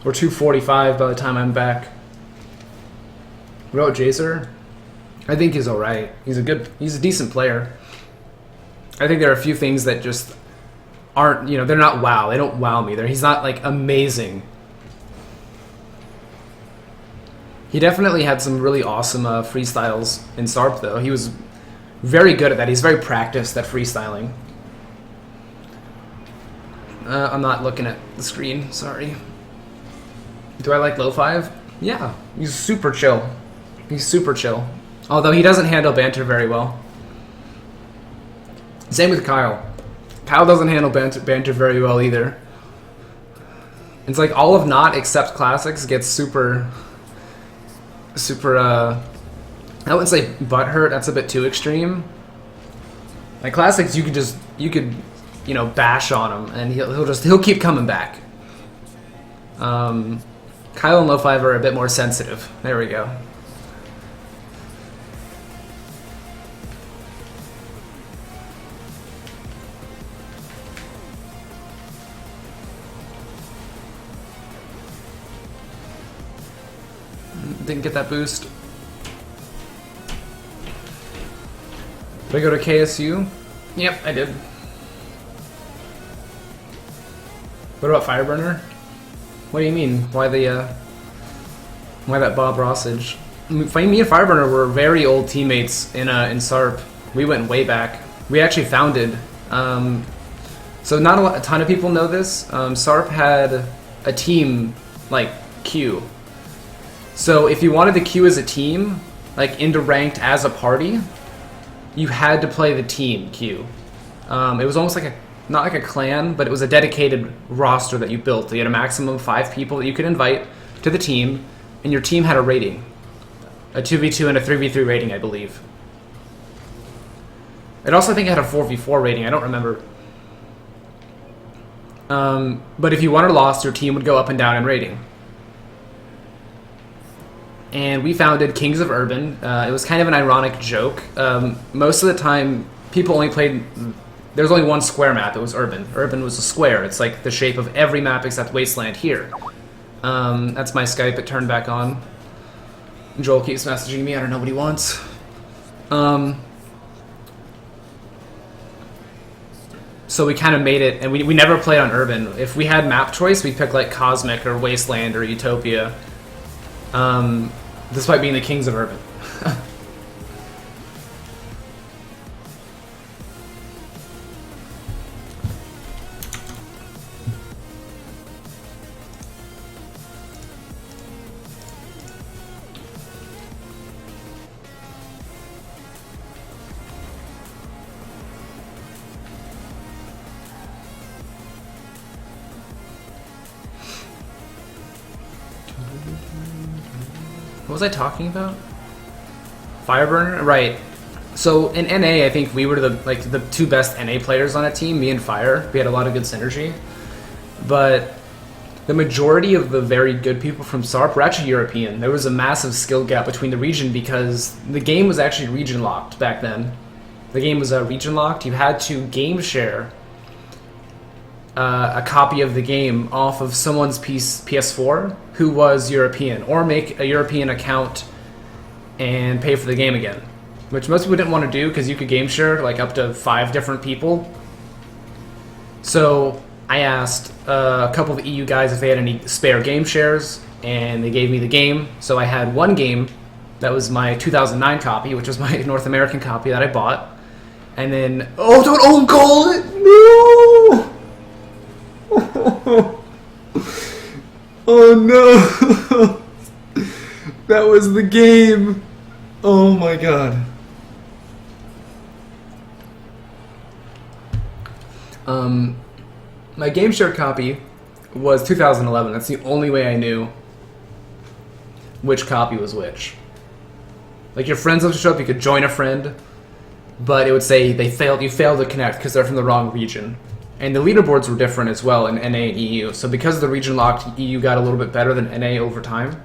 or 245 by the time I'm back. What about Jaser? I think he's alright. He's a decent player. I think there are a few things that just aren't, you know, they're not wow. They don't wow me. He's not like amazing. He definitely had some really awesome freestyles in SARP though. He was very good at that. He's very practiced at freestyling. I'm not looking at the screen, sorry. Do I like Low5? Yeah, he's super chill. He's super chill. Although he doesn't handle banter very well. Same with Kyle. Kyle doesn't handle banter very well either. It's like all of not except classics gets super, I wouldn't say butthurt, that's a bit too extreme. Like classics, you could, you know, bash on him and he'll keep coming back. Kyle and Low5 are a bit more sensitive. There we go. Didn't get that boost. Did I go to KSU? Yep, I did. What about Fireburner? What do you mean? Why that Bob Rossage? Me and Fireburner were very old teammates in SARP. We went way back. We actually founded. So not a ton of people know this. SARP had a team like Q. So if you wanted the Q as a team, like into ranked as a party, you had to play the team Q. It was almost like not like a clan, but it was a dedicated roster that you built. You had a maximum of 5 people that you could invite to the team, and your team had a rating. A 2v2 and a 3v3 rating, I believe. It also, I think, had a 4v4 rating. I don't remember. But if you won or lost, your team would go up and down in rating. And we founded Kings of Urban. It was kind of an ironic joke. Most of the time, people only played... There was only one square map. It was Urban. Urban was a square. It's like the shape of every map except Wasteland here. That's my Skype. It turned back on. Joel keeps messaging me. I don't know what he wants. So we kind of made it, and we never played on Urban. If we had map choice, we'd pick like Cosmic or Wasteland or Utopia. Despite being the Kings of Urban. What was I talking about? Fireburner? Right. So in NA, I think we were the 2 best NA players on a team, me and Fire. We had a lot of good synergy. But the majority of the very good people from SARP were actually European. There was a massive skill gap between the region because the game was actually region locked back then. The game was region locked. You had to game share a copy of the game off of someone's PS4 who was European, or make a European account and pay for the game again, which most people didn't want to do because you could game share like up to 5 different people. So I asked a couple of EU guys if they had any spare game shares, and they gave me the game. So I had one game that was my 2009 copy, which was my North American copy that I bought. And then, oh, don't own goal! No! Oh no! That was the game! Oh my god. My game share copy was 2011. That's the only way I knew which copy was which. Like, your friends would show up, you could join a friend, but it would say you failed to connect because they're from the wrong region. And the leaderboards were different as well in NA and EU. So because of the region locked, EU got a little bit better than NA over time.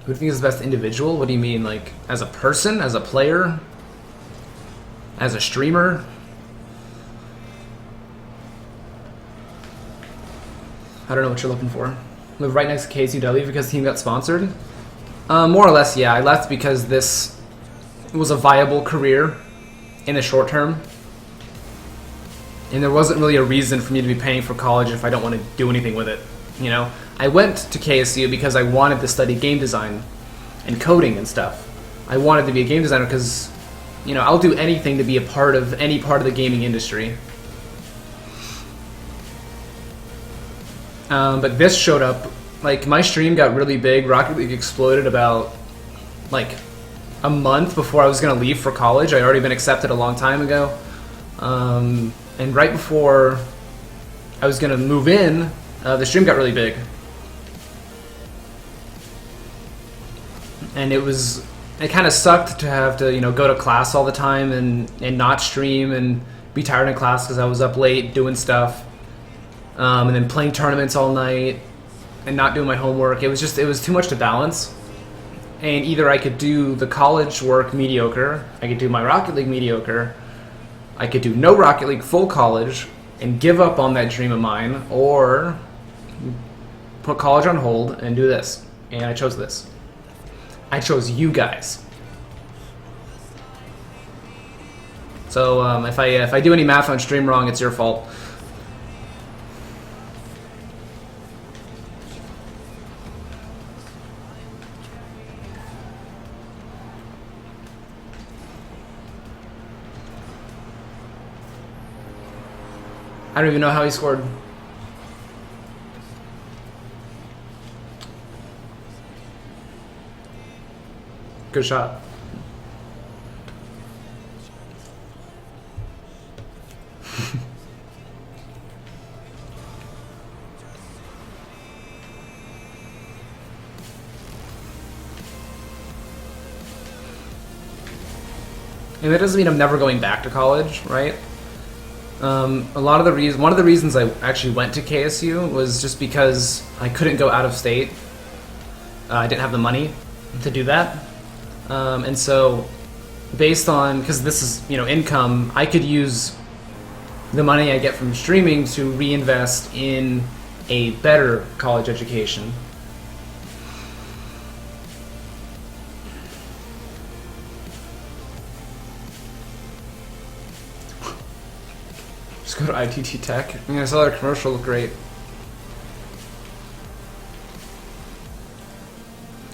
Who do you think is the best individual? What do you mean, like, as a person, as a player, as a streamer? I don't know what you're looking for. Live right next to KCW because the team got sponsored? More or less, yeah. I left because this was a viable career in the short term. And there wasn't really a reason for me to be paying for college if I don't want to do anything with it, you know? I went to KSU because I wanted to study game design and coding and stuff. I wanted to be a game designer because, you know, I'll do anything to be a part of any part of the gaming industry. But this showed up, like, my stream got really big. Rocket League exploded about, like, a month before I was going to leave for college. I'd already been accepted a long time ago. And right before I was going to move in, the stream got really big. And it kind of sucked to have to, you know, go to class all the time and not stream and be tired in class because I was up late doing stuff. And then playing tournaments all night and not doing my homework. It was too much to balance. And either I could do the college work mediocre, I could do my Rocket League mediocre, I could do no Rocket League full college and give up on that dream of mine, or put college on hold and do this. And I chose this. I chose you guys. So if I do any math on stream wrong, it's your fault. I don't even know how he scored. Good shot. And that doesn't mean I'm never going back to college, right? One of the reasons I actually went to KSU was just because I couldn't go out of state. I didn't have the money to do that. And so, based on, because this is, you know, income, I could use the money I get from streaming to reinvest in a better college education. Just go to ITT Tech. I mean, I saw their commercial look great.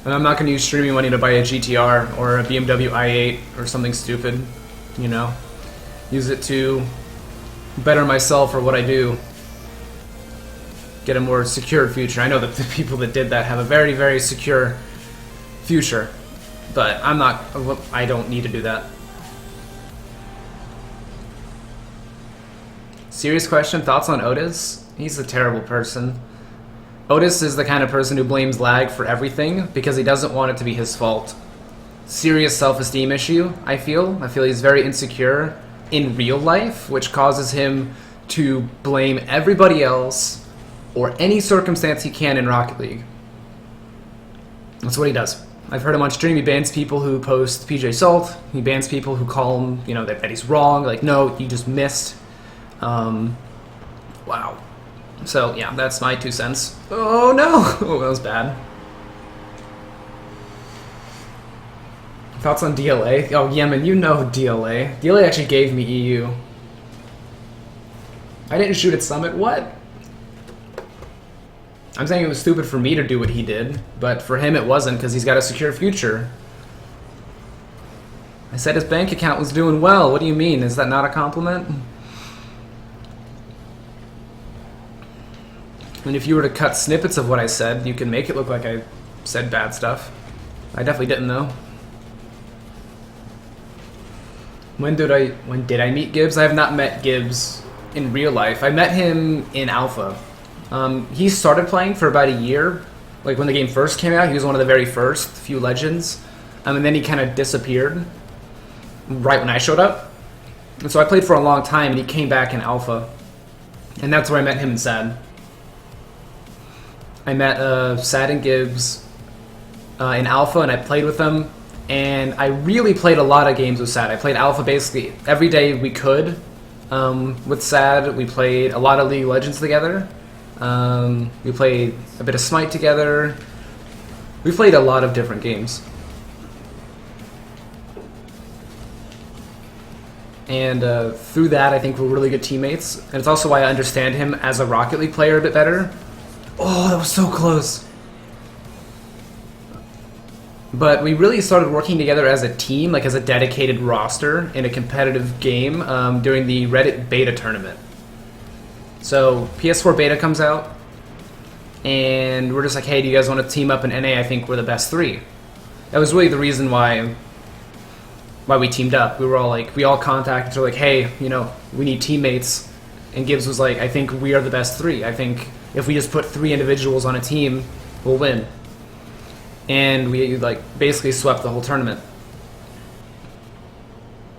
And I'm not going to use streaming money to buy a GTR or a BMW i8 or something stupid, you know. Use it to better myself or what I do. Get a more secure future. I know that the people that did that have a very, very secure future. But I don't need to do that. Serious question, thoughts on Otis? He's a terrible person. Otis is the kind of person who blames lag for everything because he doesn't want it to be his fault. Serious self-esteem issue, I feel. I feel he's very insecure in real life, which causes him to blame everybody else or any circumstance he can in Rocket League. That's what he does. I've heard him on stream. He bans people who post PJ Salt. He bans people who call him, you know, that he's wrong. Like, no, you just missed. Wow. So, yeah, that's my 2 cents. Oh, no! Oh, that was bad. Thoughts on DLA? Oh, Yemen, you know DLA. DLA actually gave me EU. I didn't shoot at Summit. What? I'm saying it was stupid for me to do what he did, but for him it wasn't, because he's got a secure future. I said his bank account was doing well. What do you mean? Is that not a compliment? And if you were to cut snippets of what I said, you can make it look like I said bad stuff. I definitely didn't, though. When did I meet Gibbs? I have not met Gibbs in real life. I met him in Alpha. He started playing for about a year. Like when the game first came out, he was one of the very first few legends. And then he kind of disappeared right when I showed up. And so I played for a long time, and he came back in Alpha. And that's where I met him and Sad. I met Sad and Gibbs in Alpha, and I played with them. And I really played a lot of games with Sad. I played Alpha basically every day we could. With Sad, we played a lot of League of Legends together. We played a bit of Smite together. We played a lot of different games. And through that, I think we're really good teammates. And it's also why I understand him as a Rocket League player a bit better. Oh, that was so close. But we really started working together as a team, like as a dedicated roster in a competitive game during the Reddit beta tournament. So PS4 beta comes out, and we're just like, hey, do you guys want to team up in NA? I think we're the best three. That was really the reason why we teamed up. We were all like, we all contacted, so like, hey, you know, we need teammates. And Gibbs was like, I think we are the best three. I think if we just put 3 individuals on a team, we'll win. And we like basically swept the whole tournament.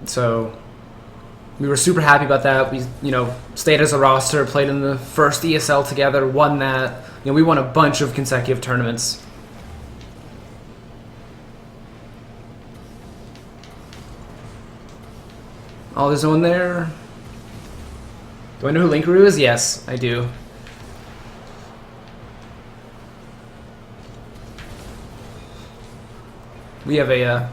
So we were super happy about that. We, you know, stayed as a roster, played in the first ESL together, won that. You know, we won a bunch of consecutive tournaments. Oh, there's no one there. Do I know who Linkaroo is? Yes, I do. We have a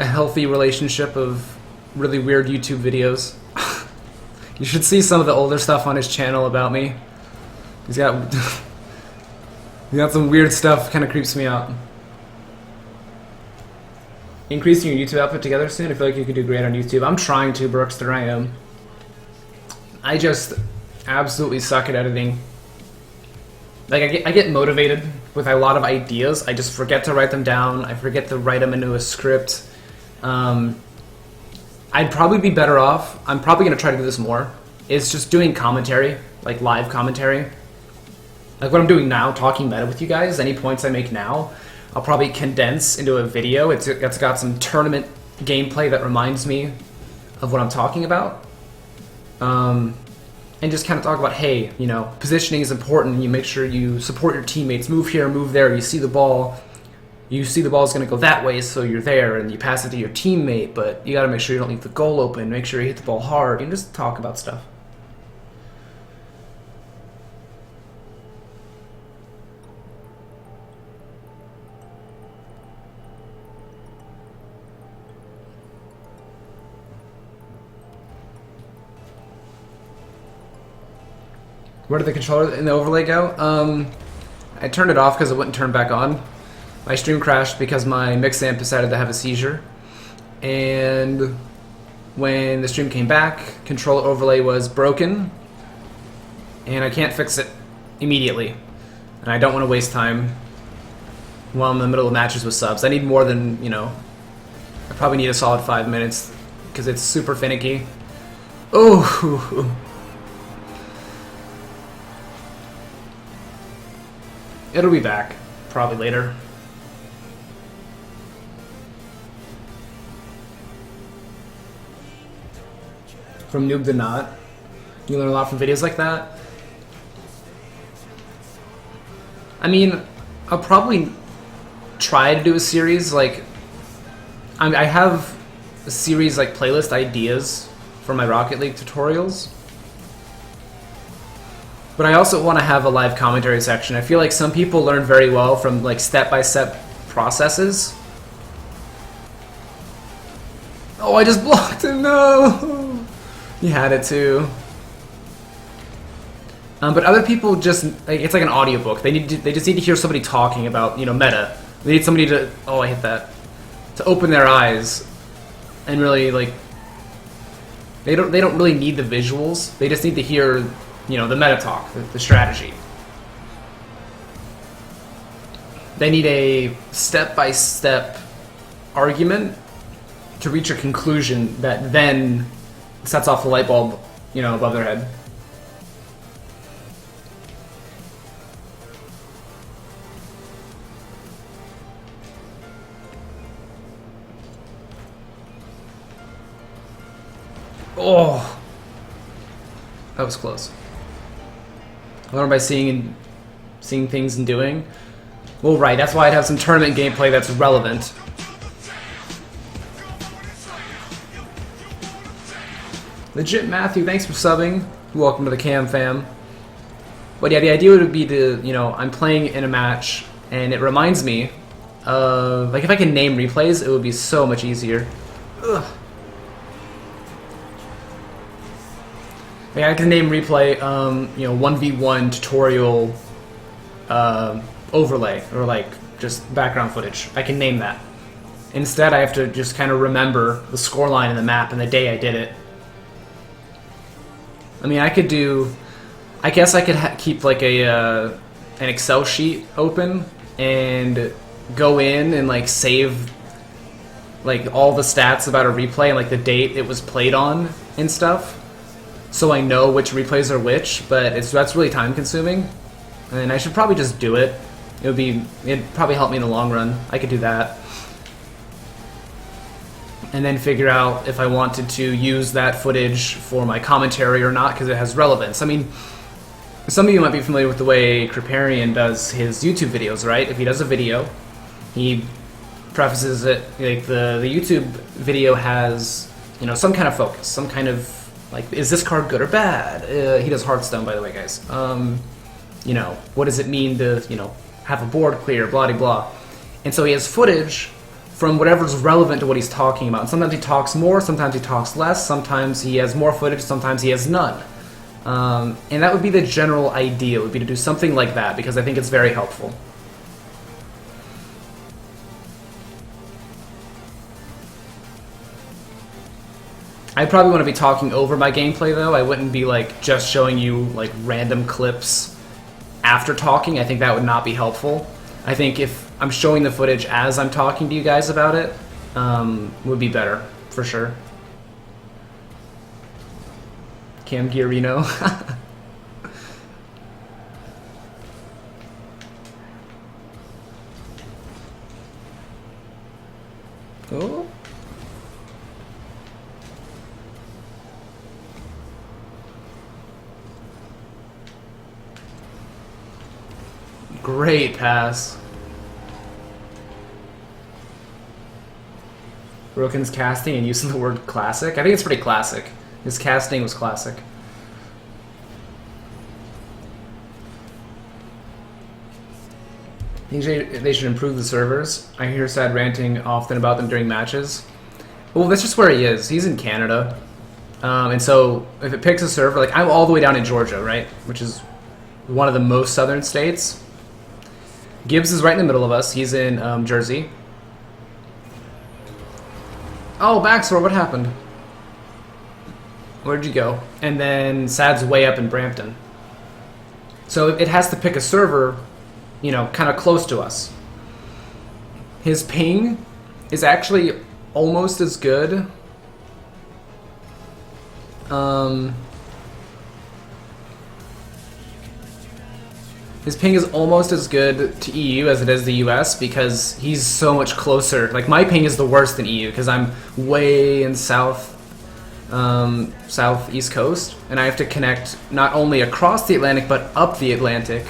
healthy relationship of really weird YouTube videos. You should see some of the older stuff on his channel about me. He's got some weird stuff, kind of creeps me out. Increasing your YouTube output together soon? I feel like you could do great on YouTube. I'm trying to, Brookster, I am. I just absolutely suck at editing. Like, I get motivated with a lot of ideas. I just forget to write them down. I forget to write them into a script. I'd probably be better off. I'm probably going to try to do this more. It's just doing commentary, like live commentary. Like what I'm doing now, talking meta with you guys. Any points I make now, I'll probably condense into a video. It's got some tournament gameplay that reminds me of what I'm talking about. And just kind of talk about, hey, you know, positioning is important. You make sure you support your teammates. Move here, move there. You see the ball is going to go that way, so you're there, and you pass it to your teammate. But you got to make sure you don't leave the goal open. Make sure you hit the ball hard. You just talk about stuff. Where did the controller and the overlay go? I turned it off because it wouldn't turn back on. My stream crashed because my mix amp decided to have a seizure. And when the stream came back, controller overlay was broken. And I can't fix it immediately. And I don't want to waste time while I'm in the middle of matches with subs. I need more than, you know, I probably need a solid 5 minutes because it's super finicky. Oh. It'll be back, probably later. From noob to not. You learn a lot from videos like that. I mean, I'll probably try to do a series, like... I have a series, like, playlist ideas for my Rocket League tutorials. But I also want to have a live commentary section. I feel like some people learn very well from like step-by-step processes. Oh, I just blocked him, no! He had it too. But other people just like, it's like an audiobook. They just need to hear somebody talking about, you know, meta. They need somebody to I hit that, to open their eyes and really like. They don't really need the visuals. They just need to hear, you know, the meta talk, the strategy. They need a step-by-step argument to reach a conclusion that then sets off the light bulb, you know, above their head. Oh, that was close. I learned by seeing things and doing. Well, right. That's why I'd have some tournament gameplay that's relevant. Legit Matthew, thanks for subbing. Welcome to the Cam fam. But yeah, the idea would be to, you know, I'm playing in a match and it reminds me of, like, if I can name replays, it would be so much easier. Ugh. Yeah, I can name replay, you know, 1v1 tutorial overlay, or like just background footage. I can name that. Instead, I have to just kind of remember the scoreline in the map and the day I did it. I mean, I could do. I guess I could keep like an Excel sheet open and go in and like save like all the stats about a replay and like the date it was played on and stuff, so I know which replays are which. But that's really time consuming, and I should probably just do it. It'd probably help me in the long run. I could do that. And then figure out if I wanted to use that footage for my commentary or not, because it has relevance. I mean, some of you might be familiar with the way Kriparian does his YouTube videos, right? If he does a video, he prefaces it, like the YouTube video has, you know, some kind of focus, some kind of, like, is this card good or bad? He does Hearthstone, by the way, guys. You know, what does it mean to, you know, have a board clear, blah de blah. And so he has footage from whatever's relevant to what he's talking about. And sometimes he talks more, sometimes he talks less, sometimes he has more footage, sometimes he has none. And that would be the general idea, would be to do something like that, because I think it's very helpful. I'd probably want to be talking over my gameplay, though. I wouldn't be like just showing you like random clips after talking. I think that would not be helpful. I think if I'm showing the footage as I'm talking to you guys about it, would be better, for sure. Camgearino. Oh. Great pass. Roken's casting and using the word classic. I think it's pretty classic. His casting was classic. I think they should improve the servers. I hear Sad ranting often about them during matches. Well, that's just where he is. He's in Canada. And so if it picks a server, like I'm all the way down in Georgia, right? Which is one of the most southern states. Gibbs is right in the middle of us. He's in Jersey. Oh, Baxter, what happened? Where'd you go? And then Sad's way up in Brampton. So it has to pick a server, you know, kind of close to us. His ping is actually almost as good. His ping is almost as good to EU as it is the US because he's so much closer. Like my ping is the worst in EU because I'm way in southeast coast, and I have to connect not only across the Atlantic but up the Atlantic.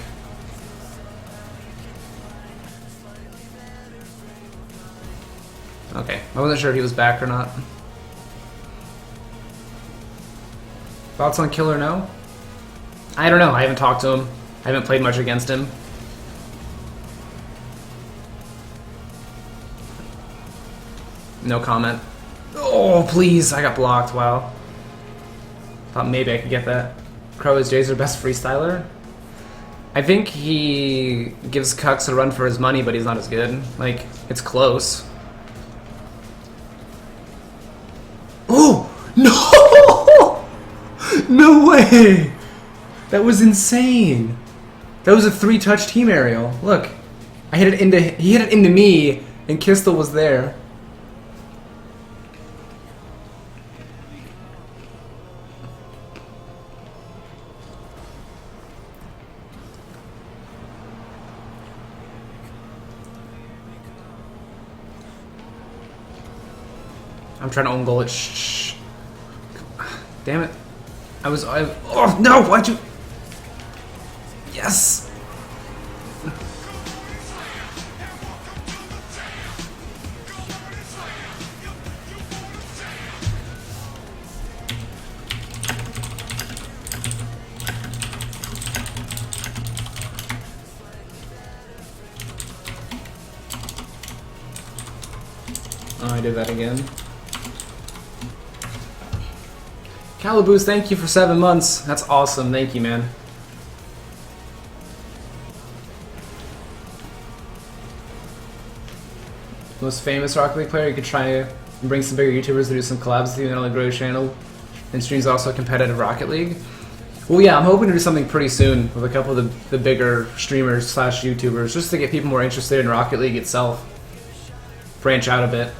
Okay, I wasn't sure if he was back or not. Thoughts on Killer No? I don't know. I haven't talked to him. I haven't played much against him. No comment. Oh, please. I got blocked. Wow. Thought maybe I could get that. Crow is Jay's best freestyler. I think he gives Cucks a run for his money, but he's not as good. Like, it's close. Oh! No! No way! That was insane! That was a 3-touch team aerial. Look. He hit it into me, and Kistel was there. I'm trying to own goal it. Shh. Damn it. Oh no, why'd you? Yes! Oh, I did that again. Calaboose, thank you for 7 months. That's awesome. Thank you, man. Most famous Rocket League player, you could try and bring some bigger YouTubers to do some collabs with you and only grow your channel. And streams also competitive Rocket League. Well, yeah, I'm hoping to do something pretty soon with a couple of the bigger streamers slash YouTubers, just to get people more interested in Rocket League itself. Branch out a bit.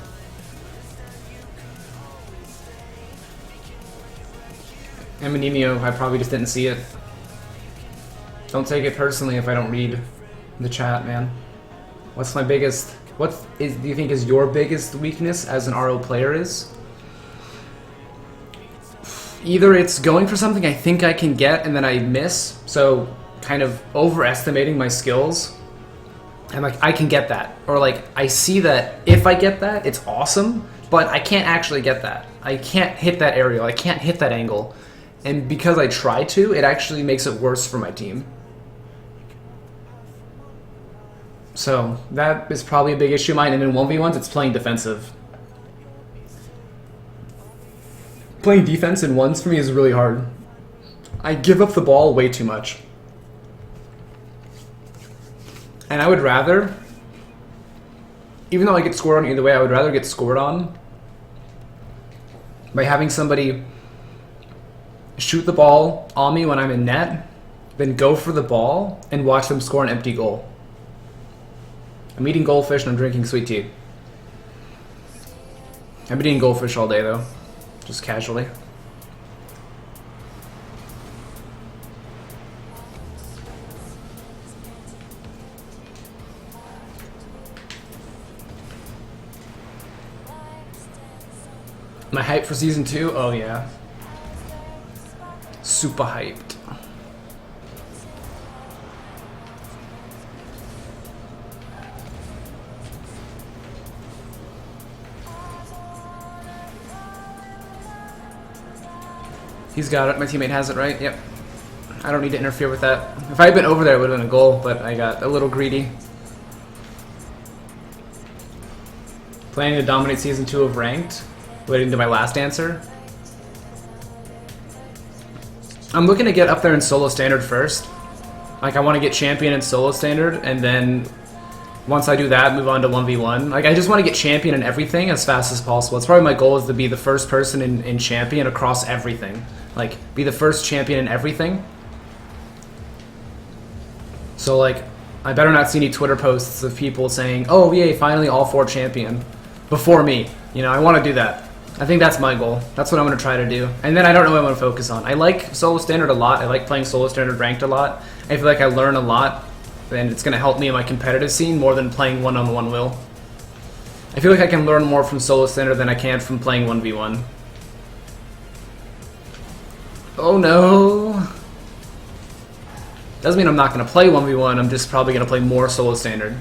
Eminimio, I probably just didn't see it. Don't take it personally if I don't read the chat, man. What's my biggest... do you think is your biggest weakness as an RO player is? Either it's going for something I think I can get and then I miss, so kind of overestimating my skills. I'm like, I can get that. Or like, I see that if I get that, it's awesome, but I can't actually get that. I can't hit that aerial, I can't hit that angle. And because I try to, it actually makes it worse for my team. So that is probably a big issue of mine, and in 1v1s it's playing defensive. Playing defense in ones for me is really hard. I give up the ball way too much. And I would rather, even though I get scored on either way, I would rather get scored on by having somebody shoot the ball on me when I'm in net, then go for the ball and watch them score an empty goal. I'm eating goldfish and I'm drinking sweet tea. I've been eating goldfish all day though, just casually. Am I hyped for season 2? Oh yeah. Super hyped. He's got it. My teammate has it, right? Yep. I don't need to interfere with that. If I had been over there, it would have been a goal, but I got a little greedy. Planning to dominate season 2 of ranked. Waiting to my last answer. I'm looking to get up there in solo standard first. Like, I want to get champion in solo standard, and then once I do that, move on to 1v1. Like, I just want to get champion in everything as fast as possible. It's probably my goal is to be the first person in champion across everything. Like, be the first champion in everything. So, like, I better not see any Twitter posts of people saying, oh, yay, finally all 4 champion before me. You know, I want to do that. I think that's my goal. That's what I'm going to try to do. And then I don't know what I'm going to focus on. I like solo standard a lot. I like playing solo standard ranked a lot. I feel like I learn a lot, and it's going to help me in my competitive scene more than playing one-on-one will. I feel like I can learn more from solo standard than I can from playing 1v1. Oh no! Doesn't mean I'm not going to play 1v1, I'm just probably going to play more solo standard.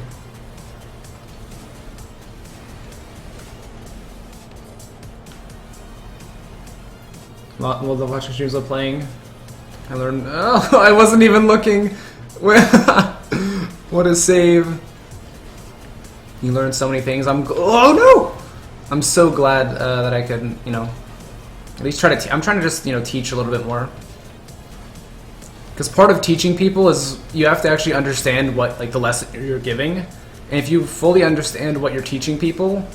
Well, the watching streams of playing. I learned. Oh, I wasn't even looking. What a save! You learn so many things. Oh no! I'm so glad that I could, you know, at least try to. I'm trying to just, you know, teach a little bit more. Because part of teaching people is you have to actually understand what like the lesson you're giving, and if you fully understand what you're teaching people,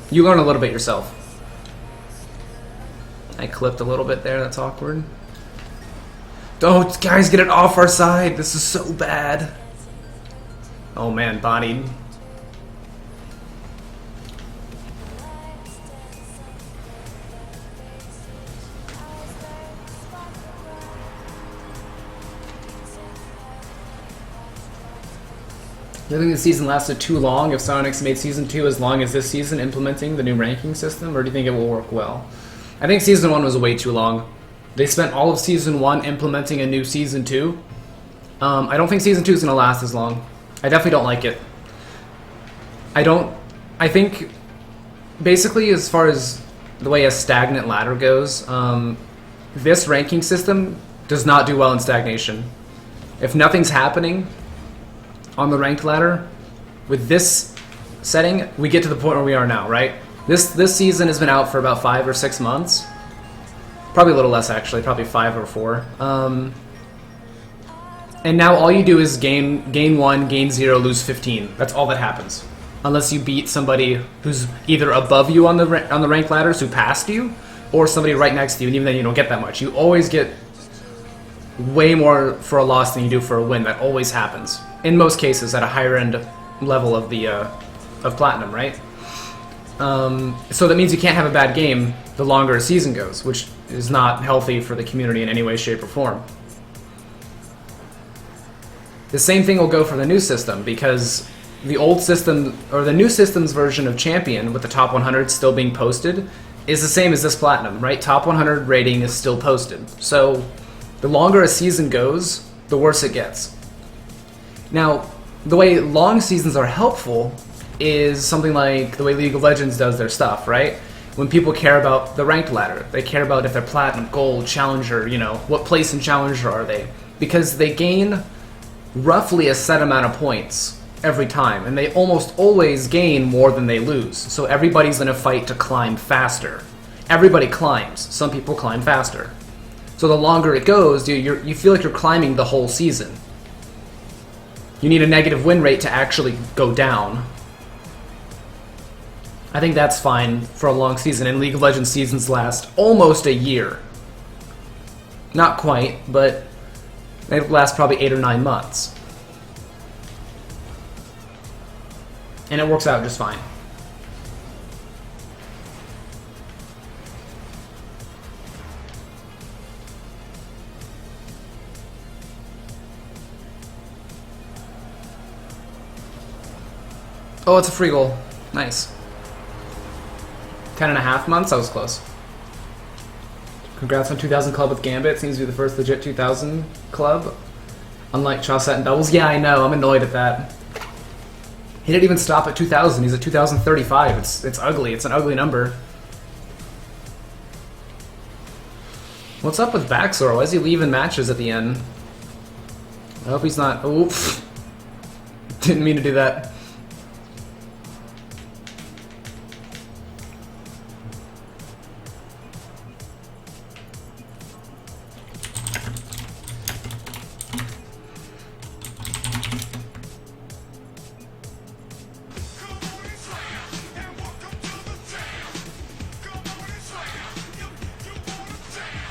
you learn a little bit yourself. I clipped a little bit there. That's awkward. Don't, guys, get it off our side. This is so bad. Oh man, bodied. Do you think the season lasted too long if Sonic's made Season 2 as long as this season implementing the new ranking system, or do you think it will work well? I think Season 1 was way too long. They spent all of Season 1 implementing a new Season 2. I don't think Season 2 is going to last as long. I definitely don't like it. I think, basically, as far as the way a stagnant ladder goes, this ranking system does not do well in stagnation. If nothing's happening on the ranked ladder, with this setting, we get to the point where we are now, right? This season has been out for about 5 or 6 months. Probably a little less, actually. Probably 5 or 4. And now all you do is gain 1, gain 0, lose 15. That's all that happens. Unless you beat somebody who's either above you on the ranked ladders who passed you, or somebody right next to you, and even then you don't get that much. You always get way more for a loss than you do for a win. That always happens. In most cases, at a higher end level of the of Platinum, right? So that means you can't have a bad game the longer a season goes, which is not healthy for the community in any way, shape, or form. The same thing will go for the new system, because the old system, or the new system's version of Champion, with the top 100 still being posted, is the same as this Platinum, right? Top 100 rating is still posted. So the longer a season goes, the worse it gets. Now, the way long seasons are helpful is something like the way League of Legends does their stuff, right? When people care about the ranked ladder, they care about if they're Platinum, Gold, Challenger, you know, what place in Challenger are they? Because they gain roughly a set amount of points every time, and they almost always gain more than they lose. So everybody's in a fight to climb faster. Everybody climbs. Some people climb faster. So the longer it goes, you feel like you're climbing the whole season. You need a negative win rate to actually go down. I think that's fine for a long season, and League of Legends seasons last almost a year. Not quite, but they last probably 8 or 9 months. And it works out just fine. Oh, it's a free goal. Nice. 10.5 months? I was close. Congrats on 2000 club with Gambit. Seems to be the first legit 2000 club. Unlike Chauset and doubles. Yeah, I know. I'm annoyed at that. He didn't even stop at 2000. He's at 2035. It's ugly. It's an ugly number. What's up with Baxor? Why is he leaving matches at the end? I hope he's not... Oops. Didn't mean to do that.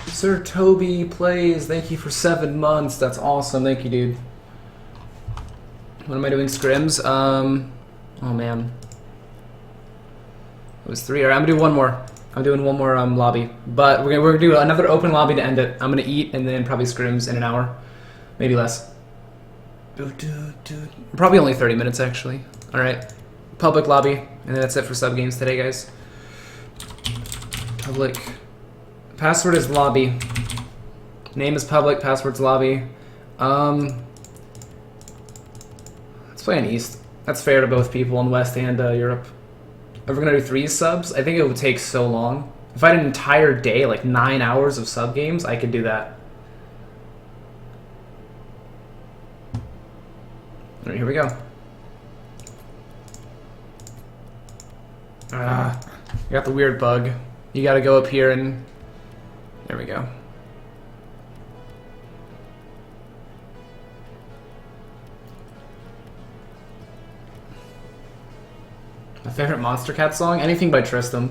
Sir Toby plays. Thank you for 7 months. That's awesome. Thank you, dude. What am I doing? Scrims? Oh man. It was 3. Alright, I'm gonna do one more. I'm doing one more lobby. But we're gonna do another open lobby to end it. I'm gonna eat and then probably scrims in an hour. Maybe less. Probably only 30 minutes actually. Alright. Public lobby. And then that's it for sub games today, guys. Public. Password is lobby. Name is public, password's lobby. Let's play in East. That's fair to both people in West and Europe. If we're gonna do 3 subs, I think it would take so long. If I had an entire day, like 9 hours of sub games, I could do that. Alright, here we go. You got the weird bug. You gotta go up here and... There we go. My favorite Monster Cat song? Anything by Tristam.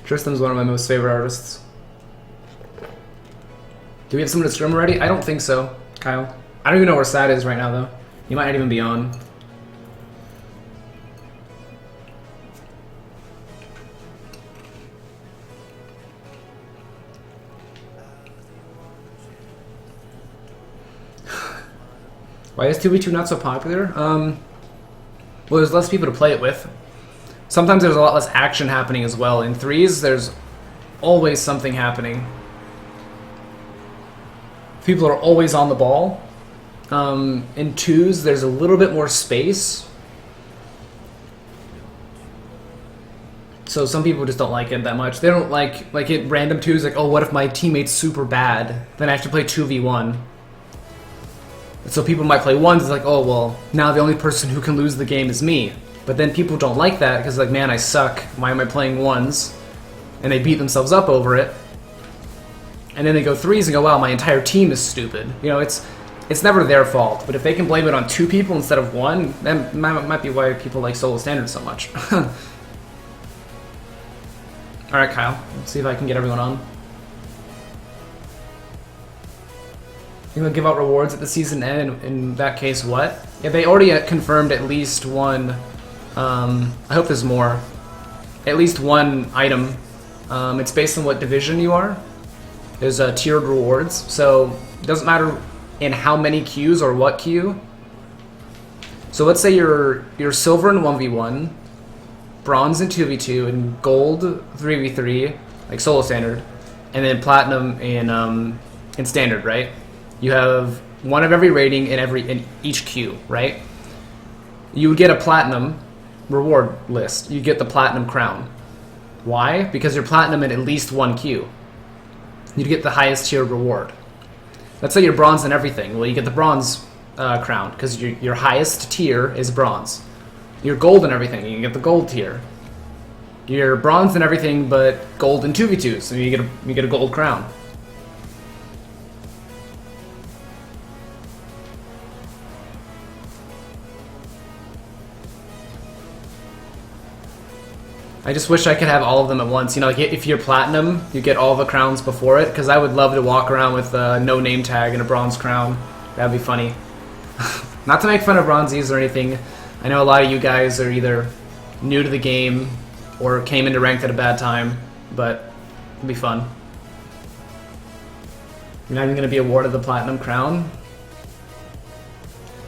Tristam's one of my most favorite artists. Do we have someone to scrim already? I don't think so, Kyle. I don't even know where Sad is right now, though. He might not even be on. Why is 2v2 not so popular? Well, there's less people to play it with. Sometimes there's a lot less action happening as well. In 3s, there's always something happening. People are always on the ball. In 2s, there's a little bit more space. So some people just don't like it that much. They don't like it random 2s, like, oh, what if my teammate's super bad? Then I have to play 2v1. So people might play 1s, it's like, oh, well, now the only person who can lose the game is me. But then people don't like that, because like, man, I suck. Why am I playing 1s? And they beat themselves up over it. And then they go 3s and go, wow, my entire team is stupid. You know, it's never their fault. But if they can blame it on 2 people instead of 1, that might be why people like solo standards so much. Alright, Kyle. Let's see if I can get everyone on. You gonna give out rewards at the season end? In that case, what? Yeah, they already confirmed at least one. I hope there's more. At least one item. It's based on what division you are. There's tiered rewards, so it doesn't matter in how many queues or what queue. So let's say you're silver in 1v1, bronze in 2v2, and gold 3v3, like solo standard, and then platinum in standard, right? You have one of every rating in each queue, right? You would get a platinum reward list. You get the platinum crown. Why? Because you're platinum in at least one queue. You'd get the highest tier reward. Let's say you're bronze in everything. Well, you get the bronze crown because your highest tier is bronze. You're gold in everything. You get the gold tier. You're bronze in everything but gold in 2v2, so you get a gold crown. I just wish I could have all of them at once. You know, like if you're platinum, you get all the crowns before it, because I would love to walk around with no name tag and a bronze crown. That'd be funny. Not to make fun of bronzies or anything. I know a lot of you guys are either new to the game or came into ranked at a bad time, but it'd be fun. You're not even going to be awarded the platinum crown?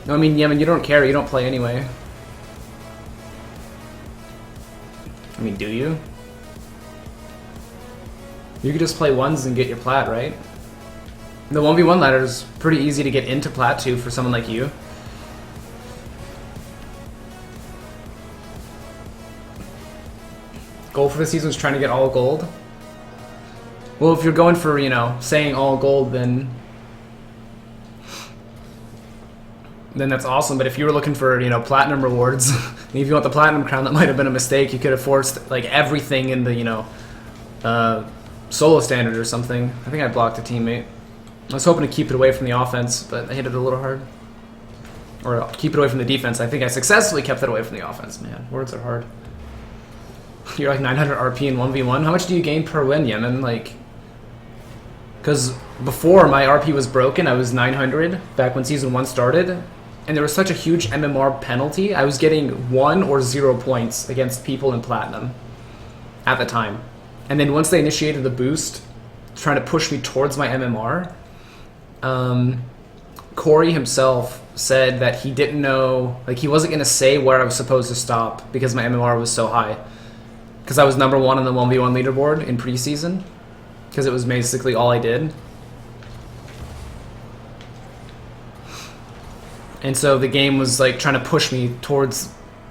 No, I mean, Yemen, you don't care. You don't play anyway. I mean, do you? You could just play 1s and get your plat, right? The 1v1 ladder is pretty easy to get into plat 2 for someone like you. Goal for the season is trying to get all gold. Well, if you're going for, you know, saying all gold, then that's awesome. But if you were looking for, you know, platinum rewards, and if you want the platinum crown, that might have been a mistake. You could have forced like everything in the, you know, solo standard or something. I think I blocked a teammate. I was hoping to keep it away from the offense, but I hit it a little hard. Or keep it away from the defense. I think I successfully kept it away from the offense. Man, words are hard. You're like 900 RP in 1v1. How much do you gain per win, Yemen? Like, because before my RP was broken, I was 900 back when Season 1 started. And there was such a huge MMR penalty. I was getting 1 or 0 points against people in Platinum at the time. And then once they initiated the boost, trying to push me towards my MMR, Corey himself said that he didn't know, like he wasn't going to say where I was supposed to stop because my MMR was so high. Because I was number 1 on the 1v1 leaderboard in preseason. Because it was basically all I did. And so the game was like trying to push me towards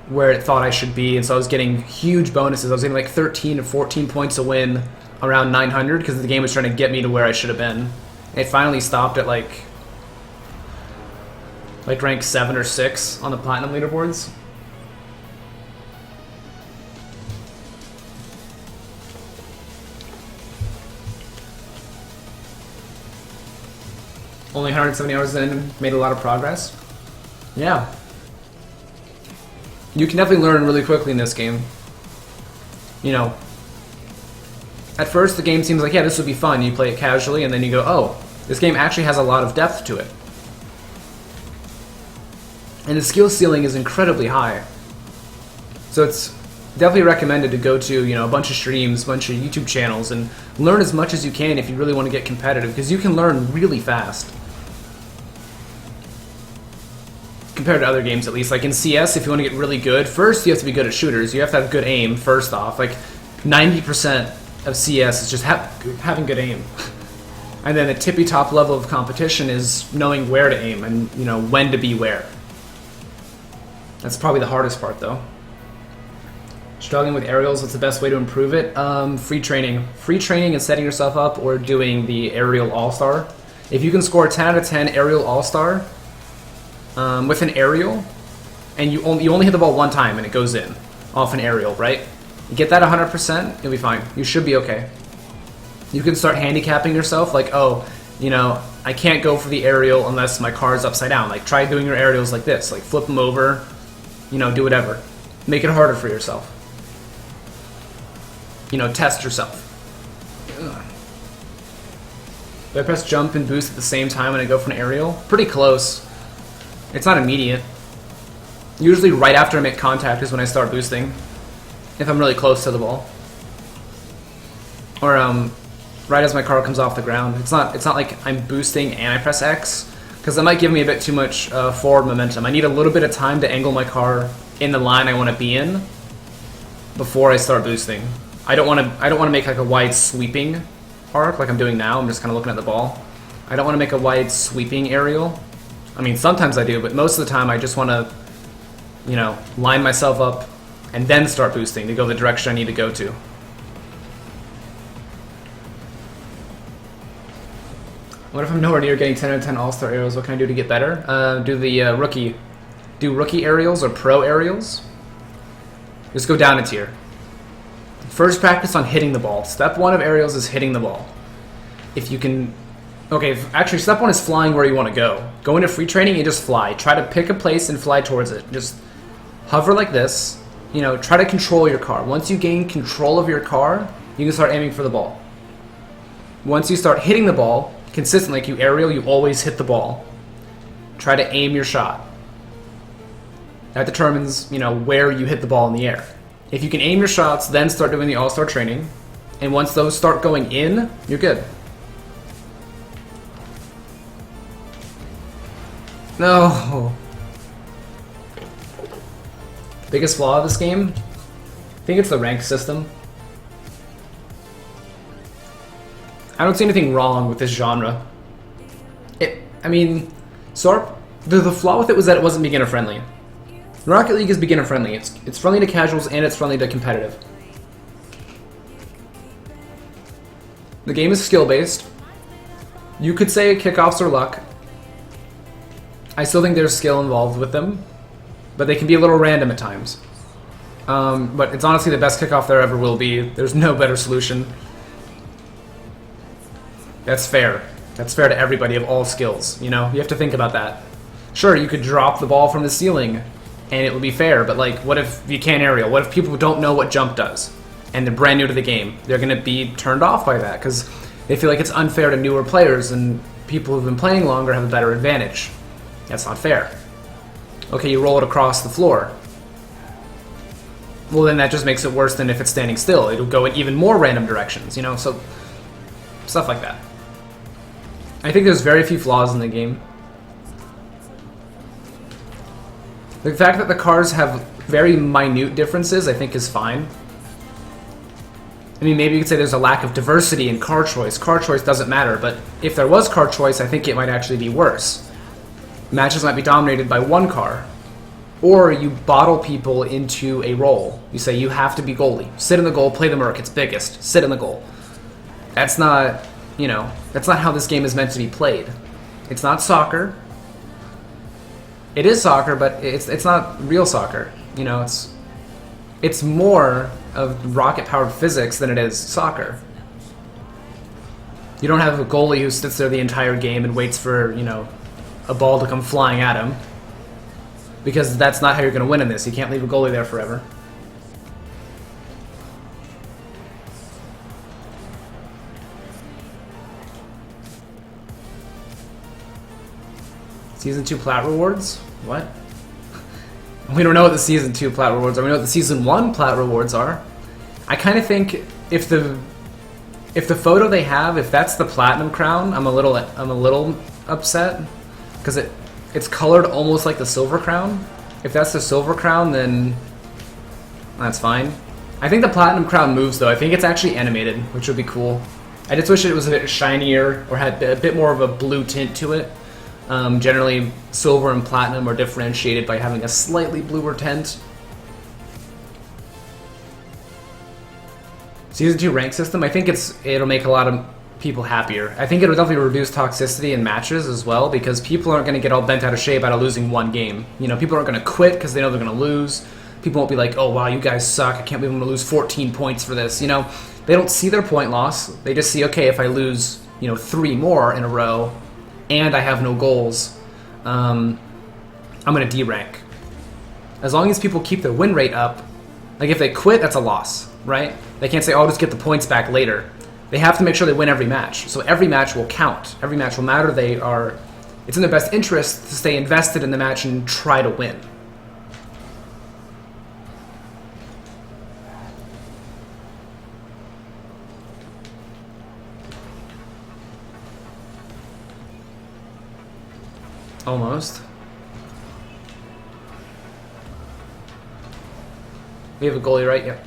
where it thought I should be. And so I was getting huge bonuses. I was getting like 13 or 14 points a win around 900 because the game was trying to get me to where I should have been. It finally stopped at like rank 7 or 6 on the platinum leaderboards. Only 170 hours in, made a lot of progress. Yeah. You can definitely learn really quickly in this game. You know, at first the game seems like, yeah, this would be fun. You play it casually, and then you go, oh, this game actually has a lot of depth to it. And the skill ceiling is incredibly high. So it's definitely recommended to go to, you know, a bunch of streams, a bunch of YouTube channels, and learn as much as you can if you really want to get competitive, because you can learn really fast. Compared to other games, at least. Like in CS, if you want to get really good, first you have to be good at shooters. You have to have good aim, first off. Like, 90% of CS is just having good aim. And then the tippy top level of competition is knowing where to aim and, you know, when to be where. That's probably the hardest part, though. Struggling with aerials, what's the best way to improve it? Free training. Free training and setting yourself up, or doing the aerial all-star. If you can score 10 out of 10 aerial all-star with an aerial, and you only hit the ball one time and it goes in off an aerial, right? You get that 100%, you'll be fine. You should be okay. You can start handicapping yourself, like, oh, you know, I can't go for the aerial unless my car is upside down. Like, try doing your aerials like this. Like, flip them over, you know, do whatever. Make it harder for yourself. You know, test yourself. Ugh. Do I press jump and boost at the same time when I go for an aerial? Pretty close. It's not immediate. Usually right after I make contact is when I start boosting, if I'm really close to the ball. Or right as my car comes off the ground. It's not like I'm boosting and I press X, because that might give me a bit too much forward momentum. I need a little bit of time to angle my car in the line I want to be in before I start boosting. I don't want to make like a wide sweeping arc like I'm doing now. I'm just kind of looking at the ball. I don't want to make a wide sweeping aerial. I mean, sometimes I do, but most of the time I just want to, you know, line myself up and then start boosting to go the direction I need to go to. What if I'm nowhere near getting 10 out of 10 all-star aerials? What can I do to get better? Do the rookie aerials or pro aerials. Just go down a tier. First, practice on hitting the ball. Step 1 of aerials is hitting the ball. If you can... Okay, actually, step 1 is flying where you want to go. Go into free training and just fly. Try to pick a place and fly towards it. Just hover like this. You know, try to control your car. Once you gain control of your car, you can start aiming for the ball. Once you start hitting the ball, consistently, like you aerial, you always hit the ball. Try to aim your shot. That determines, you know, where you hit the ball in the air. If you can aim your shots, then start doing the all-star training. And once those start going in, you're good. No. Biggest flaw of this game? I think it's the rank system. I don't see anything wrong with this genre. I mean, SARP, the flaw with it was that it wasn't beginner friendly. Rocket League is beginner friendly. It's friendly to casuals and it's friendly to competitive. The game is skill based. You could say kickoffs are luck. I still think there's skill involved with them, but they can be a little random at times. But it's honestly the best kickoff there ever will be. There's no better solution. That's fair. That's fair to everybody of all skills, you know? You have to think about that. Sure, you could drop the ball from the ceiling, and it would be fair, but like, what if you can't aerial? What if people don't know what jump does, and they're brand new to the game? They're going to be turned off by that, because they feel like it's unfair to newer players, and people who've been playing longer have a better advantage. That's not fair. Okay, you roll it across the floor. Well, then that just makes it worse than if it's standing still. It'll go in even more random directions, you know? So, stuff like that. I think there's very few flaws in the game. The fact that the cars have very minute differences, I think, is fine. I mean, maybe you could say there's a lack of diversity in car choice. Car choice doesn't matter, but if there was car choice, I think it might actually be worse. Matches might be dominated by one car. Or you bottle people into a role. You say, you have to be goalie. Sit in the goal, play the Merc, it's biggest. Sit in the goal. That's not, you know, that's not how this game is meant to be played. It's not soccer. It is soccer, but it's not real soccer. You know, it's more of rocket-powered physics than it is soccer. You don't have a goalie who sits there the entire game and waits for, you know, a ball to come flying at him. because that's not how you're going to win in this. You can't leave a goalie there forever. Season 2 plat rewards? What? We don't know what the Season 2 plat rewards are. We know what the Season 1 plat rewards are. I kind of think if the photo they have, if that's the Platinum Crown, I'm a little upset because it's colored almost like the Silver Crown. If that's the Silver Crown, then that's fine. I think the Platinum Crown moves though. I think it's actually animated, which would be cool. I just wish it was a bit shinier or had a bit more of a blue tint to it. Generally, silver and platinum are differentiated by having a slightly bluer tint. Season 2 rank system, I think it'll make a lot of people happier. I think it'll definitely reduce toxicity in matches as well, because people aren't going to get all bent out of shape out of losing one game. You know, people aren't going to quit because they know they're going to lose. People won't be like, oh wow, you guys suck, I can't believe I'm going to lose 14 points for this. You know, they don't see their point loss. They just see, okay, if I lose, 3 more in a row, and I have no goals, I'm going to D-rank. As long as people keep their win rate up, like if they quit, that's a loss, right? They can't say, oh, I'll just get the points back later. They have to make sure they win every match. So every match will count. Every match will matter. It's in their best interest to stay invested in the match and try to win. Almost. We have a goalie, right? Yep.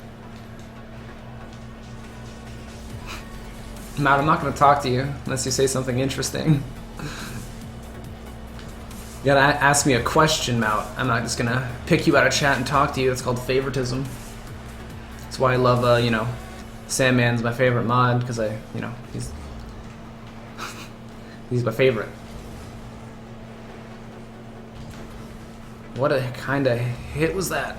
Matt, I'm not going to talk to you unless you say something interesting. You gotta ask me a question, Matt. I'm not just going to pick you out of chat and talk to you. It's called favoritism. That's why I love, Sandman's my favorite mod, because he's he's my favorite. What a kind of hit was that?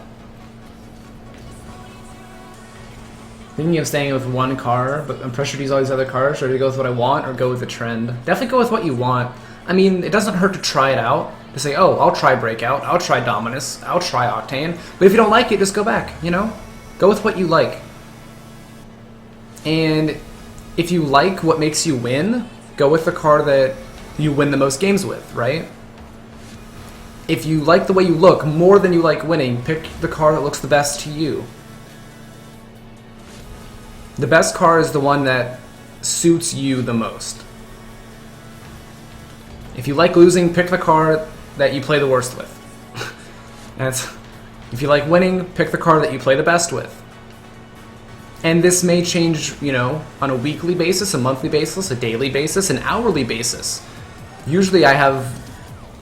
Thinking of staying with one car, but I'm pressured to use all these other cars. Should I go with what I want or go with the trend? Definitely go with what you want. I mean, it doesn't hurt to try it out. To say, oh, I'll try Breakout, I'll try Dominus, I'll try Octane. But if you don't like it, just go back, Go with what you like. And if you like what makes you win, go with the car that you win the most games with, right? If you like the way you look more than you like winning, pick the car that looks the best to you. The best car is the one that suits you the most. If you like losing, pick the car that you play the worst with. If you like winning, pick the car that you play the best with. And this may change, on a weekly basis, a monthly basis, a daily basis, an hourly basis. Usually I have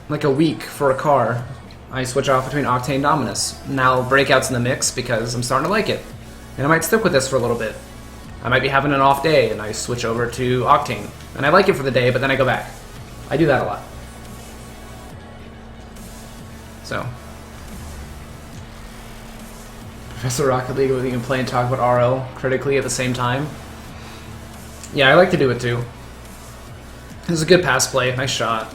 like a week for a car. I switch off between Octane and Dominus. Now Breakout's in the mix because I'm starting to like it. And I might stick with this for a little bit. I might be having an off day and I switch over to Octane. And I like it for the day, but then I go back. I do that a lot. So. Professor Rocket League, we can play and talk about RL critically at the same time. Yeah, I like to do it too. This is a good pass play. Nice shot.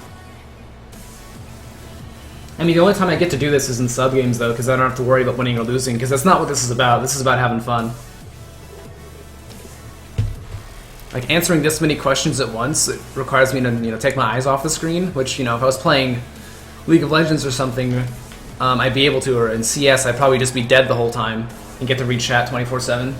I mean, the only time I get to do this is in sub-games, though, because I don't have to worry about winning or losing, because that's not what this is about. This is about having fun. Like, answering this many questions at once, it requires me to, take my eyes off the screen, which, if I was playing League of Legends or something, I'd be able to, or in CS, I'd probably just be dead the whole time and get to read chat 24/7.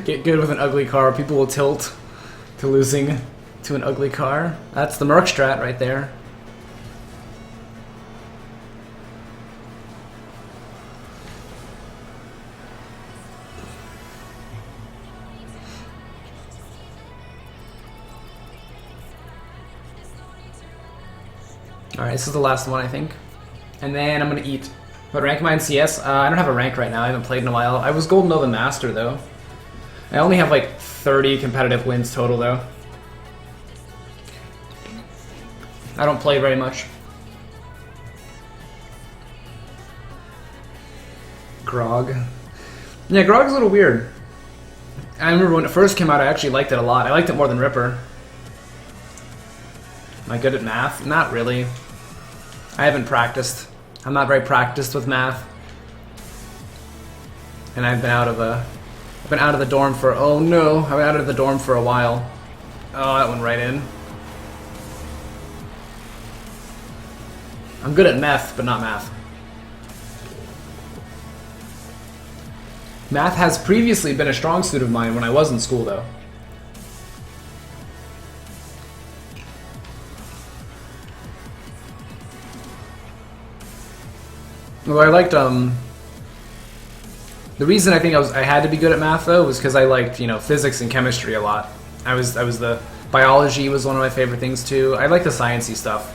Get good with an ugly car. People will tilt to losing to an ugly car. That's the Merc strat right there. Alright, this is the last one, I think. And then I'm going to eat. What rank am I in CS? I don't have a rank right now. I haven't played in a while. I was Golden Nova Master, though. I only have like 30 competitive wins total, though. I don't play very much. Grog. Yeah, Grog's a little weird. I remember when it first came out, I actually liked it a lot. I liked it more than Ripper. Am I good at math? Not really. I haven't practiced. I'm not very practiced with math. And I've been out of the dorm for, oh no, I've been out of the dorm for a while. Oh, that went right in. I'm good at meth, but not math. Math has previously been a strong suit of mine when I was in school, though. Well, I liked, the reason I think I had to be good at math, though, was because I liked, you know, physics and chemistry a lot. I was the biology was one of my favorite things, too. I like the sciencey stuff.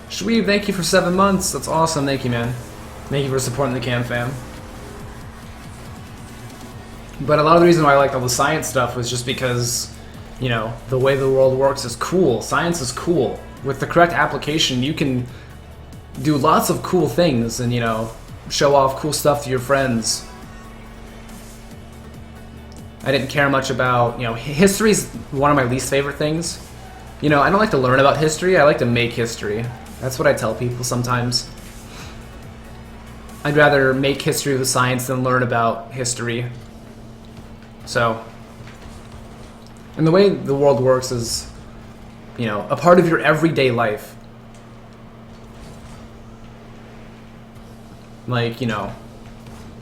Shweeb, thank you for 7 months. That's awesome. Thank you, man. Thank you for supporting the Cam fam. But a lot of the reason why I liked all the science stuff was just because, you know, the way the world works is cool. Science is cool. With the correct application, you can do lots of cool things and, you know, show off cool stuff to your friends. I didn't care much about, you know, history's one of my least favorite things. You know, I don't like to learn about history, I like to make history. That's what I tell people sometimes. I'd rather make history with science than learn about history. So, and the way the world works is, you know, a part of your everyday life. Like, you know,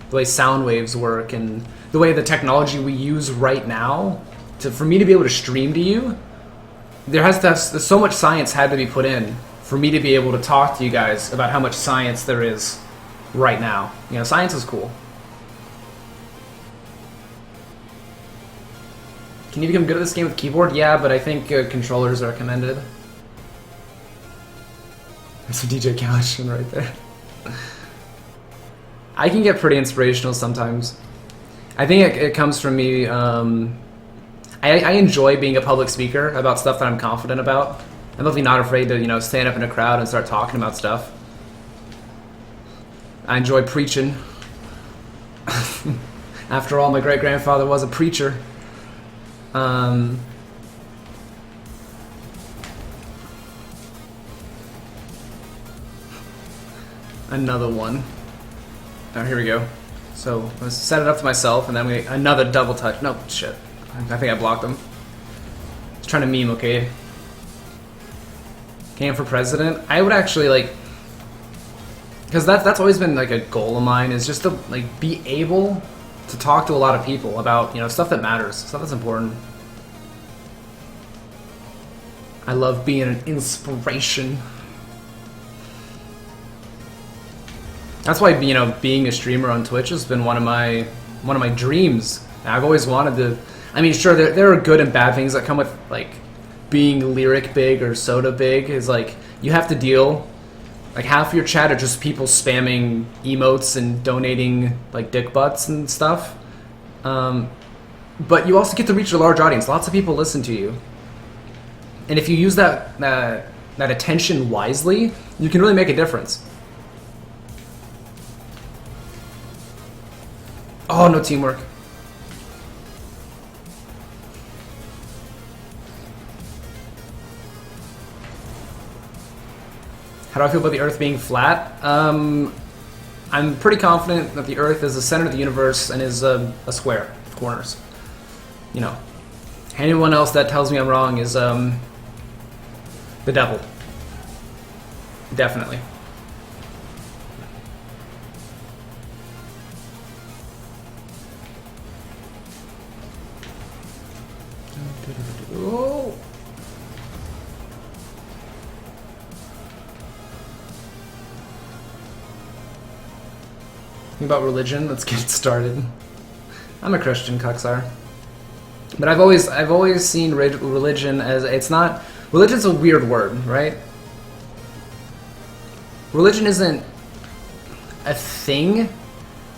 the way sound waves work and the way the technology we use right now, for me to be able to stream to you, there's so much science had to be put in for me to be able to talk to you guys about how much science there is right now. You know, science is cool. Can you become good at this game with keyboard? Yeah, but I think controllers are recommended. That's a DJ Kalishin right there. I can get pretty inspirational sometimes. I think it comes from me. I enjoy being a public speaker about stuff that I'm confident about. I'm definitely not afraid to, you know, stand up in a crowd and start talking about stuff. I enjoy preaching. After all, my great-grandfather was a preacher. Another one. Oh, here we go. So let's set it up to myself, and then another double touch. No, shit. I think I blocked him. Just trying to meme, okay? Cam for president? I would actually, like... Because that's always been, like, a goal of mine, is just to, like, be able to talk to a lot of people about, you know, stuff that matters, stuff that's important. I love being an inspiration. That's why, you know, being a streamer on Twitch has been one of my dreams. I've always wanted to... I mean, sure, there are good and bad things that come with, like, being lyric big or soda big. Is like, you have to deal... Like, half your chat are just people spamming emotes and donating, like, dick butts and stuff. But you also get to reach a large audience. Lots of people listen to you. And if you use that attention wisely, you can really make a difference. Oh, no teamwork. How do I feel about the Earth being flat? I'm pretty confident that the Earth is the center of the universe and is a square of corners. You know, anyone else that tells me I'm wrong is the devil. Definitely. Oh. About religion, let's get started. I'm a Christian, Cuxar. But I've always seen religion as, it's not, religion's a weird word, right? Religion isn't a thing.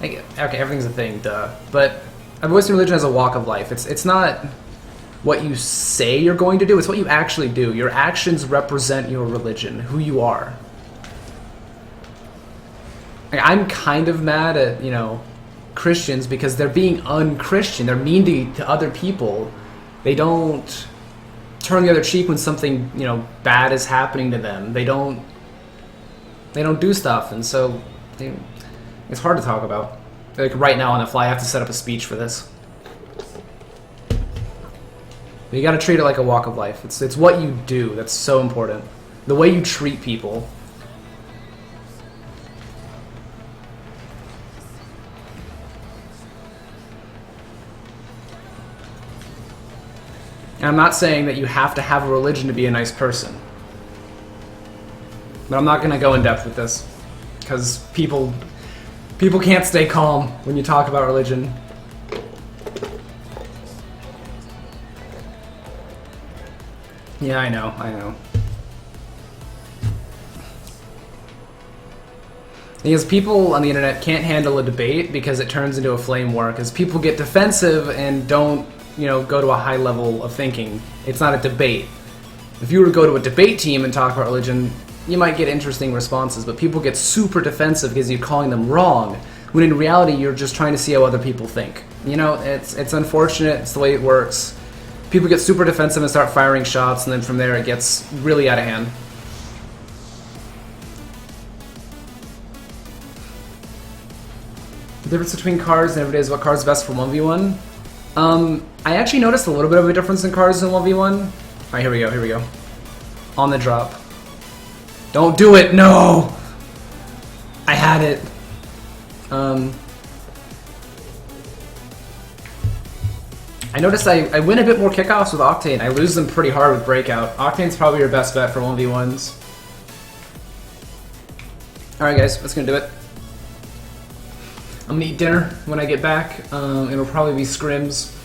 Like, okay, everything's a thing, duh. But I've always seen religion as a walk of life. It's not what you say you're going to do, it's what you actually do. Your actions represent your religion, who you are. Like, I'm kind of mad at, you know, Christians because they're being un-Christian. They're mean to other people. They don't turn the other cheek when something, you know, bad is happening to them. They don't do stuff, and so it's hard to talk about. Like right now on the fly, I have to set up a speech for this. But you got to treat it like a walk of life. It's what you do that's so important. The way you treat people. And I'm not saying that you have to have a religion to be a nice person. But I'm not going to go in depth with this. Because people can't stay calm when you talk about religion. Yeah, I know. Because people on the internet can't handle a debate because it turns into a flame war. Because people get defensive and don't, you know, go to a high level of thinking. It's not a debate. If you were to go to a debate team and talk about religion, you might get interesting responses, but people get super defensive because you're calling them wrong, when in reality you're just trying to see how other people think. You know, it's unfortunate, it's the way it works. People get super defensive and start firing shots, and then from there it gets really out of hand. The difference between cars and everyday is what cars best for 1v1. I actually noticed a little bit of a difference in cars in 1v1. Alright, here we go. On the drop. Don't do it, no! I had it. I noticed I win a bit more kickoffs with Octane. I lose them pretty hard with Breakout. Octane's probably your best bet for 1v1s. Alright guys, that's gonna do it. I'm gonna eat dinner when I get back. It'll probably be scrims.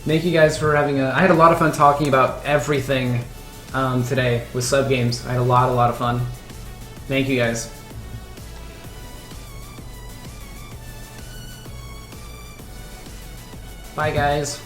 Thank you guys for having I had a lot of fun talking about everything today with sub games. I had a lot of fun. Thank you guys. Bye guys.